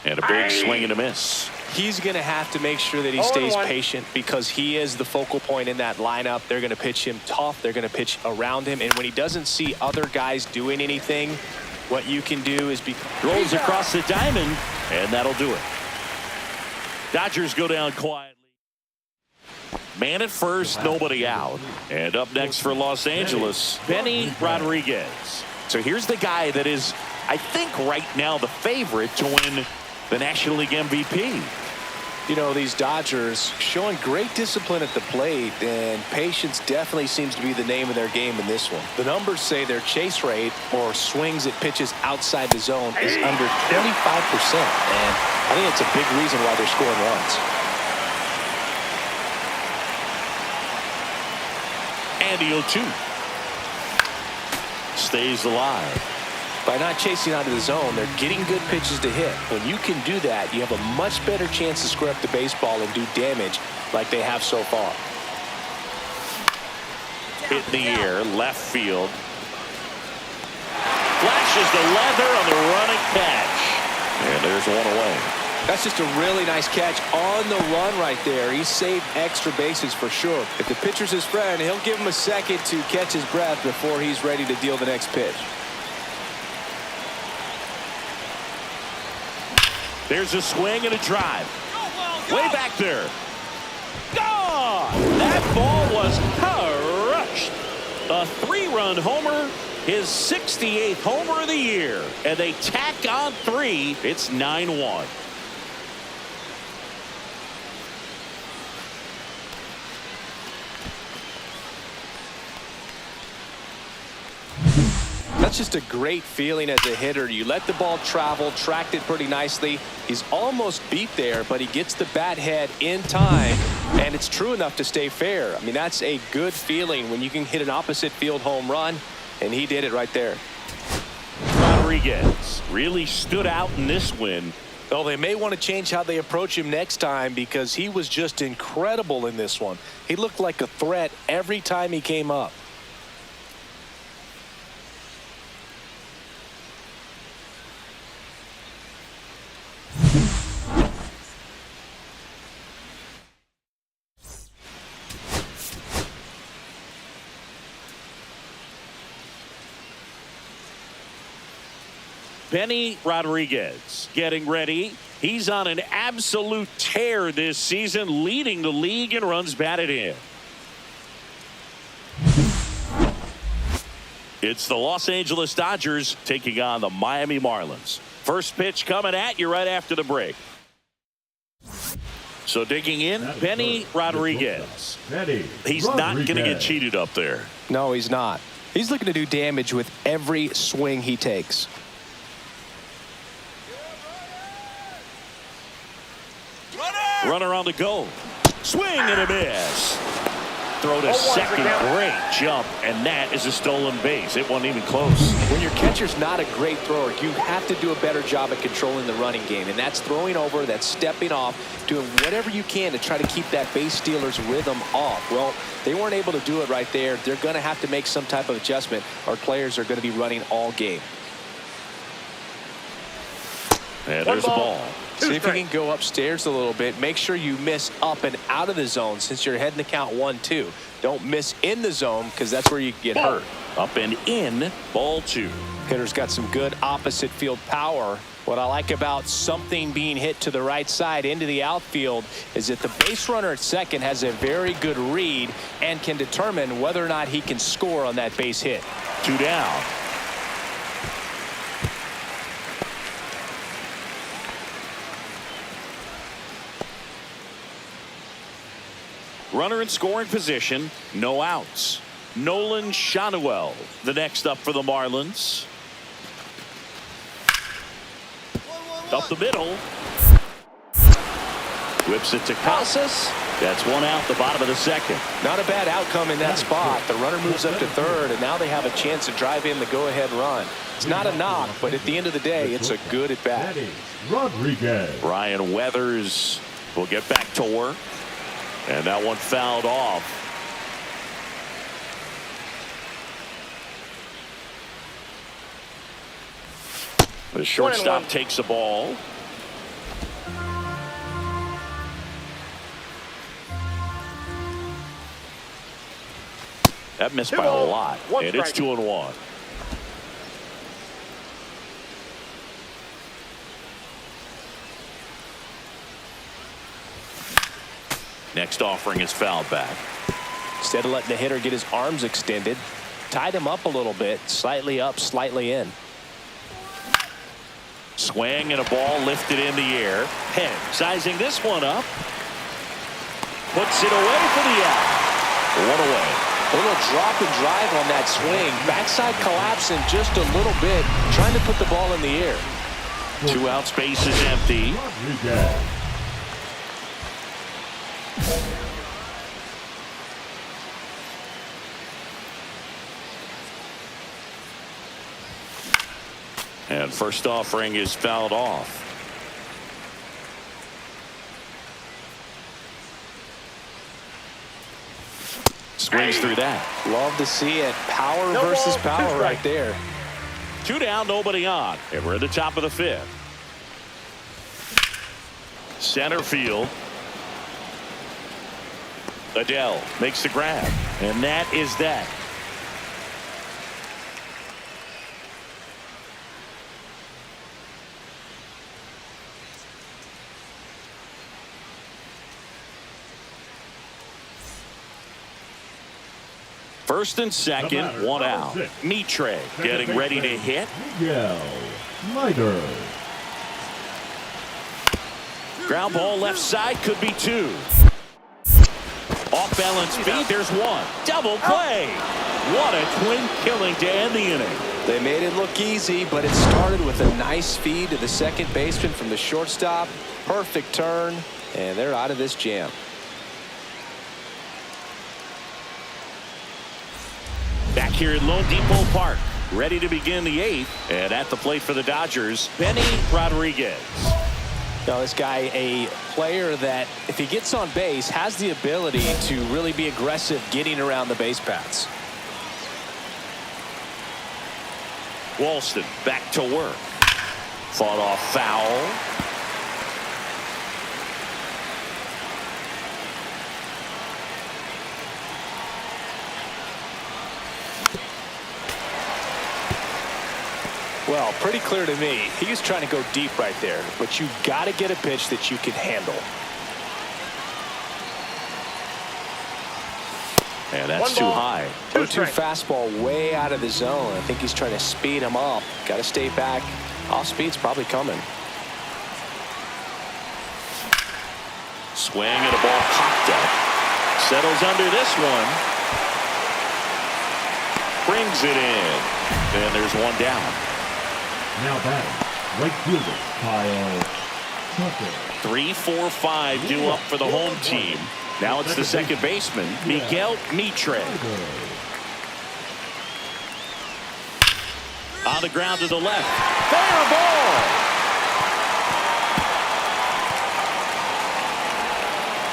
And a big swing and a miss. He's going to have to make sure that he stays patient because he is the focal point in that lineup. They're going to pitch him tough. They're going to pitch around him. And when he doesn't see other guys doing anything, what you can do is be throws across the diamond, and that'll do it. Dodgers go down quietly. Man at first, nobody out. And up next for Los Angeles, Benny Rodriguez. So here's the guy that is, I think, right now the favorite to win the National League MVP. You know, these Dodgers showing great discipline at the plate, and patience definitely seems to be the name of their game in this one. The numbers say their chase rate, or swings at pitches outside the zone, is under 25%, and I think it's a big reason why they're scoring runs. And the 0-2 stays alive. By not chasing out of the zone, they're getting good pitches to hit. When you can do that, you have a much better chance to square up the baseball and do damage like they have so far. Hit in the air, left field. Flashes the leather on the running catch. And there's one away. That's just a really nice catch on the run right there. He saved extra bases for sure. If the pitcher's his friend, he'll give him a second to catch his breath before he's ready to deal the next pitch. There's a swing and a drive. Way back there. Gone! That ball was crushed. A 3-run homer, his 68th homer of the year. And they tack on 3. It's 9-1. That's just a great feeling as a hitter. You let the ball travel, tracked it pretty nicely. He's almost beat there, but he gets the bat head in time, and it's true enough to stay fair. I mean, that's a good feeling when you can hit an opposite field home run, and he did it right there. Rodriguez really stood out in this win. Well, they may want to change how they approach him next time because he was just incredible in this one. He looked like a threat every time he came up. Benny Rodriguez getting ready. He's on an absolute tear this season, leading the league in runs batted in. It's the Los Angeles Dodgers taking on the Miami Marlins. First pitch coming at you right after the break. So digging in, Benny Rodriguez. He's not going to get cheated up there. No, he's not. He's looking to do damage with every swing he takes. Runner on the go. Swing and a miss. Throw to second. Great jump, and that is a stolen base. It wasn't even close. When your catcher's not a great thrower, you have to do a better job at controlling the running game, and that's throwing over, that's stepping off, doing whatever you can to try to keep that base stealer's rhythm off. Well, they weren't able to do it right there. They're going to have to make some type of adjustment. Our players are going to be running all game. And there's the ball. See if you can go upstairs a little bit. Make sure you miss up and out of the zone since you're heading to count 1-2. Don't miss in the zone because that's where you get hurt. Up and in, ball 2. Hitter's got some good opposite field power. What I like about something being hit to the right side into the outfield is that the base runner at second has a very good read and can determine whether or not he can score on that base hit. 2 down. Runner in scoring position, no outs. Nolan Shanuel, the next up for the Marlins. Up the middle. Whips it to Casas. That's 1 out, the bottom of the second. Not a bad outcome in that spot. The runner moves up to third, and now they have a chance to drive in the go-ahead run. It's not a knock, but at the end of the day, it's a good at-bat. Rodriguez. Ryan Weathers will get back to work. And that one fouled off. The shortstop takes the ball. That missed by a lot. And it's 2-1. Next offering is fouled back. Instead of letting the hitter get his arms extended, tied him up a little bit, slightly up, slightly in. Swing and a ball lifted in the air. Penn sizing this one up. Puts it away for the out. One away. A little drop and drive on that swing. Backside collapsing just a little bit, trying to put the ball in the air. 2 out, space is empty. And first offering is fouled off. Swings through that. Love to see it. Power versus power right there. 2 down, nobody on. And we're at the top of the 5th. Center field. Adele makes the grab. And that is that. First and second, 1 out. Mitre getting ready to hit. Ground ball left side, could be 2. Off balance feet, there's 1. Double play. What a twin killing to end the inning. They made it look easy, but it started with a nice feed to the second baseman from the shortstop. Perfect turn, and they're out of this jam. Back here at Lone Depot Park, ready to begin the 8th. And at the plate for the Dodgers, Benny Rodriguez. Now, this guy, a player that, if he gets on base, has the ability to really be aggressive getting around the base paths. Walston back to work. Fought off foul. Well, pretty clear to me. He was trying to go deep right there, but you got to get a pitch that you can handle. And that's too high. 0-2 fastball way out of the zone. I think he's trying to speed him up. Got to stay back. Off speed's probably coming. Swing and a ball popped up. Settles under this one. Brings it in. And there's 1 down. Now batting, right fielder Kyle Tucker. 3, 4, 5 due up for the home team. Now it's the second baseman, Miguel Mitre. On the ground to the left. Fair ball.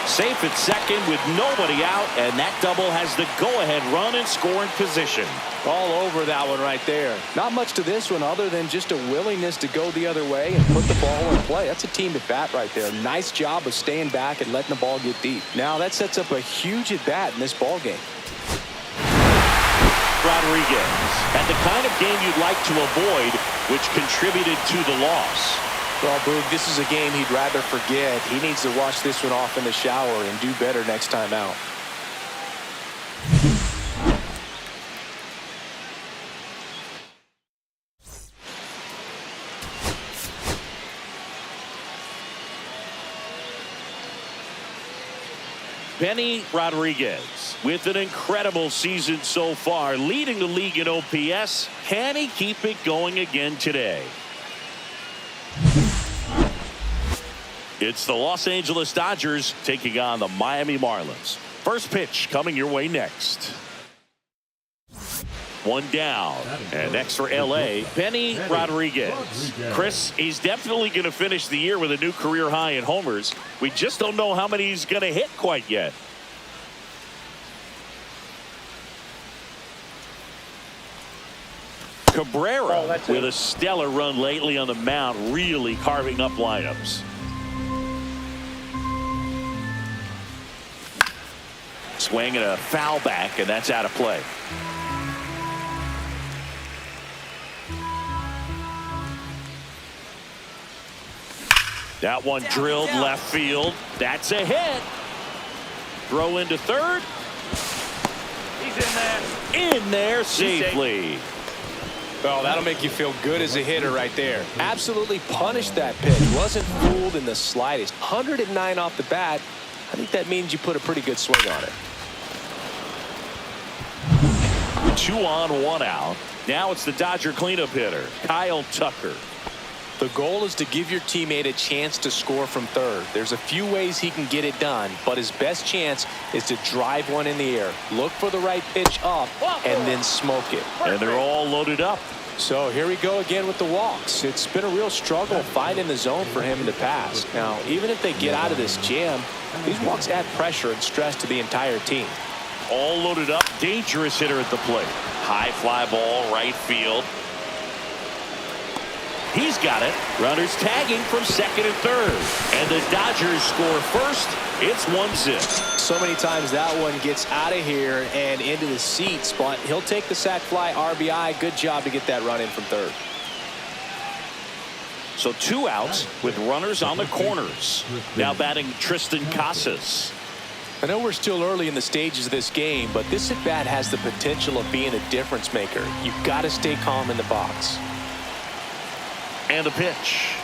Safe at second with nobody out, and that double has the go-ahead run in scoring position. All over that one right there. Not much to this one other than just a willingness to go the other way and put the ball in play. That's a team at bat right there. Nice job of staying back and letting the ball get deep. Now that sets up a huge at bat in this ball game. Rodriguez had the kind of game you'd like to avoid, which contributed to the loss. Well, Boog, this is a game he'd rather forget. He needs to wash this one off in the shower and do better next time out. Benny Rodriguez with an incredible season so far, leading the league in OPS. Can he keep it going again today? It's the Los Angeles Dodgers taking on the Miami Marlins. First pitch coming your way next. 1 down. And next for LA, Benny Rodriguez. Chris, he's definitely going to finish the year with a new career high in homers. We just don't know how many he's going to hit quite yet. Cabrera with a stellar run lately on the mound, really carving up lineups. Swing and a foul back, and that's out of play. That one drilled left field. That's a hit. Throw into third. He's in there. In there safely. Oh, that'll make you feel good as a hitter right there. Absolutely punished that pitch. Wasn't fooled in the slightest. 109 off the bat. I think that means you put a pretty good swing on it. 2 on, 1 out. Now it's the Dodger cleanup hitter, Kyle Tucker. The goal is to give your teammate a chance to score from third. There's a few ways he can get it done, but his best chance is to drive one in the air. Look for the right pitch up and then smoke it. And they're all loaded up. So here we go again with the walks. It's been a real struggle finding the zone for him in the past. Now, even if they get out of this jam, these walks add pressure and stress to the entire team. All loaded up. Dangerous hitter at the plate. High fly ball, right field. He's got it. Runners tagging from second and third. And the Dodgers score first. It's 1-0. So many times that one gets out of here and into the seats, but he'll take the sac fly RBI. Good job to get that run in from third. So 2 outs with runners on the corners. Now batting Tristan Casas. I know we're still early in the stages of this game, but this at-bat has the potential of being a difference maker. You've got to stay calm in the box. And a pitch.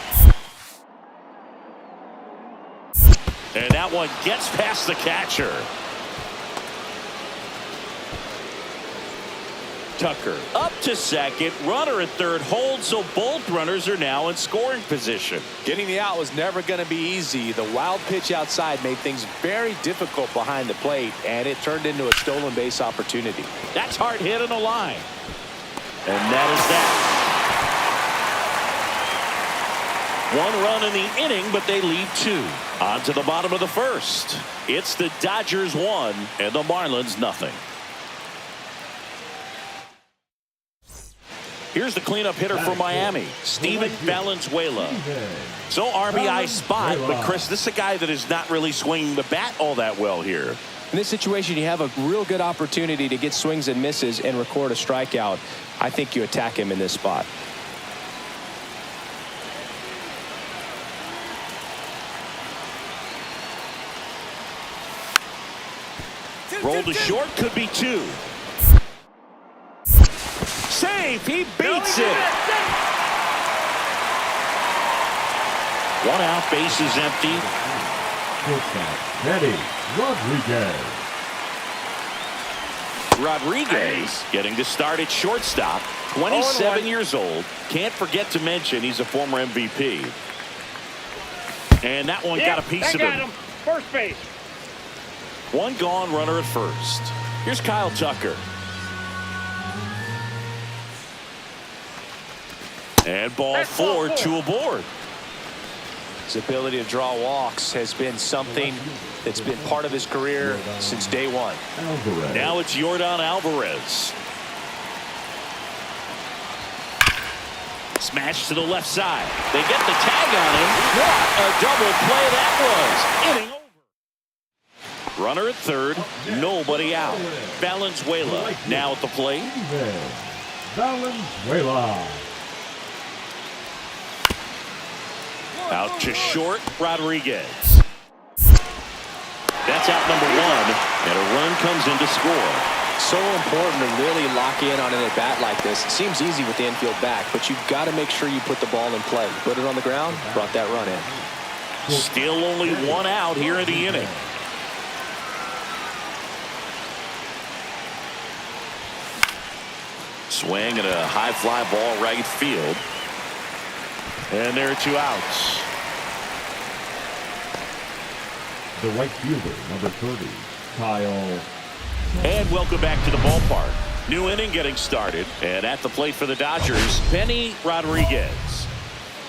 And that one gets past the catcher. Tucker up to second. Runner at third holds, so both runners are now in scoring position. Getting the out was never going to be easy. The wild pitch outside made things very difficult behind the plate, and it turned into a stolen base opportunity. That's hard hit on the line. And that is that. 1 run in the inning, but they leave 2. On to the bottom of the first. It's the Dodgers 1 and the Marlins nothing. Here's the cleanup hitter for Miami, Steven Valenzuela. So RBI spot, but Chris, this is a guy that is not really swinging the bat all that well here. In this situation, you have a real good opportunity to get swings and misses and record a strikeout. I think you attack him in this spot. Roll to short, could be 2. Safe, he beats it. 1 out, base is empty. Eddie Rodriguez. Rodriguez getting to start at shortstop. 27 years old. Can't forget to mention he's a former MVP. And that one got a piece of him. First base. 1 gone, runner at first. Here's Kyle Tucker. And ball 4, 2 aboard. His ability to draw walks has been something that's been part of his career since day one. Now it's Yordan Alvarez. Smash to the left side. They get the tag on him. What a double play that was. Inning over. Runner at third. Nobody out. Valenzuela now at the plate. Valenzuela. Out to short, Rodriguez. That's out number 1, and a run comes in to score. So important to really lock in on an at-bat like this. It seems easy with the infield back, but you've got to make sure you put the ball in play. Put it on the ground, brought that run in. Still only 1 out here in the inning. Swing and a high fly ball right field. And there are 2 outs. The right fielder, number 30, Kyle. And welcome back to the ballpark. New inning getting started. And at the plate for the Dodgers, Benny Rodriguez.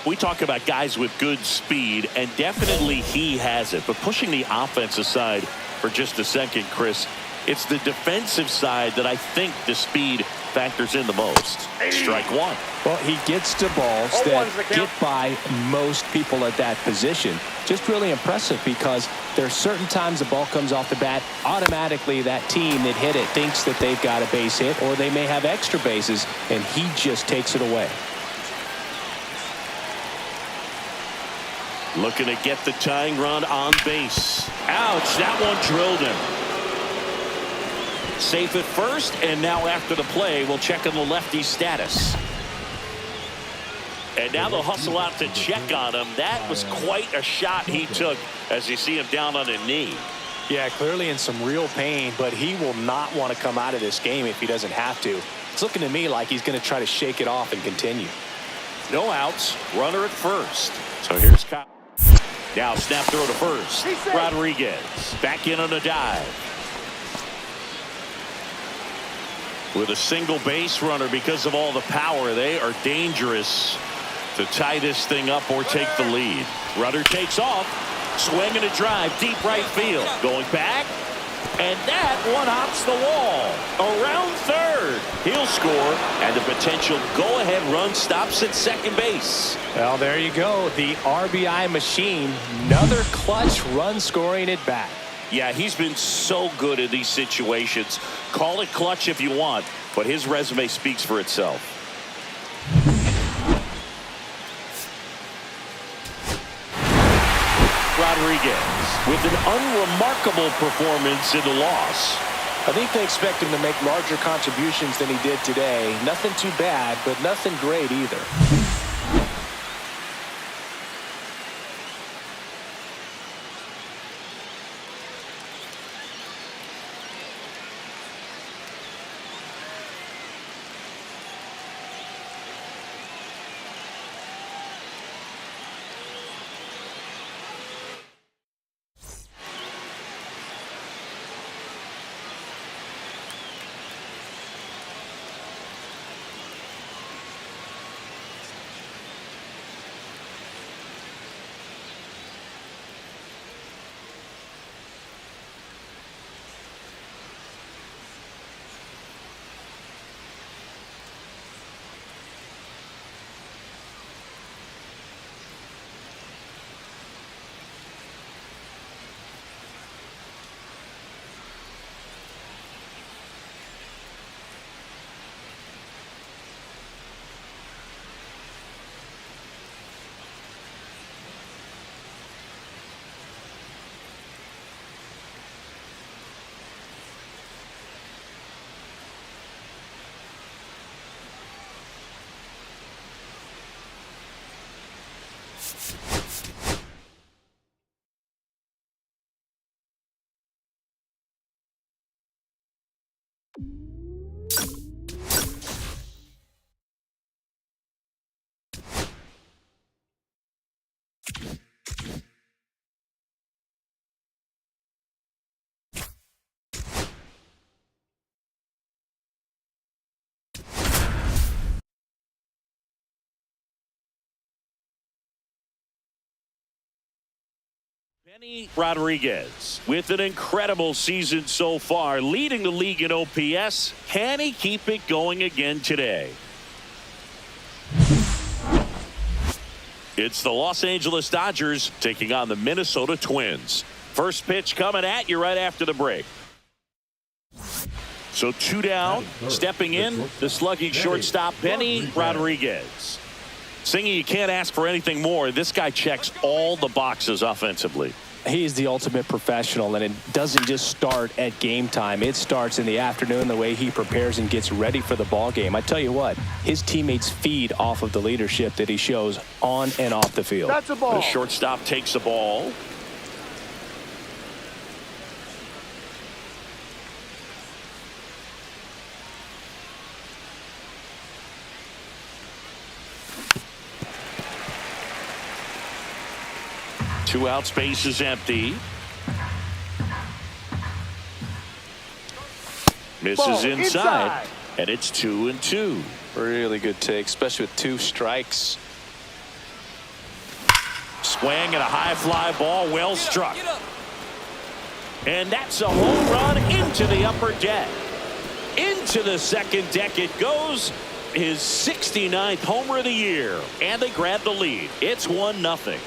We talk about guys with good speed, and definitely he has it. But pushing the offensive side for just a second, Chris, it's the defensive side that I think the speed factors in the most. Strike 1. Well, he gets to balls that get by most people at that position. Just really impressive because There are certain times the ball comes off the bat, automatically that team that hit it thinks that they've got a base hit, or they may have extra bases, and he just takes it away. Looking to get the tying run on base. Ouch, that one drilled him. Safe at first, and now after the play, we'll check on the lefty's status. And now they'll hustle out to check on him. That was quite a shot he took as you see him down on a knee. Yeah, clearly in some real pain, but he will not want to come out of this game if he doesn't have to. It's looking to me like he's going to try to shake it off and continue. No outs, runner at first. So here's Kyle. Now snap throw to first. Rodriguez back in on a dive. With a single base runner, because of all the power, they are dangerous to tie this thing up or take the lead. Rudder takes off, swinging a drive, deep right field. Going back, and that one hops the wall. Around third. He'll score, and the potential go-ahead run stops at second base. Well, there you go. The RBI machine. Another clutch run scoring at bat. Yeah, he's been so good in these situations. Call it clutch if you want, but his resume speaks for itself. Rodriguez with an unremarkable performance in the loss. I think they expect him to make larger contributions than he did today. Nothing too bad, but nothing great either. Benny Rodriguez with an incredible season so far, leading the league in OPS. Can he keep it going again today? It's the Los Angeles Dodgers taking on the Minnesota Twins. First pitch coming at you right after the break. So two down, stepping in, the slugging shortstop, Benny Rodriguez. Singy, you can't ask for anything more. This guy checks all the boxes offensively. He is the ultimate professional, and it doesn't just start at game time. It starts in the afternoon, the way he prepares and gets ready for the ball game. I tell you what, his teammates feed off of the leadership that he shows on and off the field. That's a ball. The shortstop takes the ball. Two out, space is empty. Misses inside, and it's 2-2. Really good take, especially with two strikes. Swing and a high fly ball, well struck. And that's a home run into the upper deck. Into the second deck it goes. His 69th homer of the year, and they grab the lead. It's 1-0.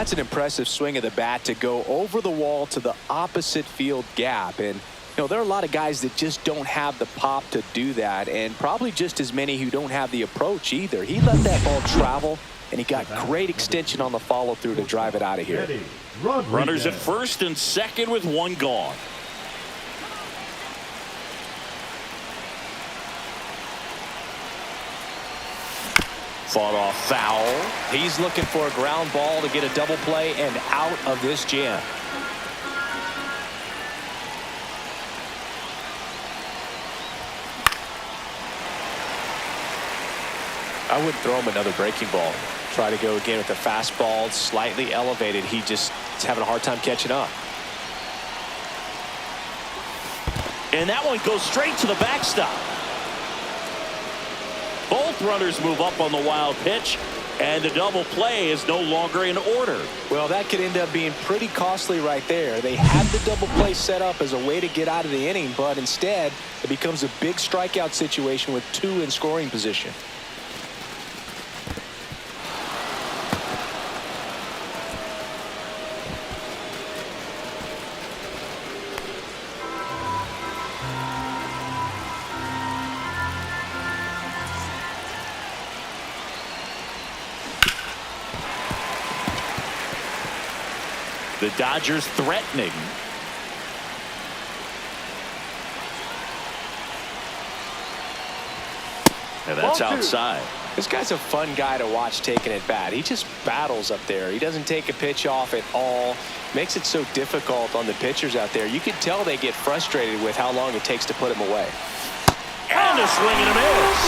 That's an impressive swing of the bat to go over the wall to the opposite field gap. And, there are a lot of guys that just don't have the pop to do that, and probably just as many who don't have the approach either. He let that ball travel, and he got great extension on the follow-through to drive it out of here. Runners at first and second with one gone. Fought off foul. He's looking for a ground ball to get a double play and out of this jam. I wouldn't throw him another breaking ball. Try to go again with the fastball, slightly elevated. He just is having a hard time catching up. And that one goes straight to the backstop. Both runners move up on the wild pitch, and the double play is no longer in order. Well, that could end up being pretty costly right there. They had the double play set up as a way to get out of the inning, but instead it becomes a big strikeout situation with two in scoring position. The Dodgers threatening. And that's outside. This guy's a fun guy to watch taking at bat. He just battles up there. He doesn't take a pitch off at all. Makes it so difficult on the pitchers out there. You can tell they get frustrated with how long it takes to put him away. And a swing and a miss.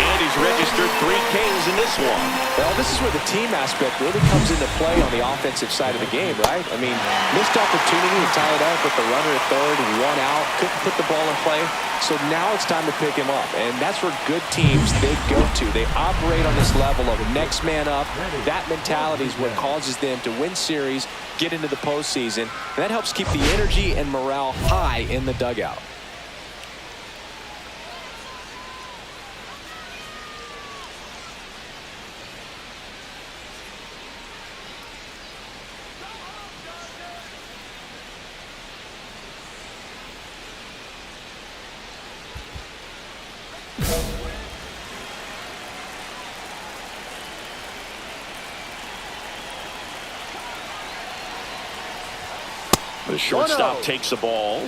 And he's registered 3 Ks in this one. Well, this is where the team aspect really comes into play on the offensive side of the game, right? I mean, missed opportunity to tie it up with the runner at third, 1 out, couldn't put the ball in play. So now it's time to pick him up. And that's where good teams, they go to. They operate on this level of next man up. That mentality is what causes them to win series, get into the postseason. And that helps keep the energy and morale high in the dugout. The shortstop takes the ball.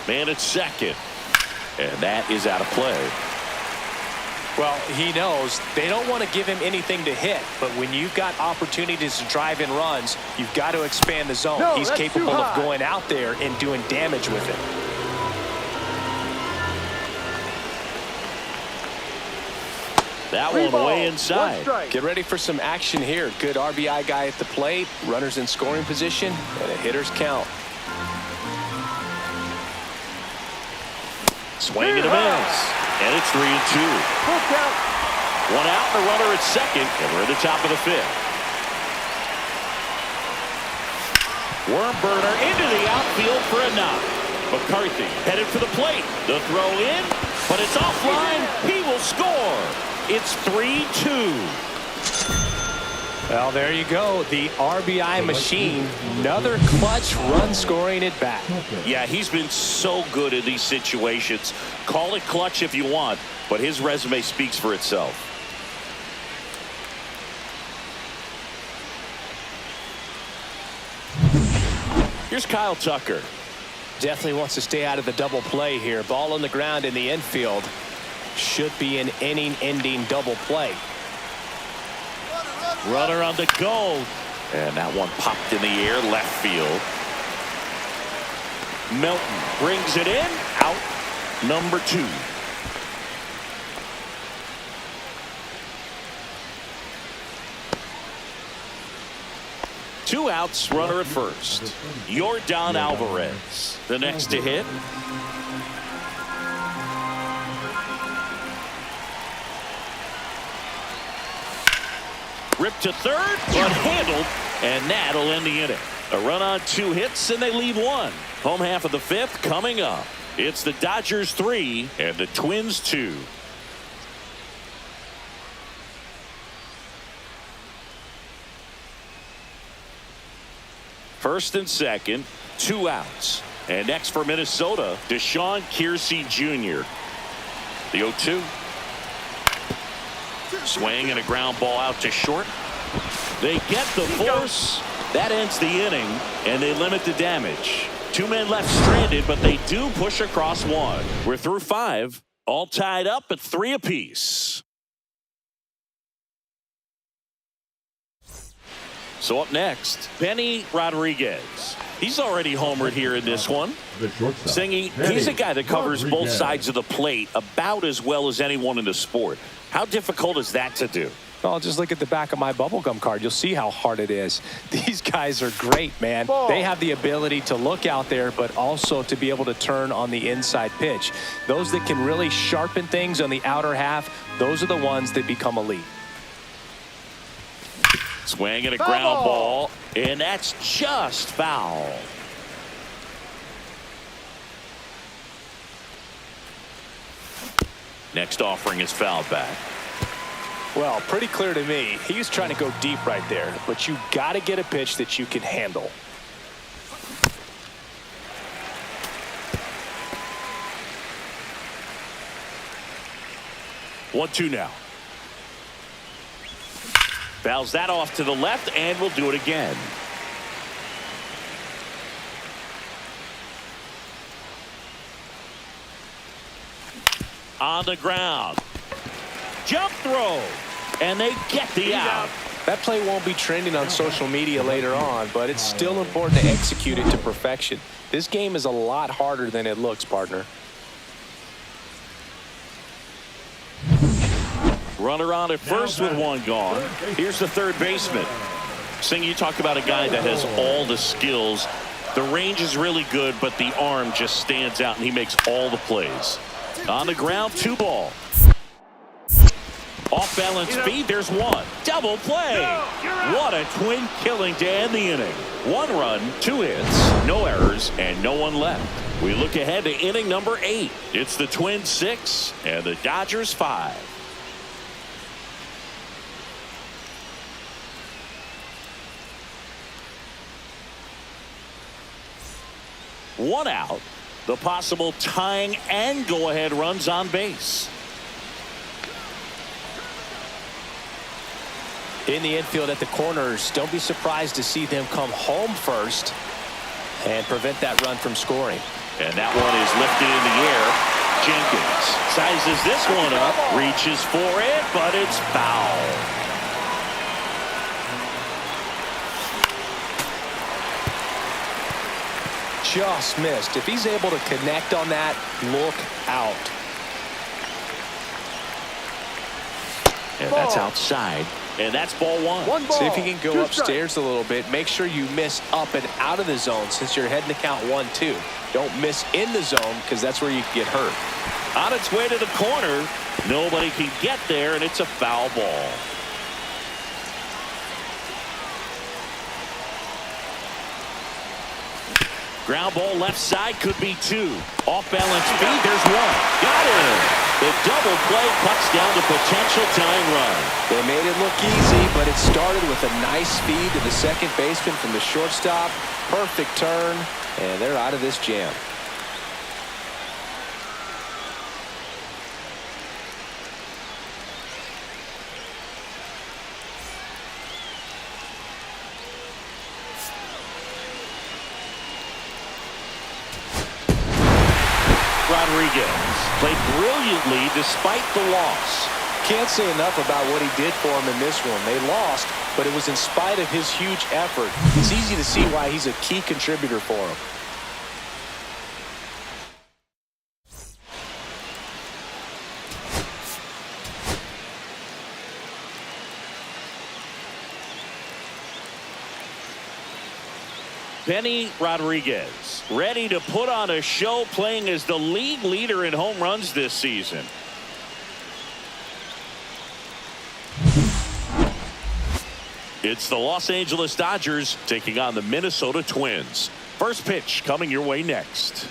Man at second. And that is out of play. Well, he knows they don't want to give him anything to hit, but when you've got opportunities to drive in runs, you've got to expand the zone. No, he's that's capable too of high. going out there and doing damage with it. That Three one balls, way 1 inside. strike. Get ready for some action here. Good RBI guy at the plate, runners in scoring position, and a hitter's count. Swing and a miss. And it's 3-2. Full count. 1 out and a runner at second. And we're at the top of the 5th. Worm burner into the outfield for a knock. McCarthy headed for the plate. The throw in, but it's offline. He will score. It's 3-2. Well, there you go. The RBI machine. Another clutch run scoring at bat. Yeah, he's been so good in these situations. Call it clutch if you want, but his resume speaks for itself. Here's Kyle Tucker. Definitely wants to stay out of the double play here. Ball on the ground in the infield. Should be an inning-ending double play. Runner on the go. And that one popped in the air, left field. Melton brings it in. Out number 2. Two outs, runner at first. Yordan Alvarez, the next to hit. Ripped to third, but handled, and that'll end the inning. A run on 2 hits, and they leave 1. Home half of the fifth coming up. It's the Dodgers 3 and the Twins 2. First and second, 2 outs. And next for Minnesota, Deshaun Kiersey Jr. The 0-2. Swing and a ground ball out to short. They get the force. That ends the inning, and they limit the damage. 2 men left stranded, but they do push across 1. We're through 5, all tied up at 3 apiece. So up next, Benny Rodriguez. He's already homered here in this one. The shortstop. Singy, he's a guy that covers both sides of the plate about as well as anyone in the sport. How difficult is that to do? Well, just look at the back of my bubblegum card. You'll see how hard it is. These guys are great, man. They have the ability to look out there, but also to be able to turn on the inside pitch. Those that can really sharpen things on the outer half, those are the ones that become elite. Swing and a ground ball, and that's just foul. Next offering is fouled back. Well, pretty clear to me. He was trying to go deep right there, but you got to get a pitch that you can handle. One, two now. Fouls that off to the left, and we'll do it again. On the ground. Jump throw. And they get the out. That play won't be trending on social media later on, but it's still important to execute it to perfection. This game is a lot harder than it looks, partner. Runner on at first with 1 gone. Here's the third baseman. Sing, you talk about a guy that has all the skills. The range is really good, but the arm just stands out, and he makes all the plays. On the ground, 2 ball. Off balance speed, there's 1. Double play. What a twin killing to end the inning. 1 run, 2 hits, no errors, and no one left. We look ahead to inning number 8. It's the Twins 6 and the Dodgers 5. One out. The possible tying and go-ahead runs on base. In the infield at the corners, don't be surprised to see them come home first and prevent that run from scoring. And that one is lifted in the air. Jenkins sizes this one up, reaches for it, but it's foul. Just missed. If he's able to connect on that, look out. And that's outside. And that's ball 1. See if he can go upstairs a little bit. Make sure you miss up and out of the zone since you're heading to count 1-2. Don't miss in the zone because that's where you can get hurt. On its way to the corner. Nobody can get there, and it's a foul ball. Ground ball left side could be 2. Off balance speed, there's 1. Got it. The double play cuts down the potential tying run. They made it look easy, but it started with a nice feed to the second baseman from the shortstop. Perfect turn, and they're out of this jam. Rodriguez played brilliantly despite the loss. Can't say enough about what he did for him in this one. They lost, but it was in spite of his huge effort. It's easy to see why he's a key contributor for him. Benny Rodriguez ready to put on a show, playing as the league leader in home runs this season. It's the Los Angeles Dodgers taking on the Minnesota Twins. First pitch coming your way next.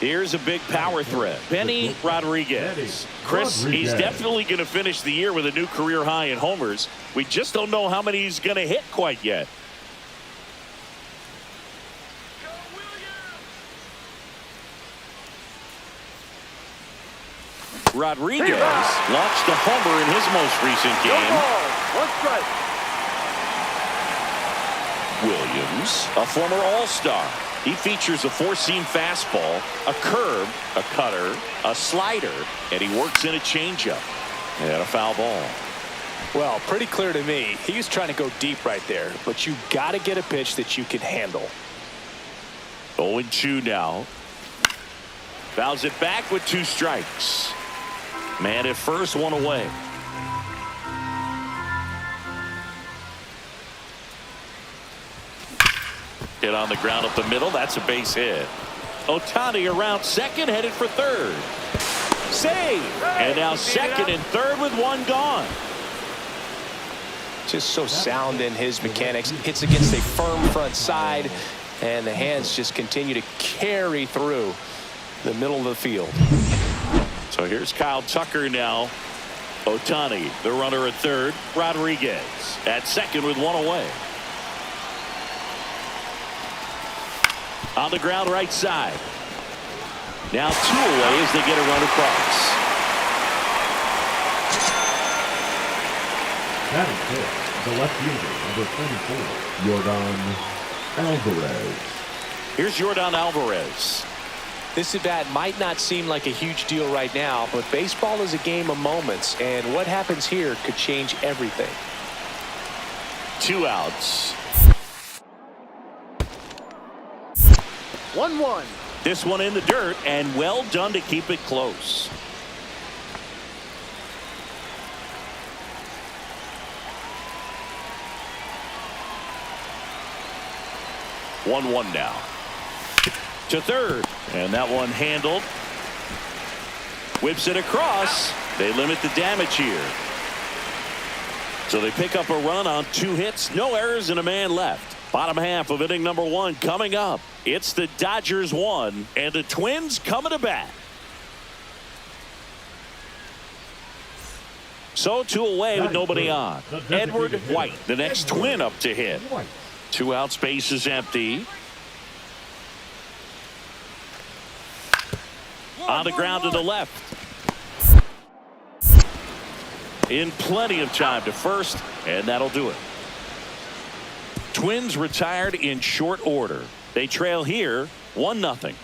Here's a big power threat. Benny Rodriguez. Chris, he's definitely going to finish the year with a new career high in homers. We just don't know how many he's going to hit quite yet. Rodriguez launched a homer in his most recent game. One strike. Williams, a former All-Star. He features a four-seam fastball, a curve, a cutter, a slider, and he works in a changeup. And a foul ball. Well, pretty clear to me. He's trying to go deep right there, but you got to get a pitch that you can handle. 0-2 now. Fouls it back with 2 strikes. Man at first, 1 away. Hit on the ground up the middle. That's a base hit. Ohtani around second, headed for third. Save. And now second and third with 1 gone. Just so sound in his mechanics. Hits against a firm front side, and the hands just continue to carry through the middle of the field. So here's Kyle Tucker now. Ohtani, the runner at third. Rodriguez at second with 1 away. On the ground right side. Now 2 away as they get a run across. That is it. The left fielder, number 24, Yordan Alvarez. Here's Yordan Alvarez. This at bat might not seem like a huge deal right now, but baseball is a game of moments, and what happens here could change everything. 2 outs. 1-1. This one in the dirt, and well done to keep it close. One now. To third, and that one handled. Whips it across. They limit the damage here. So they pick up a run on 2 hits, no errors, and a man left. Bottom half of inning number 1 coming up. It's the Dodgers 1 and the Twins coming to bat. So 2 away with nobody on. Edward White, the next Twin up to hit. 2 outs, base is empty. On the ground to the left. In plenty of time to first, and that'll do it. Twins retired in short order. They trail here 1-0.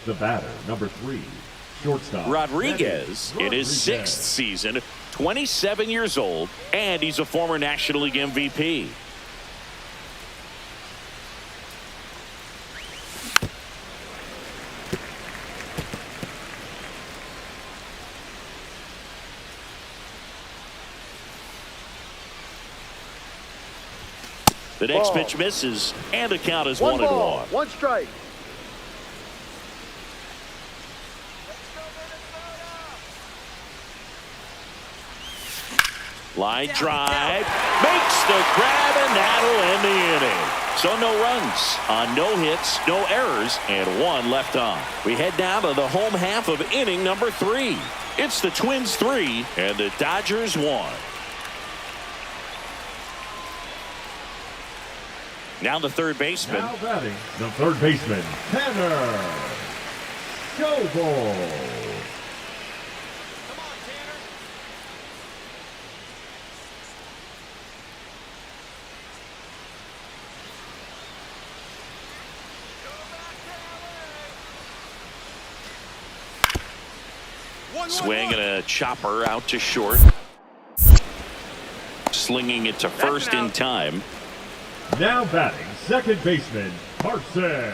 The batter, number 3, shortstop Rodriguez in his 6th season, 27 years old, and he's a former National League MVP. The next pitch misses, and the count is 1-1. 1 strike. Line drive, makes the grab, and that'll end the inning. So no runs on no hits, no errors, and 1 left on. We head now to the home half of inning number 3. It's the Twins 3 and the Dodgers 1. Now the third baseman. Now batting, the third baseman, Tanner Schobel. Come on, Tanner. Swing and a chopper out to short. Slinging it to first in time. Now batting, second baseman, Carson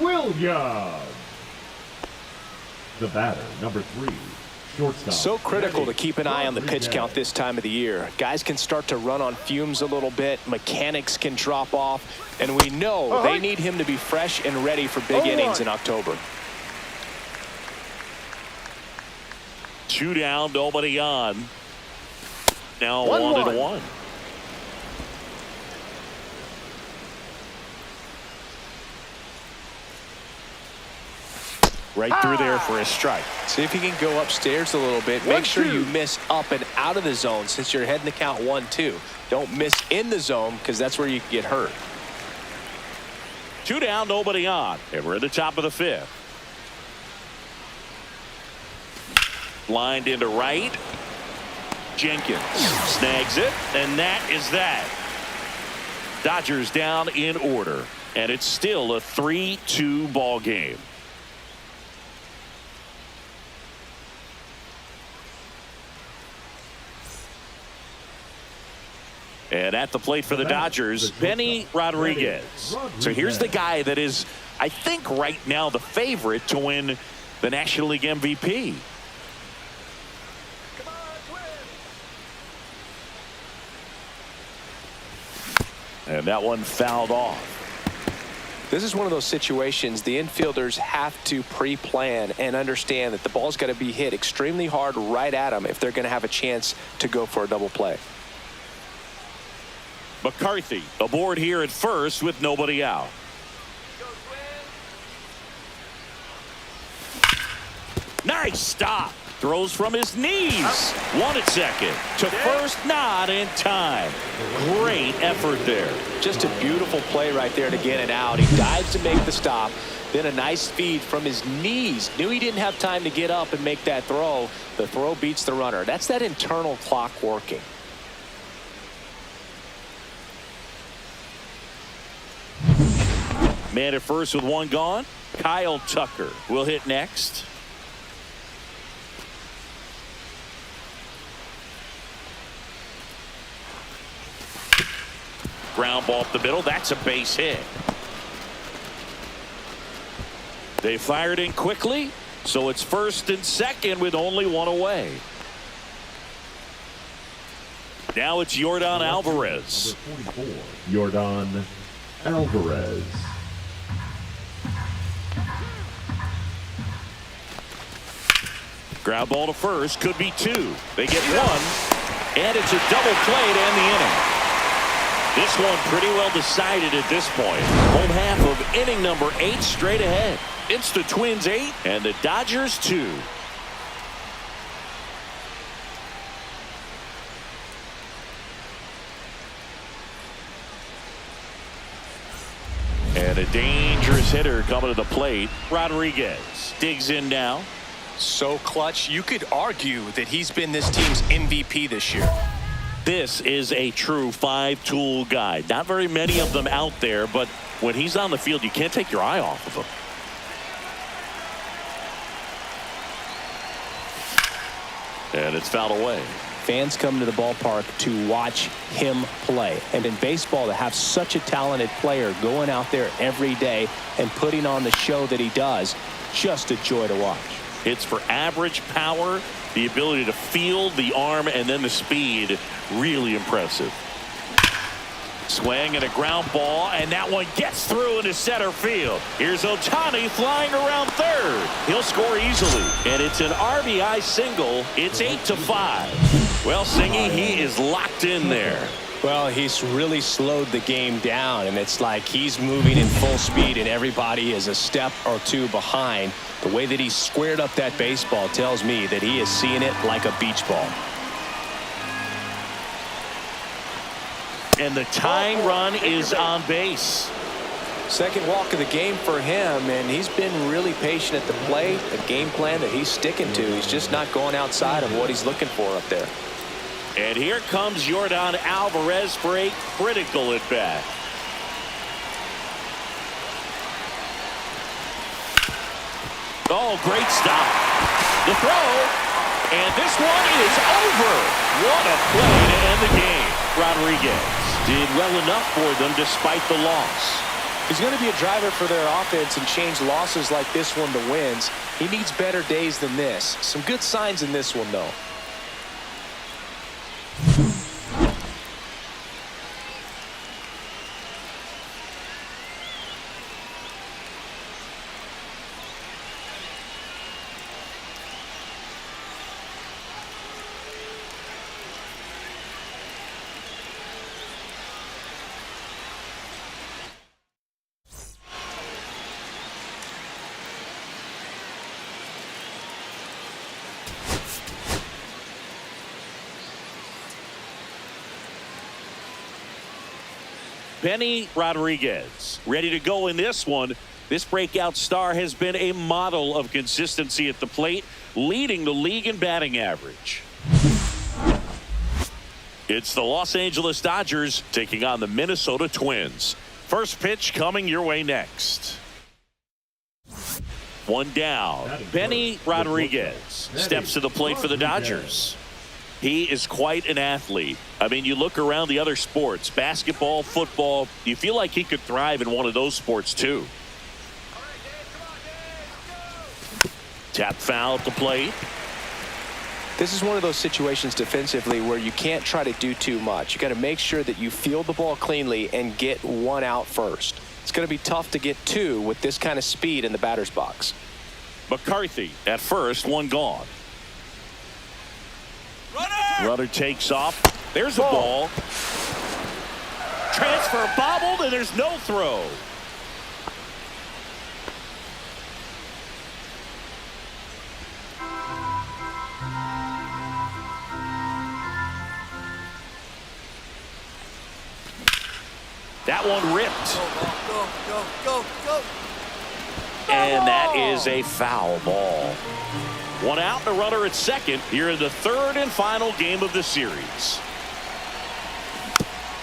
Williams. The batter, number 3, shortstop. So critical to keep an eye on the pitch count this time of the year. Guys can start to run on fumes a little bit. Mechanics can drop off. And we know they need him to be fresh and ready for big innings in October. 2 down, nobody on. Now 1-1. 1-1. Right through there for a strike. See if you can go upstairs a little bit. Make sure you miss up and out of the zone since you're heading to count 1-2. Don't miss in the zone because that's where you can get hurt. 2 down, nobody on. And we're at the top of the 5th. Lined into right. Jenkins snags it, and that is that. Dodgers down in order, and it's still a 3-2 ball game. And at the plate for the Dodgers, Benny Rodriguez. So here's the guy that is, I think, right now the favorite to win the National League MVP. And that one fouled off. This is one of those situations the infielders have to pre-plan and understand that the ball's got to be hit extremely hard right at them if they're going to have a chance to go for a double play. McCarthy aboard here at first with nobody out. Nice stop. Throws from his knees. 1 at second. To first, not in time. Great effort there. Just a beautiful play right there to get it out. He dives to make the stop. Then a nice feed from his knees. Knew he didn't have time to get up and make that throw. The throw beats the runner. That's that internal clock working. Man at first with 1 gone. Kyle Tucker will hit next. Ground ball up the middle. That's a base hit. They fired in quickly, so it's first and second with only 1 away. Now it's Yordan Alvarez. Number 44, Yordan Alvarez. Ground ball to first, could be 2. They get 1, and it's a double play to end the inning. This one pretty well decided at this point. Home half of inning number 8 straight ahead. It's the Twins 8 and the Dodgers 2. And a dangerous hitter coming to the plate. Rodriguez digs in now. So clutch, you could argue that he's been this team's MVP this year. This is a true 5-tool guy. Not very many of them out there, but when he's on the field, you can't take your eye off of him. And it's fouled away. Fans come to the ballpark to watch him play. And in baseball, to have such a talented player going out there every day and putting on the show that he does, just a joy to watch. Hits for average power, the ability to field, the arm, and then the speed. Really impressive. Swing and a ground ball, and that one gets through into center field. Here's Ohtani flying around third. He'll score easily, and it's an RBI single. It's 8-5. Well, Singy, he is locked in there. Well, he's really slowed the game down, and it's like he's moving in full speed, and everybody is a step or 2 behind. The way that he squared up that baseball tells me that he is seeing it like a beach ball. And the tying run is on base. Second walk of the game for him, and he's been really patient at the plate. A game plan that he's sticking to. He's just not going outside of what he's looking for up there. And here comes Yordan Alvarez for a critical at bat. Oh, great stop. The throw, and this one is over. What a play to end the game. Rodriguez did well enough for them despite the loss. He's going to be a driver for their offense and change losses like this one to wins. He needs better days than this. Some good signs in this one, though. Benny Rodriguez ready to go in this one. This breakout star has been a model of consistency at the plate, leading the league in batting average. It's the Los Angeles Dodgers taking on the Minnesota Twins. First pitch coming your way next. One down. Benny Rodriguez steps to the plate for the Dodgers. He is quite an athlete. I mean, you look around the other sports, basketball, football, you feel like he could thrive in one of those sports too. Tap foul at the plate. This is one of those situations defensively where you can't try to do too much. You got to make sure that you field the ball cleanly and get one out first. It's going to be tough to get two with this kind of speed in the batter's box. McCarthy at first, one gone. Runner takes off. There's a ball. Transfer bobbled, and there's no throw. That one ripped. And that is a foul ball. One out and a runner at second here in the third and final game of the series.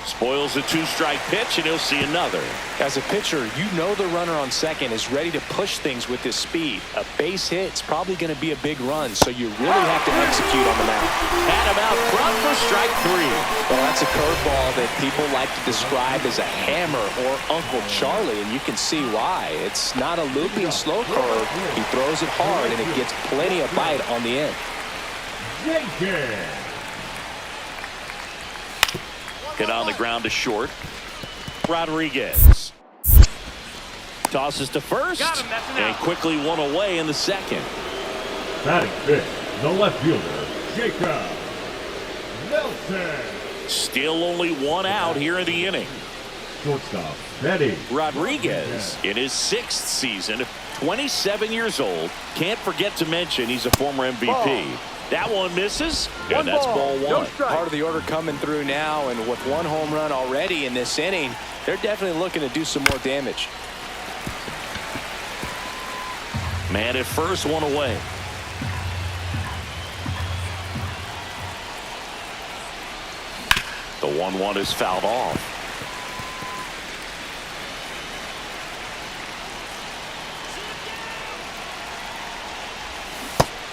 Spoils a two-strike pitch, and he'll see another. As a pitcher, you know the runner on second is ready to push things with his speed. A base hit's probably going to be a big run, so you really have to execute on the mound. Had him out front for strike three. Well, that's a curveball that people like to describe as a hammer or Uncle Charlie, and you can see why. It's not a looping slow curve. He throws it hard, and it gets plenty of bite on the end. Jenkins. Hit on the ground to short. Rodriguez tosses to first and quickly one away in the second. Batting fifth, the left fielder, Jacob Nelson. Still only one out here in the inning. Shortstop, Betty Rodriguez in his sixth season, 27 years old. Can't forget to mention he's a former MVP. That one misses, and that's ball one. Part of the order coming through now, and with one home run already in this inning, they're definitely looking to do some more damage. Man at first, one away. The 1-1 is fouled off.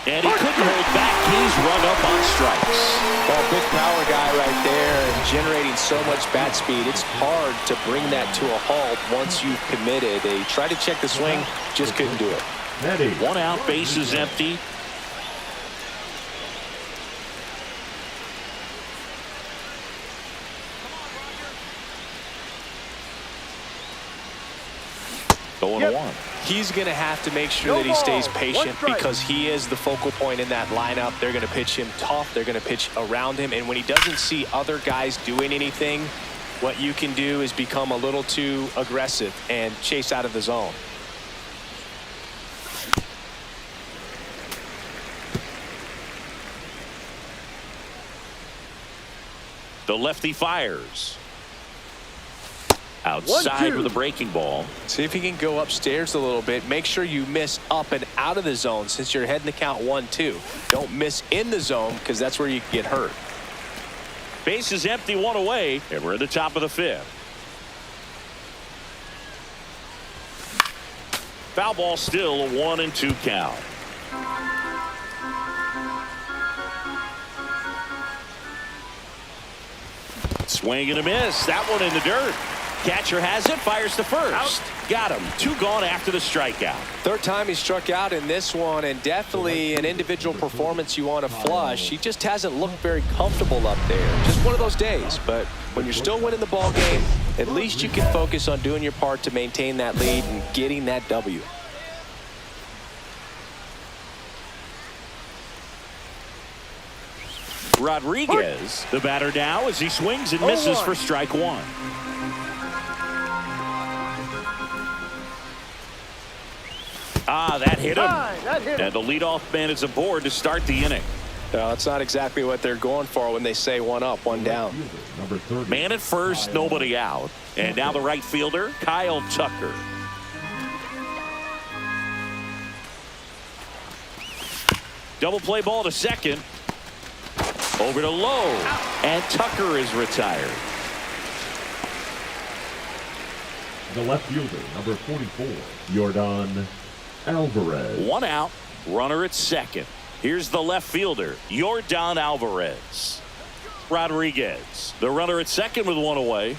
And he couldn't hold back. He's run up on strikes. Well, big power guy right there and generating so much bat speed. It's hard to bring that to a halt once you've committed. They tried to check the swing, just couldn't do it. Betty. One out, base is empty. The 1-1. He's going to have to make sure that he stays patient because he is the focal point in that lineup. They're going to pitch him tough. They're going to pitch around him. And when he doesn't see other guys doing anything, what you can do is become a little too aggressive and chase out of the zone. The lefty fires. Outside with a breaking ball. See if he can go upstairs a little bit. Make sure you miss up and out of the zone since you're heading the count 1-2. Don't miss in the zone because that's where you can get hurt. Base is empty, one away, and we're at the top of the fifth. Foul ball, still a 1-2 count. Swing and a miss. That one in the dirt. Catcher has it, fires to first. Out. Got him. Two gone after the strikeout. Third time he struck out in this one, and definitely an individual performance you want to flush. He just hasn't looked very comfortable up there. Just one of those days. But when you're still winning the ball game, at least you can focus on doing your part to maintain that lead and getting that W. Rodriguez, the batter now, as he swings and misses for strike one. That hit him. And the leadoff man is aboard to start the inning. No, it's not exactly what they're going for when they say one up, one down. Number 30. Man at first, nobody out. And now the right fielder, Kyle Tucker. Double play ball to second. Over to low. And Tucker is retired. The left fielder, number 44, Yordan Alvarez. One out, runner at second. Here's the left fielder, Yordan Alvarez. Rodriguez, the runner at second with one away.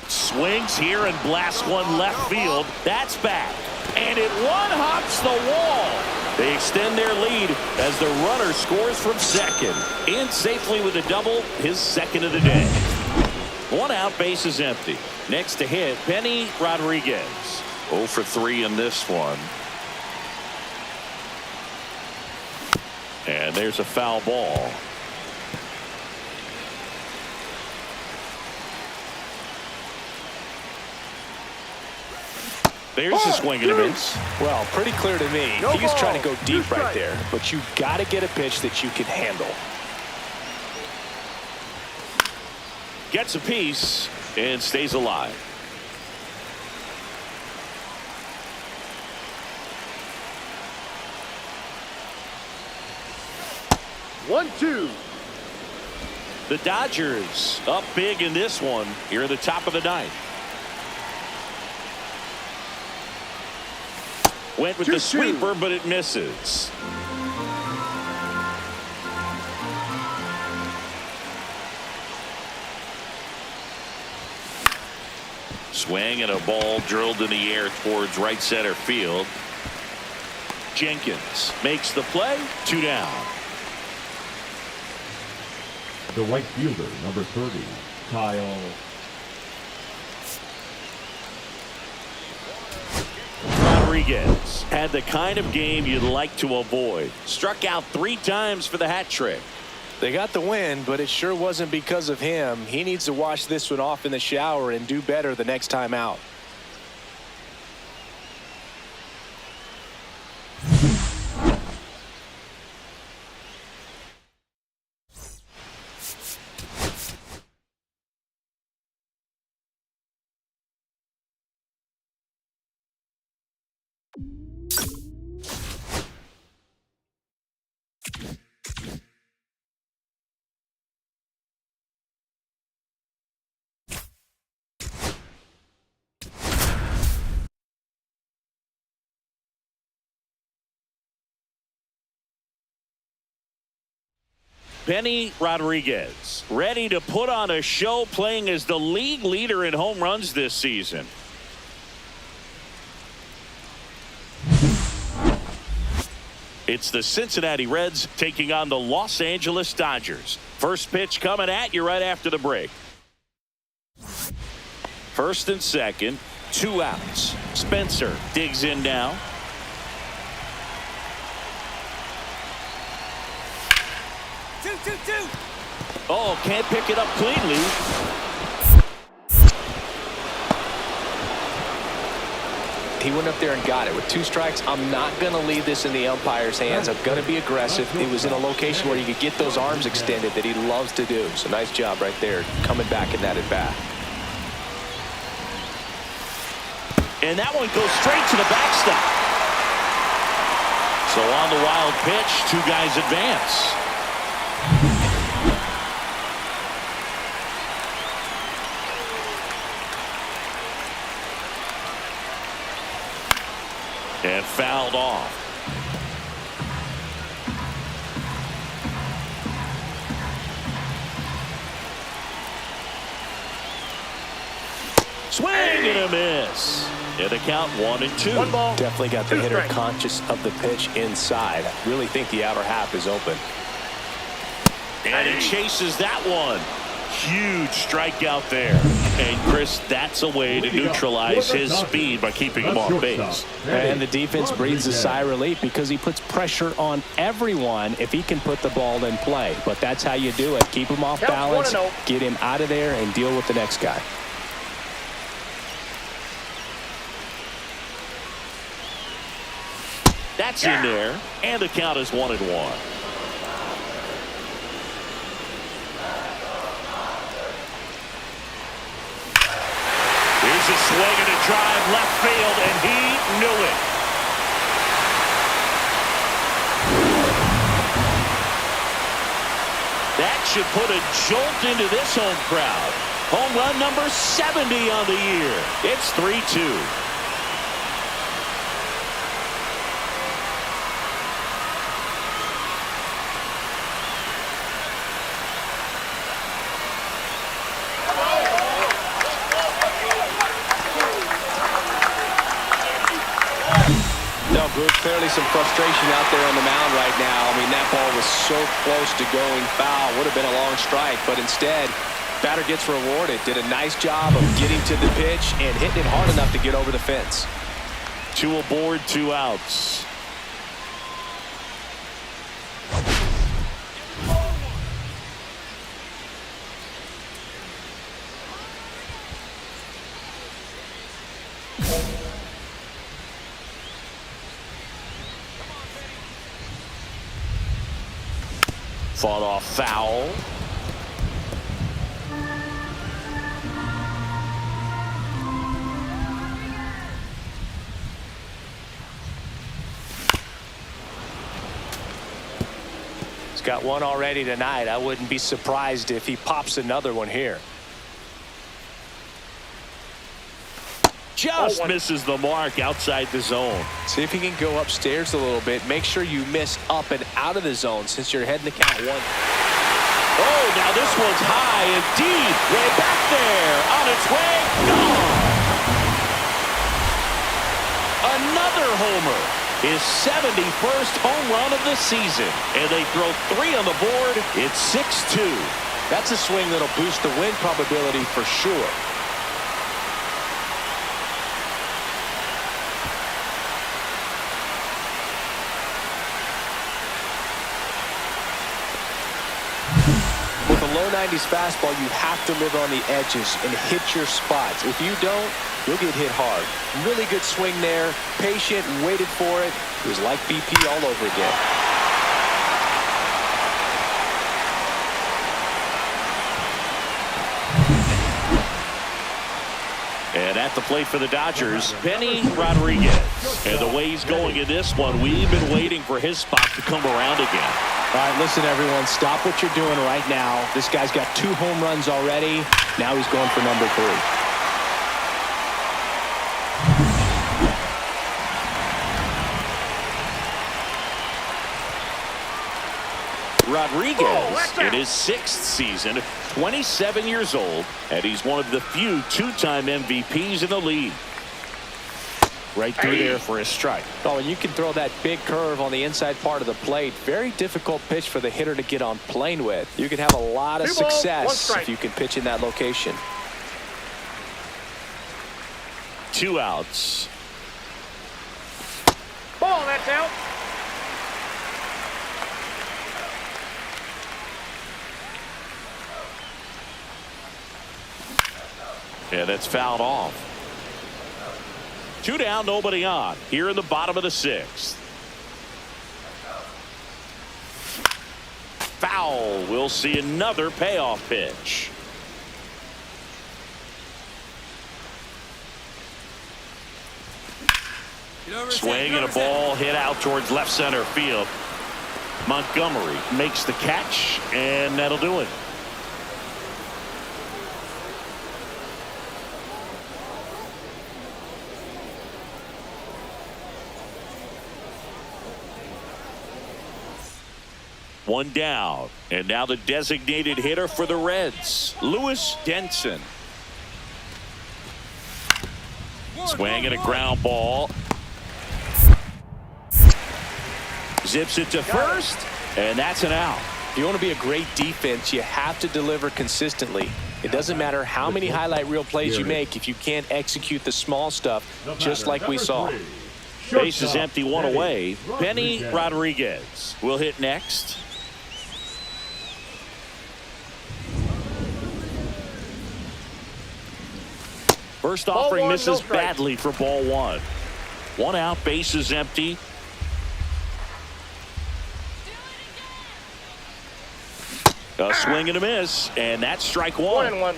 Swings here and blasts one left field. That's back. And it one-hops the wall. They extend their lead as the runner scores from second. In safely with a double, his second of the day. One out, base is empty. Next to hit, Benny Rodriguez. 0 for 3 in this one. And there's a foul ball. There's a swing and a miss. Well, pretty clear to me. No He's ball. trying to go deep Two right strikes. there. But you got to get a pitch that you can handle. Gets a piece and stays alive. One, two. The Dodgers up big in this one here at the top of the ninth. Went with the 2-2. sweeper, but it misses. Swing and a ball drilled in the air towards right center field. Jenkins makes the play. 2 down. The right fielder, number 30, Kyle Rodriguez had the kind of game you'd like to avoid. Struck out 3 times for the hat trick. They got the win, but it sure wasn't because of him. He needs to wash this one off in the shower and do better the next time out. Benny Rodriguez ready to put on a show, playing as the league leader in home runs this season. It's the Cincinnati Reds taking on the Los Angeles Dodgers. First pitch coming at you right after the break. First and second, 2 outs. Spencer digs in now. Oh, can't pick it up cleanly. He went up there and got it with 2 strikes. I'm not going to leave this in the umpire's hands. I'm going to be aggressive. It was in a location where you could get those arms extended that he loves to do. So nice job right there coming back in that at bat. And that one goes straight to the backstop. So on the wild pitch, 2 guys advance. And fouled off. Swing and a miss. And the count 1-2. One ball. Definitely got the 2 hitter strikes. conscious of the pitch inside. Really think the outer half is open. And he chases that one. Huge strikeout there. And Chris, that's a way to neutralize his speed by keeping him off base. And the defense breathes a sigh of relief because he puts pressure on everyone if he can put the ball in play. But that's how you do it. Keep him off Counts balance, 1-0. get him out of there, and deal with the next guy. That's in there, and the count is 1-1. Here's a swing and a drive left field, and he knew it. That should put a jolt into this home crowd. Home run number 70 on the year. It's 3-2. No, Bruce, clearly some frustration out there on the mound right now. I mean, that ball was so close to going foul. Would have been a long strike, but instead, batter gets rewarded. Did a nice job of getting to the pitch and hitting it hard enough to get over the fence. 2 aboard, 2 outs. Fought off foul. He's got one already tonight. I wouldn't be surprised if he pops another one here. Just misses the mark outside the zone. See if he can go upstairs a little bit. Make sure you miss up and out of the zone since you're heading the count 1. Oh, now this one's high and deep. Way back there. On its way. Gone. Another homer. His 71st home run of the season. And they throw 3 on the board. It's 6-2. That's a swing that'll boost the win probability for sure. With a low 90s fastball, you have to live on the edges and hit your spots. If you don't, you'll get hit hard. Really good swing there. Patient, waited for it. It was like BP all over again. And at the plate for the Dodgers, Benny Rodriguez. And the way he's going in this one, we've been waiting for his spot to come around again. All right, listen, everyone, stop what you're doing right now. This guy's got 2 home runs already. Now he's going for number 3. Rodriguez in his 6th season, 27 years old, and he's one of the few 2-time MVPs in the league. Right through there for a strike. Oh, and you can throw that big curve on the inside part of the plate. Very difficult pitch for the hitter to get on plane with. You can have a lot of success if you can pitch in that location. 2 outs. Ball, that's out. Yeah, that's fouled off. 2 down, nobody on. Here in the bottom of the 6th. Foul. We'll see another payoff pitch. Swing and a ball hit out towards left center field. Montgomery makes the catch, and that'll do it. One down, and now the designated hitter for the Reds, Lewis Denson. Swing and a ground ball. Zips it to first, and that's an out. If you want to be a great defense, you have to deliver consistently. It doesn't matter how many highlight reel plays you make if you can't execute the small stuff, just like we saw. Base is empty, 1 away. Benny Rodriguez will hit next. First offering misses badly for ball 1. 1 out, base is empty. A swing and a miss, and that's strike one. 1-1.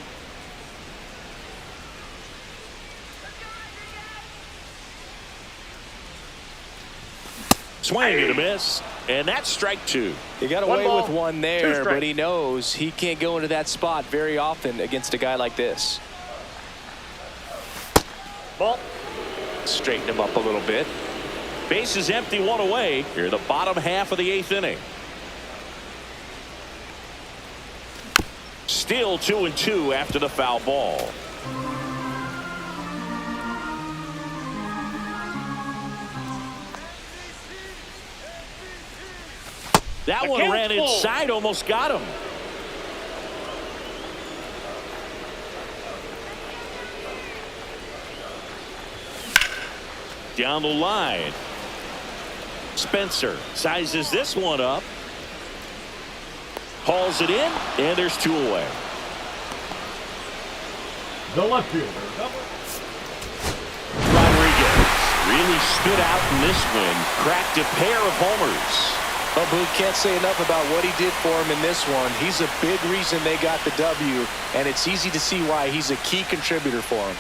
Swing and a miss, and that's strike two. He got One away ball, with one 2 there, strikes. but he knows he can't go into that spot very often against a guy like this. Ball. Straighten him up a little bit. Base is empty, one away. Here in the bottom half of the 8th inning. Still 2-2 after the foul ball. That one ran inside, almost got him. Down the line. Spencer sizes this one up. Hauls it in, and there's 2 away. The left fielder, Rodriguez really stood out in this win. Cracked a pair of homers. But Boog can't say enough about what he did for him in this one. He's a big reason they got the W, and it's easy to see why he's a key contributor for him.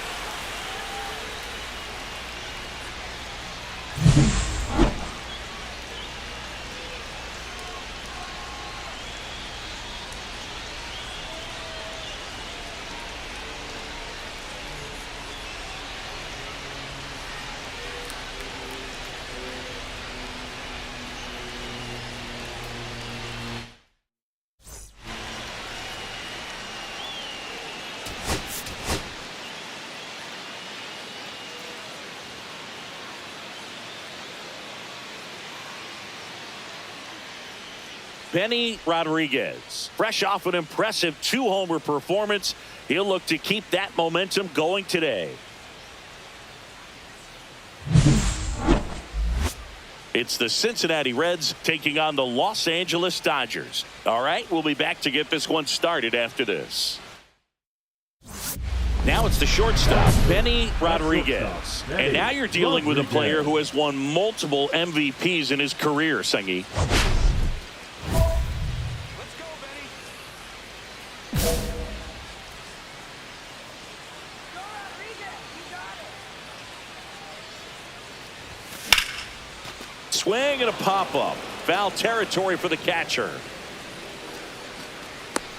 Benny Rodriguez, fresh off an impressive 2-homer performance. He'll look to keep that momentum going today. It's the Cincinnati Reds taking on the Los Angeles Dodgers. All right, we'll be back to get this one started after this. Now it's the shortstop, Benny Rodriguez. And now you're dealing with a player who has won multiple MVPs in his career, Sengi. Let's go, Benny. Go, Rodriguez. You got it. Swing and a pop-up. Foul territory for the catcher.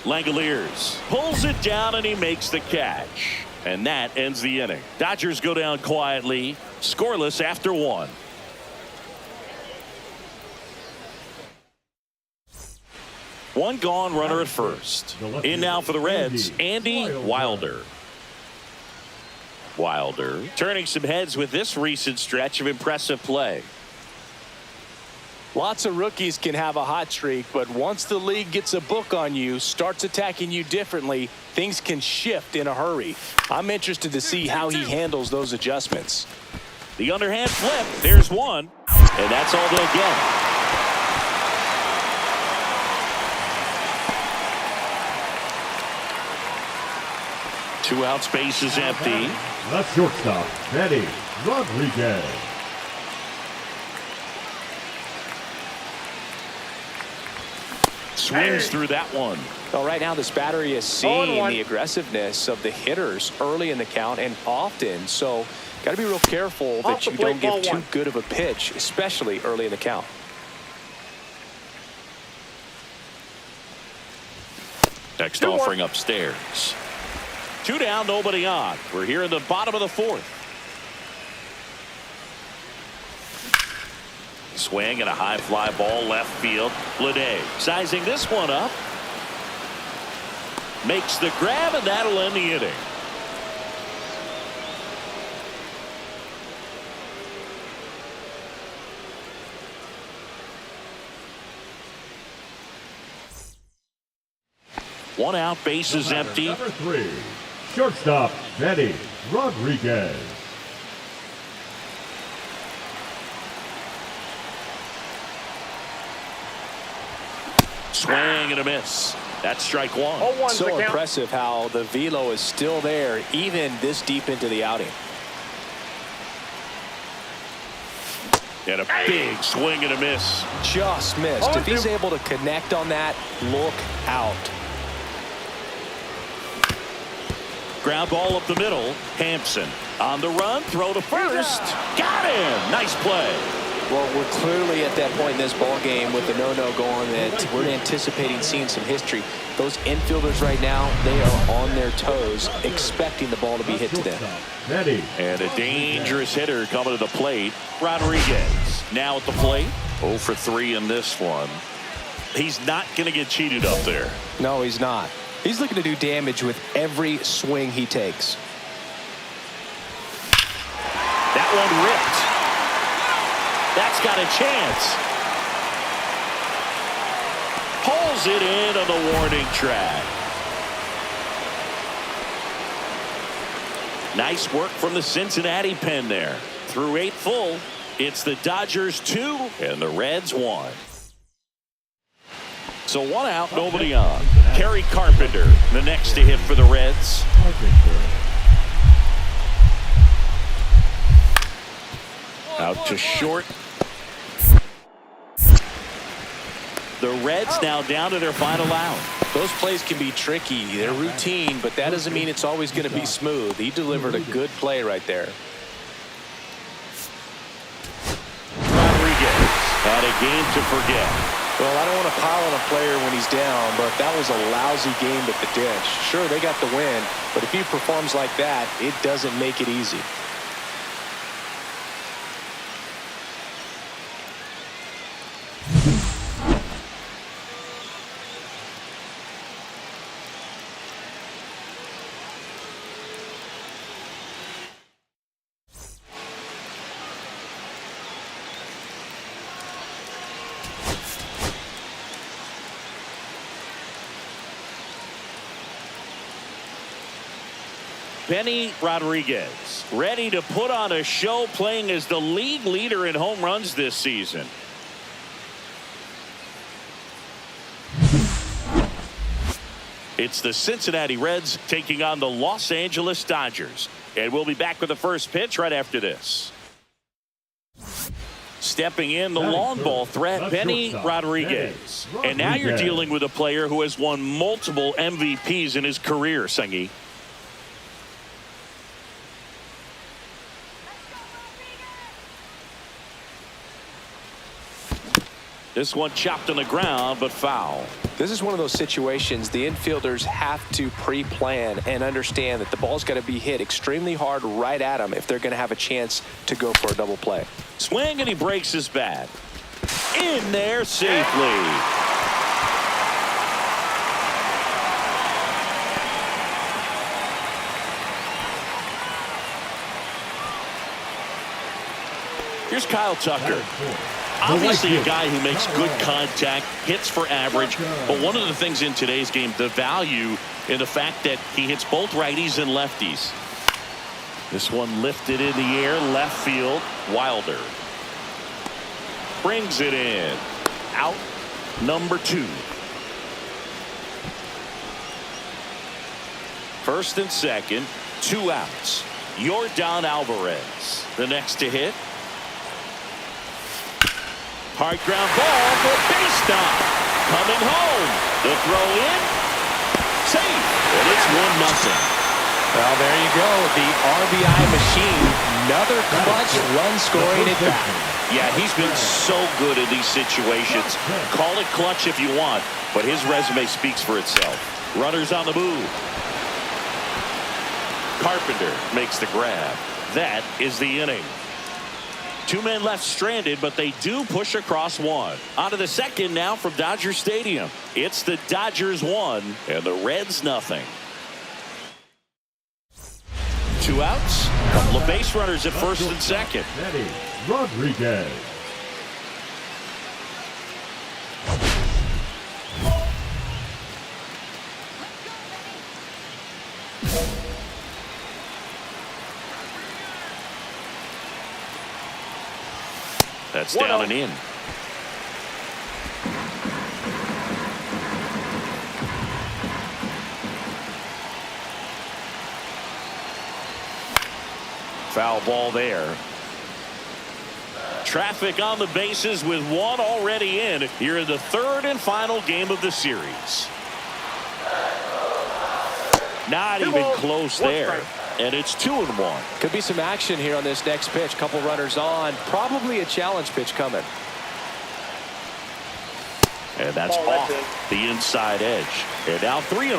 Langoliers pulls it down and he makes the catch. And that ends the inning. Dodgers go down quietly, scoreless after 1. One gone, runner at first. In now for the Reds, Andy Wilder. Wilder turning some heads with this recent stretch of impressive play. Lots of rookies can have a hot streak, but once the league gets a book on you, starts attacking you differently, things can shift in a hurry. I'm interested to see how he handles those adjustments. The underhand flip, there's one, and that's all they'll get. Two out, space is empty. the shortstop, Benny Rodriguez. Swings through that one. Well, right now this battery is seeing the aggressiveness of the hitters early in the count and often, so got to be real careful that you don't give too good of a pitch, especially early in the count. Next offering upstairs. 2 down, nobody on. We're here in the bottom of the 4th. Swing and a high fly ball left field. Bleday sizing this one up. Makes the grab, and that'll end the inning. One out, bases empty. Number 3, shortstop, Benny Rodriguez. Swing and a miss. That's strike one. So impressive how the velo is still there even this deep into the outing. And a big swing and a miss. Just missed. If he's able to connect on that, look out. Ground ball up the middle. Hampson on the run. Throw to first. Got him. Nice play. Well, we're clearly at that point in this ball game with the no-no going that we're anticipating seeing some history. Those infielders right now, they are on their toes, expecting the ball to be hit to them. And a dangerous hitter coming to the plate. Rodriguez now at the plate. 0 for 3 in this one. He's not going to get cheated up there. No, he's not. He's looking to do damage with every swing he takes. That one ripped. That's got a chance. Pulls it in on the warning track. Nice work from the Cincinnati pen there. Through 8 full, it's the Dodgers 2 and the Reds 1. So 1 out, nobody on. Kerry Carpenter, the next to hit for the Reds. Out to short. The Reds now down to their final out. Those plays can be tricky. They're routine, but that doesn't mean it's always going to be smooth. He delivered a good play right there. Rodriguez had a game to forget. Well, I don't want to pile on a player when he's down, but that was a lousy game at the dish. Sure, they got the win, but if he performs like that, it doesn't make it easy. Benny Rodriguez ready to put on a show, playing as the league leader in home runs this season. It's the Cincinnati Reds taking on the Los Angeles Dodgers. And we'll be back with the first pitch right after this. Stepping in, the long ball threat, Benny Rodriguez. And now you're dealing with a player who has won multiple MVPs in his career, Sengi. This one chopped on the ground, but foul. This is one of those situations the infielders have to pre-plan and understand that the ball's got to be hit extremely hard right at them if they're going to have a chance to go for a double play. Swing, and he breaks his bat. In there safely. Here's Kyle Tucker. Obviously a guy who makes good contact, hits for average, but one of the things in today's game, the value in the fact that he hits both righties and lefties. This one lifted in the air, left field. Wilder brings it in. Out number 2. First and second, 2 outs. Yordan Alvarez, the next to hit. Hard ground ball for a base stop. Coming home. The throw in. Safe. And it's 1-0. Well, there you go. The RBI machine. Another clutch run scoring at bat. Yeah, he's been so good in these situations. Call it clutch if you want, but his resume speaks for itself. Runners on the move. Carpenter makes the grab. That is the inning. 2 men left stranded, but they do push across one. On to the second now from Dodger Stadium. It's the Dodgers 1 and the Reds 0. 2 outs. Couple of base runners at first and second. Benny Rodriguez. That's down and in. Foul ball there. Traffic on the bases with 1 already in here in the 3rd and final game of the series. Not even close there. And it's 2-1. Could be some action here on this next pitch. Couple runners on. Probably a challenge pitch coming. And that's off the inside edge. And now 3-1.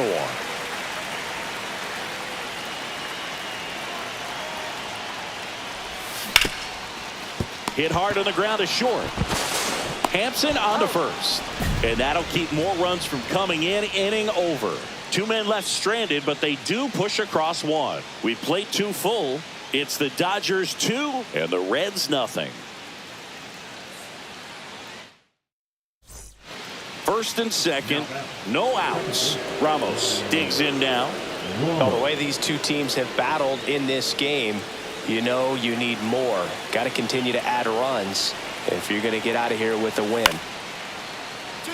Hit hard on the ground to short. Hampson on to first. And that'll keep more runs from coming in. Inning over. 2 men left stranded, but they do push across one. We played 2 full. It's the Dodgers 2 and the Reds nothing. First and second, no outs. Ramos digs in now. Well, the way these two teams have battled in this game, you know you need more. Got to continue to add runs if you're going to get out of here with a win.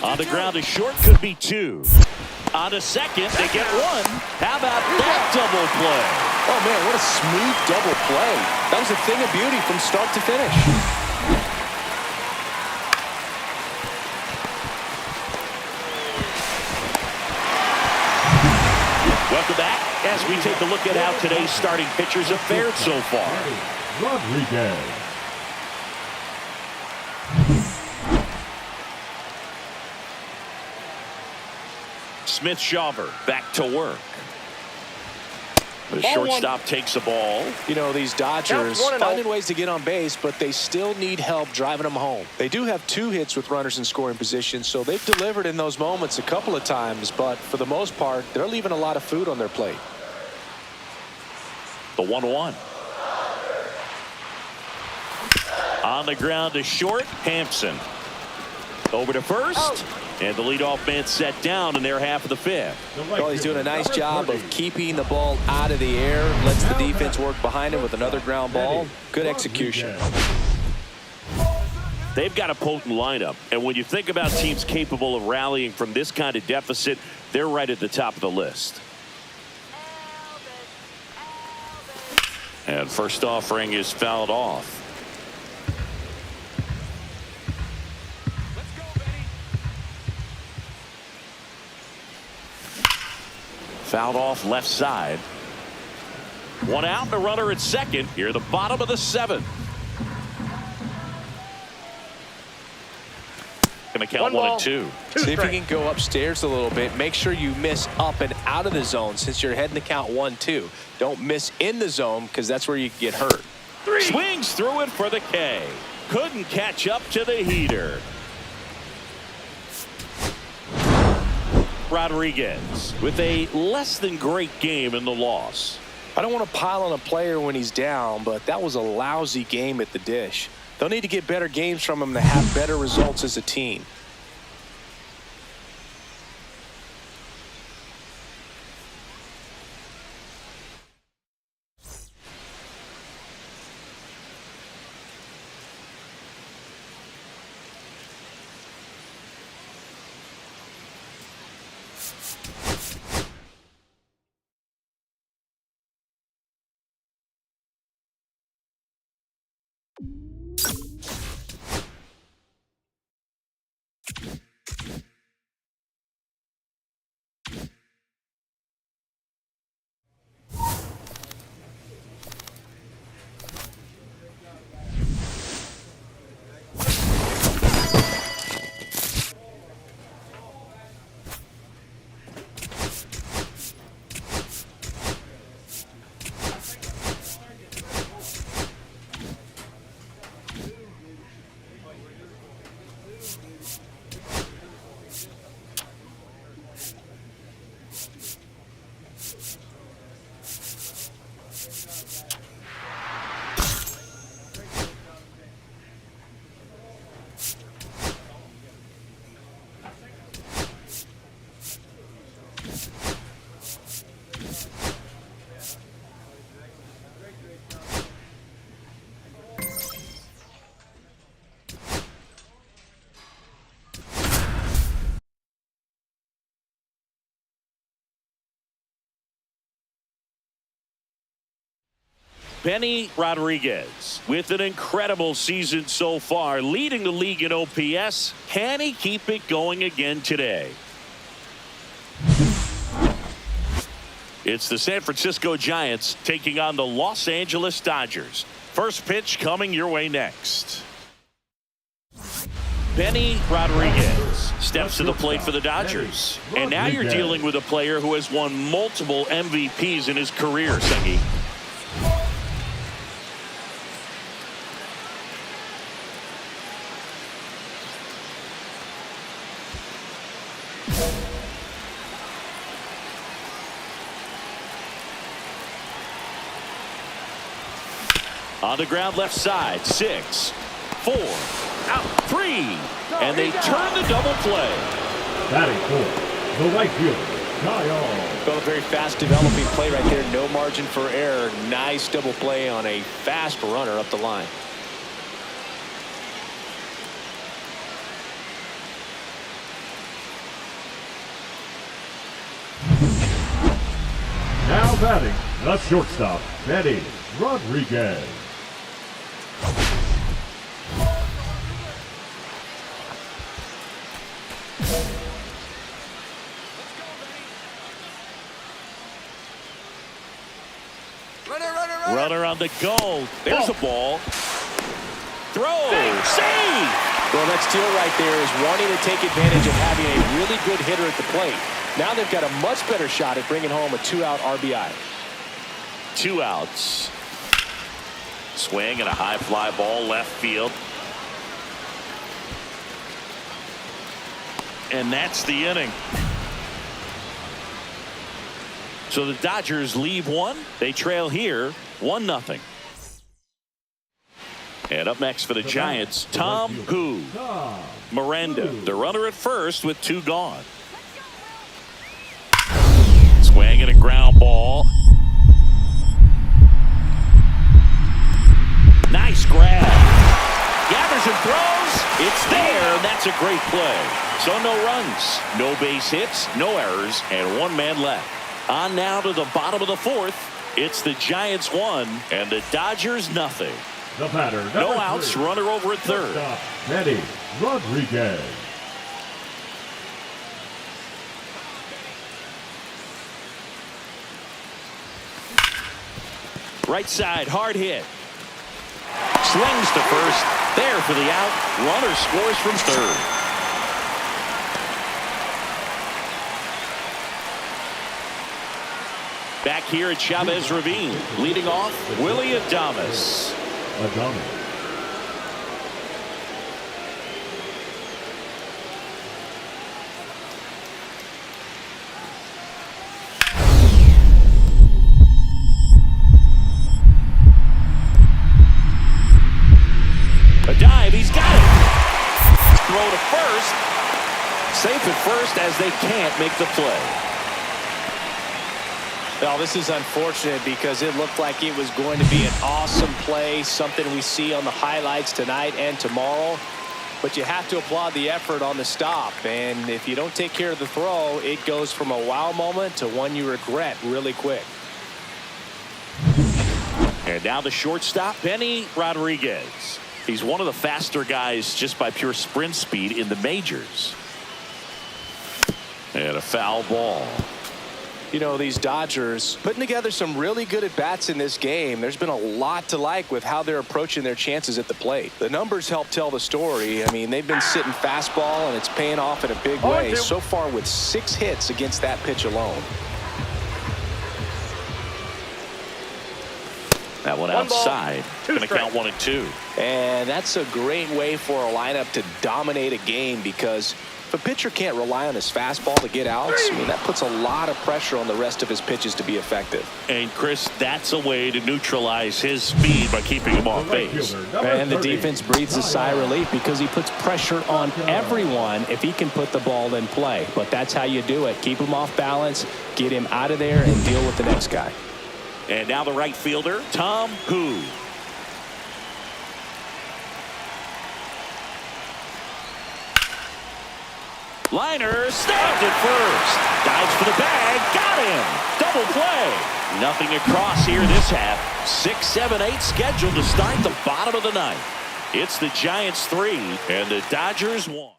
On the ground to short, could be 2. On to second, they get 1. How about that double play? Oh, man, what a smooth double play. That was a thing of beauty from start to finish. Welcome back as we take a look at how today's starting pitchers have fared so far. Rodriguez. Smith-Shawver back to work. The shortstop takes a ball. You know, these Dodgers finding ways to get on base, but they still need help driving them home. They do have 2 hits with runners in scoring position, so they've delivered in those moments a couple of times, but for the most part, they're leaving a lot of food on their plate. The 1-1. On the ground to short, Hampson. Over to first. And the leadoff man set down in their half of the 5th. Well, he's doing a nice job of keeping the ball out of the air. Lets the defense work behind him with another ground ball. Good execution. They've got a potent lineup. And when you think about teams capable of rallying from this kind of deficit, they're right at the top of the list. And first offering is fouled off. Fouled off left side. 1 out and a runner at second. Here at the bottom of the 7th. Gonna count 1 and 2. See if you can go upstairs a little bit. Make sure you miss up and out of the zone since you're heading to count 1-2. Don't miss in the zone because that's where you can get hurt. 3. Swings through it for the K. Couldn't catch up to the heater. Rodriguez with a less than great game in the loss. I don't want to pile on a player when he's down, but that was a lousy game at the dish. They'll need to get better games from him to have better results as a team. Benny Rodriguez with an incredible season so far, leading the league in OPS. Can he keep it going again today? It's the San Francisco Giants taking on the Los Angeles Dodgers. First pitch coming your way next. Benny Rodriguez steps to the plate for the Dodgers. And now you're dealing with a player who has won multiple MVPs in his career, Sengi. On the ground left side, 6, 4, out, 3, and they turn the double play. Batting fourth, the right fielder, Kyle. Well, a very fast developing play right there. No margin for error. Nice double play on a fast runner up the line. Now batting, the shortstop, Benny Rodriguez. Runner on the go. There's a ball. Throw. Save. Well, that steal right there is wanting to take advantage of having a really good hitter at the plate. Now they've got a much better shot at bringing home a 2-out RBI. 2 outs. Swing and a high fly ball left field. And that's the inning. So the Dodgers leave one. They trail here 1-0. And up next for the Giants, Tom Who. Miranda, the runner at first with 2 gone. Swing and a ground ball. Nice grab. Gathers and throws. It's there, and that's a great play. So no runs, no base hits, no errors, and 1 man left. On now to the bottom of the 4th. It's the Giants 1 and the Dodgers 0. The batter, No outs, runner over at third. Benny Rodriguez. Right side, hard hit. Slings to first. There for the out. Runner scores from third. Back here at Chavez Ravine, leading off, Willie Adames. A dive, he's got it. Throw to first. Safe at first as they can't make the play. Well, this is unfortunate because it looked like it was going to be an awesome play, something we see on the highlights tonight and tomorrow. But you have to applaud the effort on the stop. And if you don't take care of the throw, it goes from a wow moment to one you regret really quick. And now the shortstop, Benny Rodriguez. He's one of the faster guys just by pure sprint speed in the majors. And a foul ball. You know, these Dodgers putting together some really good at-bats in this game. There's been a lot to like with how they're approaching their chances at the plate. The numbers help tell the story. I mean, they've been sitting fastball, and it's paying off in a big way so far with 6 hits against that pitch alone. That one outside. Going to count 1 and 2. And that's a great way for a lineup to dominate a game because if a pitcher can't rely on his fastball to get outs, I mean, that puts a lot of pressure on the rest of his pitches to be effective. And, Chris, that's a way to neutralize his speed by keeping him off base. And the defense breathes a sigh of relief because he puts pressure on everyone if he can put the ball in play. But that's how you do it. Keep him off balance, get him out of there, and deal with the next guy. And now the right fielder, Tom Who. Liner snapped at first. Dives for the bag. Got him. Double play. Nothing across here this half. 6, 7, 8 scheduled to start the bottom of the 9th. It's the Giants 3 and the Dodgers 1.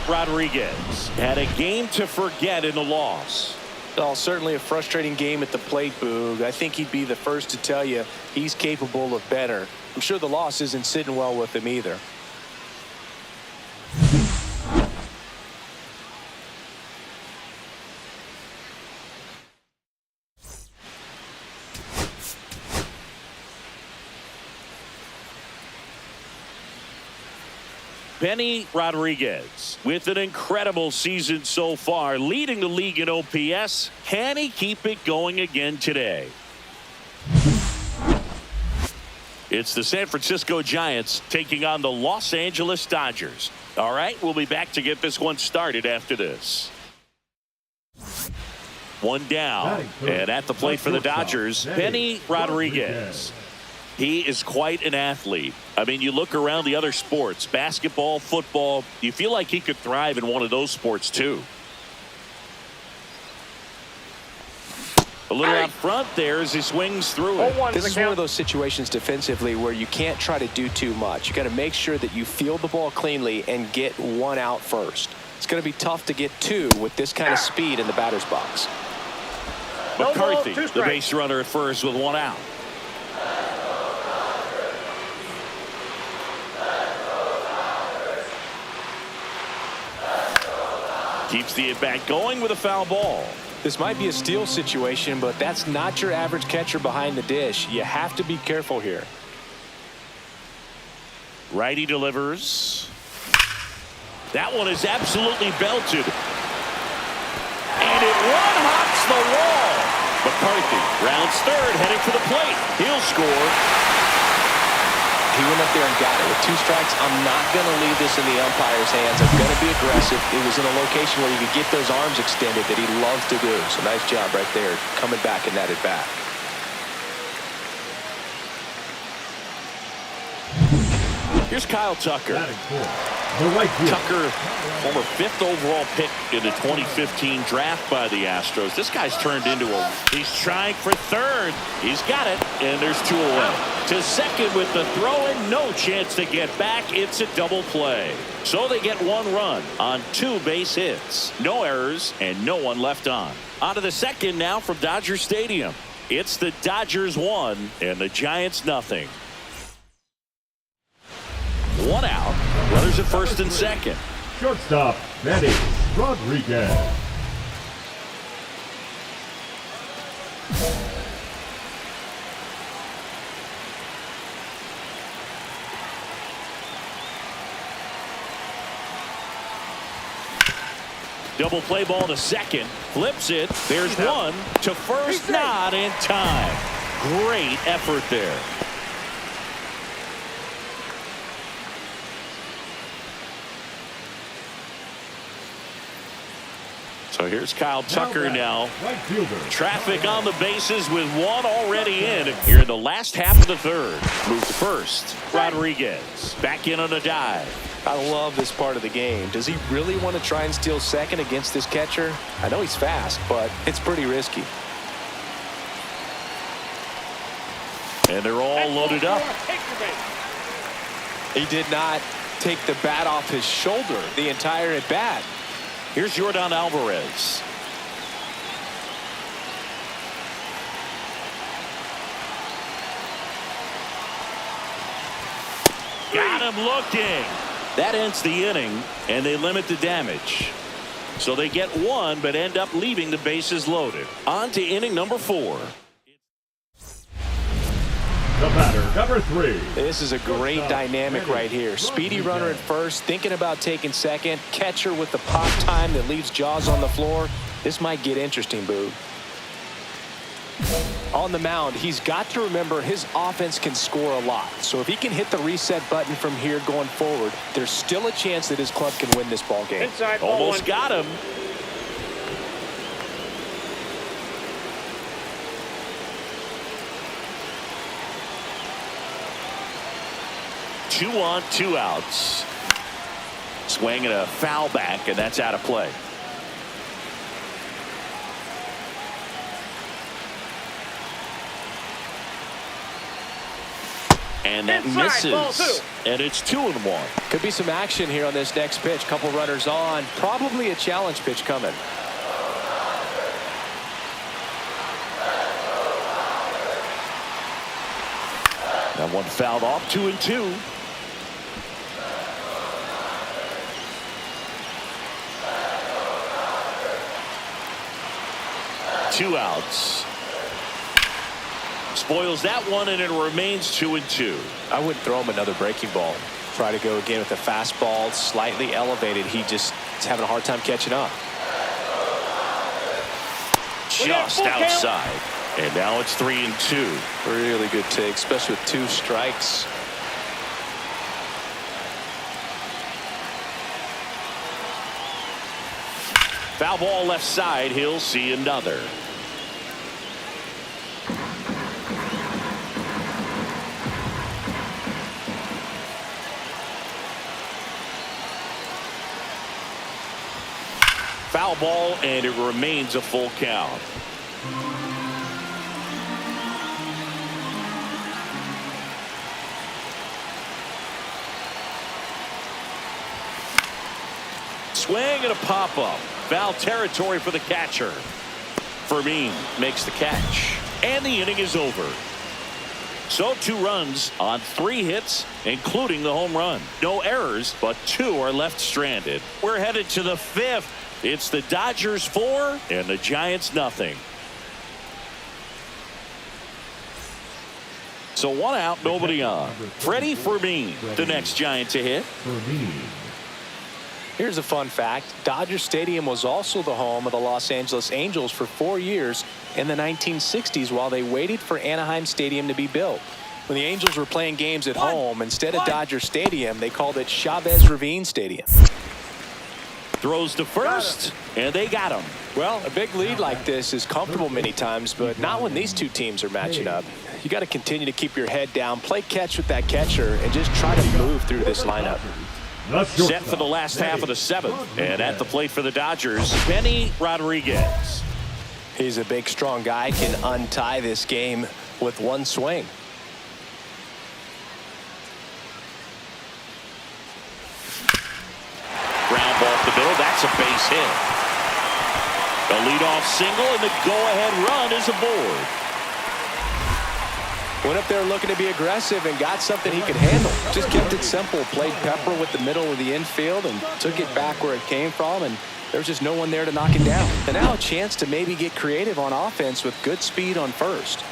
Rodriguez had a game to forget in the loss. Well, certainly a frustrating game at the plate, Boog. I think he'd be the first to tell you he's capable of better. I'm sure the loss isn't sitting well with him either. Benny Rodriguez with an incredible season so far, leading the league in OPS. Can he keep it going again today? It's the San Francisco Giants taking on the Los Angeles Dodgers. All right, we'll be back to get this one started after this. One down, and at the plate for the Dodgers, Benny Rodriguez. He is quite an athlete. I mean, you look around the other sports, basketball, football, you feel like he could thrive in one of those sports too. A little out front there as he swings through it. This is one of those situations defensively where you can't try to do too much. You got to make sure that you field the ball cleanly and get one out first. It's going to be tough to get two with this kind of speed in the batter's box. McCarthy, the base runner at first with one out. Keeps the at-bat going with a foul ball. This might be a steal situation, but that's not your average catcher behind the dish. You have to be careful here. Righty delivers. That one is absolutely belted. And it one-hops the wall. McCarthy rounds third, heading for the plate. He'll score. He went up there and got it with 2 strikes. I'm not going to leave this in the umpire's hands. I'm going to be aggressive. It was in a location where you could get those arms extended that he loves to do. So nice job right there coming back in that at bat. Here's Kyle Tucker. The right field. Tucker, former 5th overall pick in the 2015 draft by the Astros. This guy's turned into he's trying for third. He's got it, and there's 2 away. To second with the throw in, no chance to get back. It's a double play. So they get 1 run on 2 base hits. No errors and no one left on. On to the second now from Dodger Stadium. It's the Dodgers 1 and the Giants nothing. 1 out. Runners at first and second. Shortstop, Benny Rodriguez. Double play ball to second. Flips it. There's 1 to first. Not in time. Great effort there. So here's Kyle Tucker now. Right fielder. Traffic on the bases with 1 already in. Here in the last half of the third. Move to first. Rodriguez back in on a dive. I love this part of the game. Does he really want to try and steal second against this catcher? I know he's fast, but it's pretty risky. And they're all loaded up. He did not take the bat off his shoulder the entire at bat. Here's Jordan Alvarez. Got him looking. That ends the inning, and they limit the damage. So they get 1, but end up leaving the bases loaded. On to inning number 4. The batter, number 3. This is a great dynamic right here. Speedy runner at first, thinking about taking second. Catcher with the pop time that leaves Jaws on the floor. This might get interesting, Boo. On the mound, he's got to remember his offense can score a lot. So if he can hit the reset button from here going forward, there's still a chance that his club can win this ball game. Almost got him. Two on, 2 outs. Swing and a foul back, and that's out of play. And that Inside, ball misses. And it's 2-1. Could be some action here on this next pitch. Couple runners on. Probably a challenge pitch coming. That one fouled off. 2-2. Two outs. Spoils that one, and it remains 2-2. I wouldn't throw him another breaking ball. Try to go again with a fastball, slightly elevated. He just is having a hard time catching up. Just outside. And now it's 3-2. Really good take, especially with 2 strikes. Foul ball left side. He'll see another. Foul ball, and it remains a full count. Swing and a pop-up. Foul territory for the catcher. Fermin makes the catch. And the inning is over. So 2 runs on 3 hits, including the home run. No errors, but 2 are left stranded. We're headed to the 5th. It's the Dodgers 4 and the Giants nothing. So 1 out, nobody on. Freddie Fermin, the next Giant to hit. Here's a fun fact. Dodger Stadium was also the home of the Los Angeles Angels for 4 years in the 1960s while they waited for Anaheim Stadium to be built. When the Angels were playing games at home, instead of Dodger Stadium, they called it Chavez Ravine Stadium. Throws to first, and they got him. Well, a big lead like this is comfortable many times, but not when these 2 teams are matching up. You got to continue to keep your head down, play catch with that catcher, and just try to move through this lineup. Set for the last half of the 7th, and at the plate for the Dodgers, Benny Rodriguez. He's a big, strong guy, can untie this game with 1 swing. Ground ball up the middle. That's a base hit. The leadoff single, and the go-ahead run is aboard. Went up there looking to be aggressive and got something he could handle. Just kept it simple. Played pepper with the middle of the infield and took it back where it came from, and there's just no one there to knock him down. And now a chance to maybe get creative on offense with good speed on first.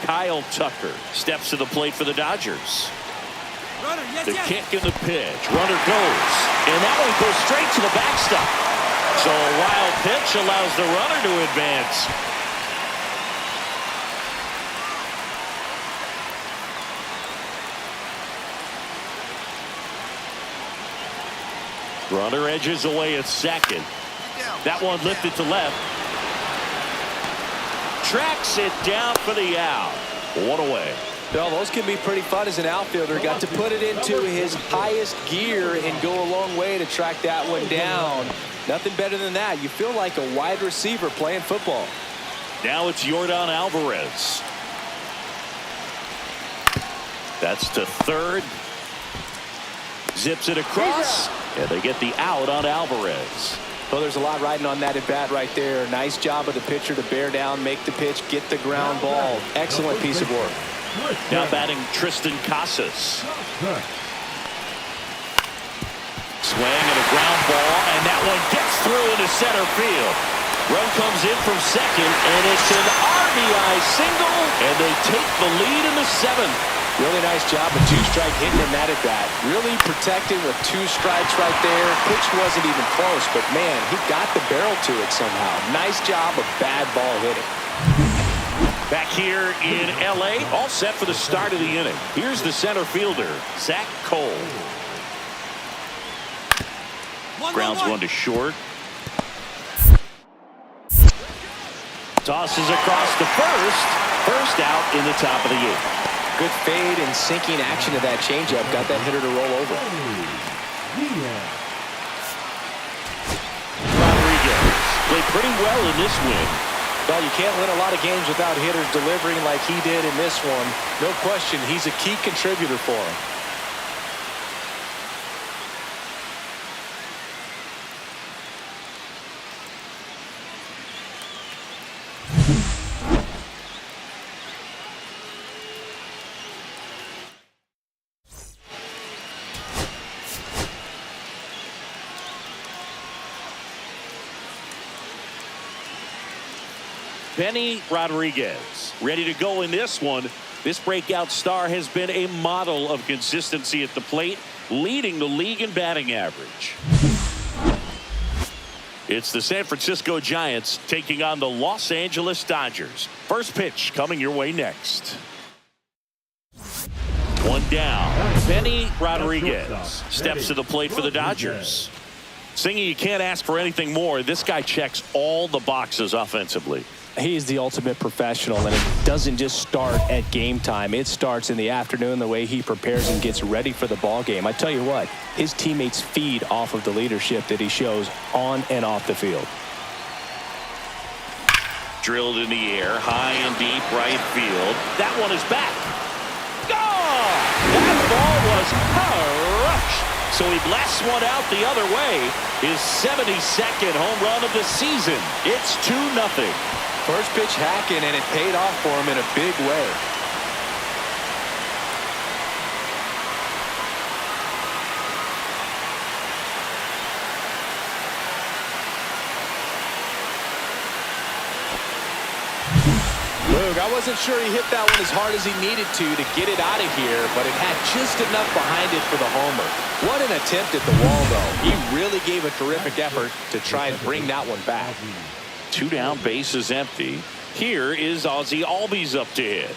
Kyle Tucker steps to the plate for the Dodgers. Runner, yes, The yes. kick and the pitch. Runner goes. And that one goes straight to the backstop. So a wild pitch allows the runner to advance. Runner edges away at second. That one lifted to left. Tracks it down for the out. 1 away. Well, those can be pretty fun as an outfielder. Got to put it into his highest gear and go a long way to track that one down. Nothing better than that. You feel like a wide receiver playing football. Now it's Yordan Alvarez. That's to third. Zips it across, and they get the out on Alvarez. Well, there's a lot riding on that at bat right there. Nice job of the pitcher to bear down, make the pitch, get the ground ball. Excellent piece of work. Now batting Tristan Casas. Swing and a ground ball, and that one gets through into center field. Run comes in from second, and it's an RBI single, and they take the lead in the 7th. Really nice job of 2-strike hitting in that at bat. Really protected with 2 strikes right there. Pitch wasn't even close, but man, he got the barrel to it somehow. Nice job of bad ball hitting. Back here in L.A., all set for the start of the inning. Here's the center fielder, Zach Cole. Grounds one to short. Tosses across to first. First out in the top of the 8th. Good fade and sinking action of that changeup. Got that hitter to roll over. Rodriguez played pretty well in this win. Well, you can't win a lot of games without hitters delivering like he did in this one. No question, he's a key contributor for him. Benny Rodriguez ready to go in this one. This breakout star has been a model of consistency at the plate, leading the league in batting average. It's the San Francisco Giants taking on the Los Angeles Dodgers. First pitch coming your way next. One down. Benny Rodriguez steps to the plate for the Dodgers. Singy, you can't ask for anything more. This guy checks all the boxes offensively. He is the ultimate professional, and it doesn't just start at game time. It starts in the afternoon, the way he prepares and gets ready for the ball game. I tell you what, his teammates feed off of the leadership that he shows on and off the field. Drilled in the air, high and deep right field. That one is back. Gone! That ball was crushed. So he blasts one out the other way. His 72nd home run of the season. It's 2-0. First pitch hacking, and it paid off for him in a big way. Look, I wasn't sure he hit that one as hard as he needed to get it out of here, but it had just enough behind it for the homer. What an attempt at the wall, though. He really gave a terrific effort to try and bring that one back. 2 down, bases empty. Here is Ozzie Albies up to hit.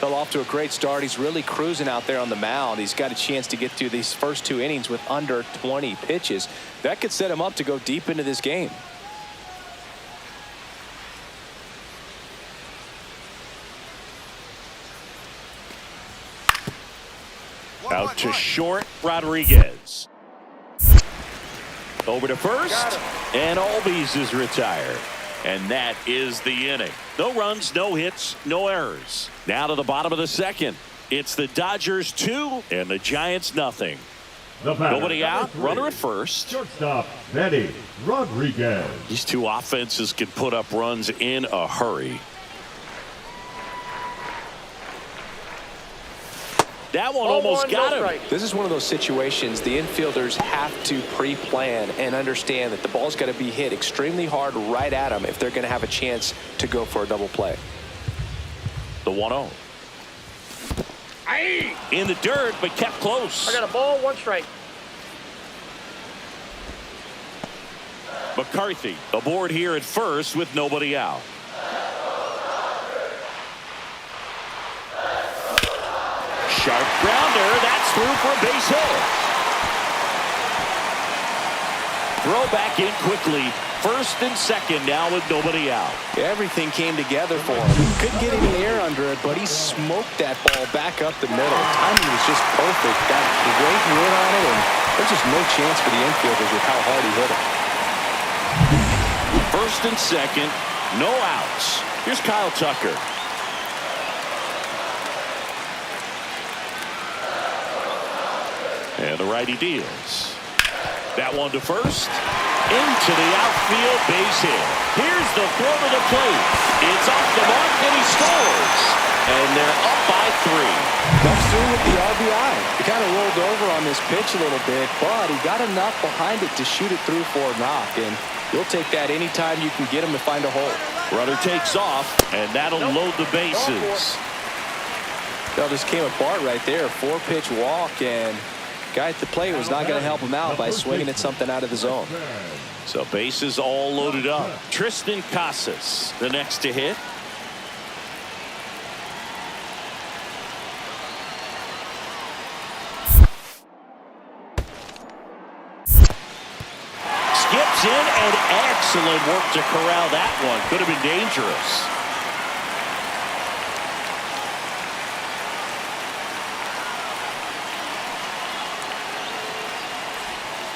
Fell off to a great start. He's really cruising out there on the mound. He's got a chance to get through these first 2 innings with under 20 pitches. That could set him up to go deep into this game. Out to short, Rodriguez. Over to first, and Albies is retired. And that is the inning. No runs, no hits, no errors. Now to the bottom of the second. It's the Dodgers 2 and the Giants nothing. Nobody out, runner at first. Shortstop, Benny Rodriguez. These two offenses can put up runs in a hurry. That one almost got him. This is one of those situations the infielders have to pre-plan and understand that the ball's got to be hit extremely hard right at them if they're going to have a chance to go for a double play. The 1-0. In the dirt, but kept close. I got a ball, 1 strike. McCarthy aboard here at first with nobody out. Sharp grounder. That's through for a base hit. Throw back in quickly. First and second now with nobody out. Everything came together for him. Couldn't get any air under it, but he smoked that ball back up the middle. Timing was just perfect. Got the great hit on it, and there's just no chance for the infielders with how hard he hit it. First and second, no outs. Here's Kyle Tucker. And the righty deals. That one to first. Into the outfield, base hit. Here's the throw to the plate. It's off the mark, and he scores. And they're up by 3. Comes through with the RBI. He kind of rolled over on this pitch a little bit, but he got enough behind it to shoot it through for a knock. And you'll take that anytime you can get him to find a hole. Runner takes off, and that'll load the bases. Well, this came apart right there. 4-pitch walk, and guy at the plate was not going to help him out by swinging at something out of the zone. So bases all loaded up. Tristan Casas, the next to hit. Skips in, and excellent work to corral that one. Could have been dangerous.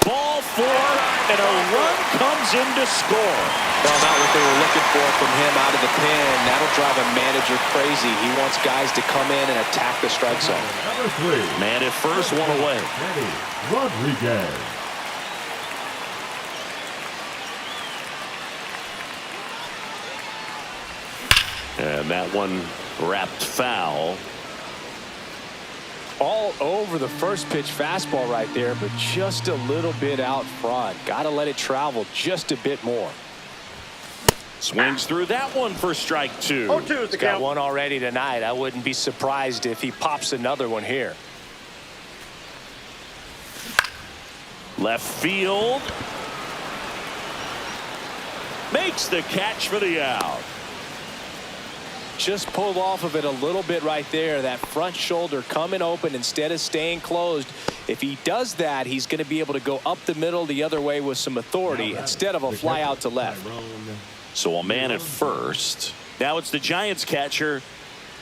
Ball 4, and And a run comes in to score. Well, not what they were looking for from him out of the pen. That'll drive a manager crazy. He wants guys to come in and attack the strike zone. Number 3. Man at first, one away. Danny Rodriguez. And that one wrapped foul. All over the first pitch fastball right there, but just a little bit out front. Got to let it travel just a bit more. Swings through that one for strike 2. 0-2 is the Got count. one already tonight. I wouldn't be surprised if he pops another one here. Left field. Makes the catch for the out. Just pulled off of it a little bit right there. That front shoulder coming open instead of staying closed. If he does that, he's going to be able to go up the middle the other way with some authority instead of a fly out to left. So a man at first. Now it's the Giants catcher.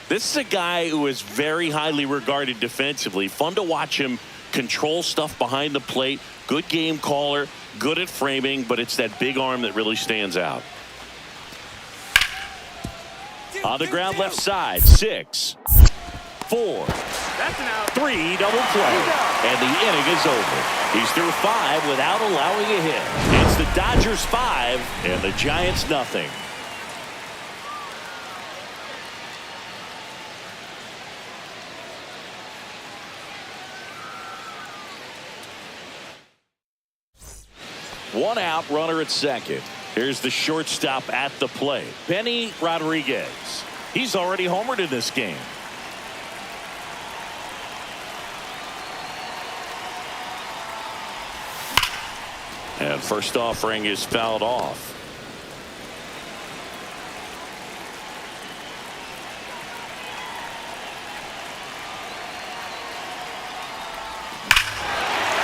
This is a guy who is very highly regarded defensively. Fun to watch him control stuff behind the plate. Good game caller. Good at framing, but it's that big arm that really stands out. On the ground left side. 6, 4, That's an out. 3 double play. And the inning is over. He's through 5 without allowing a hit. It's the Dodgers 5 and the Giants nothing. One out, runner at second. Here's the shortstop at the plate, Benny Rodriguez. He's already homered in this game. And first offering is fouled off.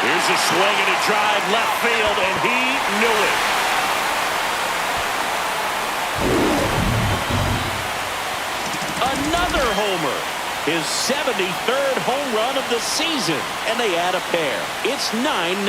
Here's a swing and a drive left field, and he knew it. Another homer. His 73rd home run of the season, and they add a pair. It's 9-0.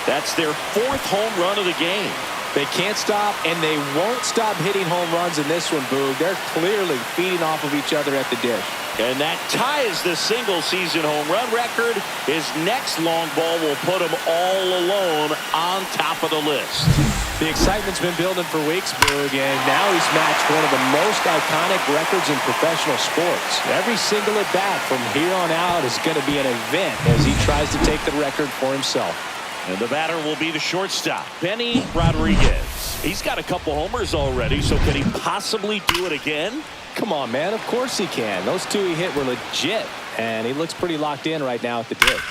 That's their 4th home run of the game. They can't stop, and they won't stop hitting home runs in this one, Boog. They're clearly feeding off of each other at the dish. And that ties the single-season home run record. His next long ball will put him all alone on top of the list. The excitement's been building for weeks, Boog, and now he's matched one of the most iconic records in professional sports. Every single at-bat from here on out is going to be an event as he tries to take the record for himself. And the batter will be the shortstop, Benny Rodriguez. He's got a couple homers already, so can he possibly do it again? Come on, man. Of course he can. Those 2 he hit were legit, and he looks pretty locked in right now at the dish.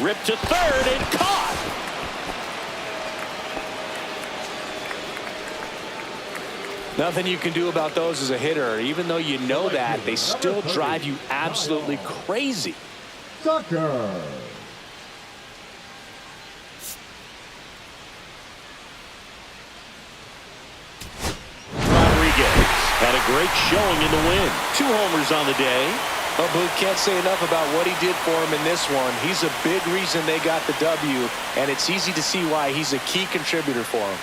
Ripped to third and caught. Nothing you can do about those as a hitter. Even though you know that, they still drive you absolutely crazy. Tucker. Rodriguez great showing in the win. 2 homers on the day. Well, Blue, can't say enough about what he did for him in this one. He's a big reason they got the W, and it's easy to see why he's a key contributor for him.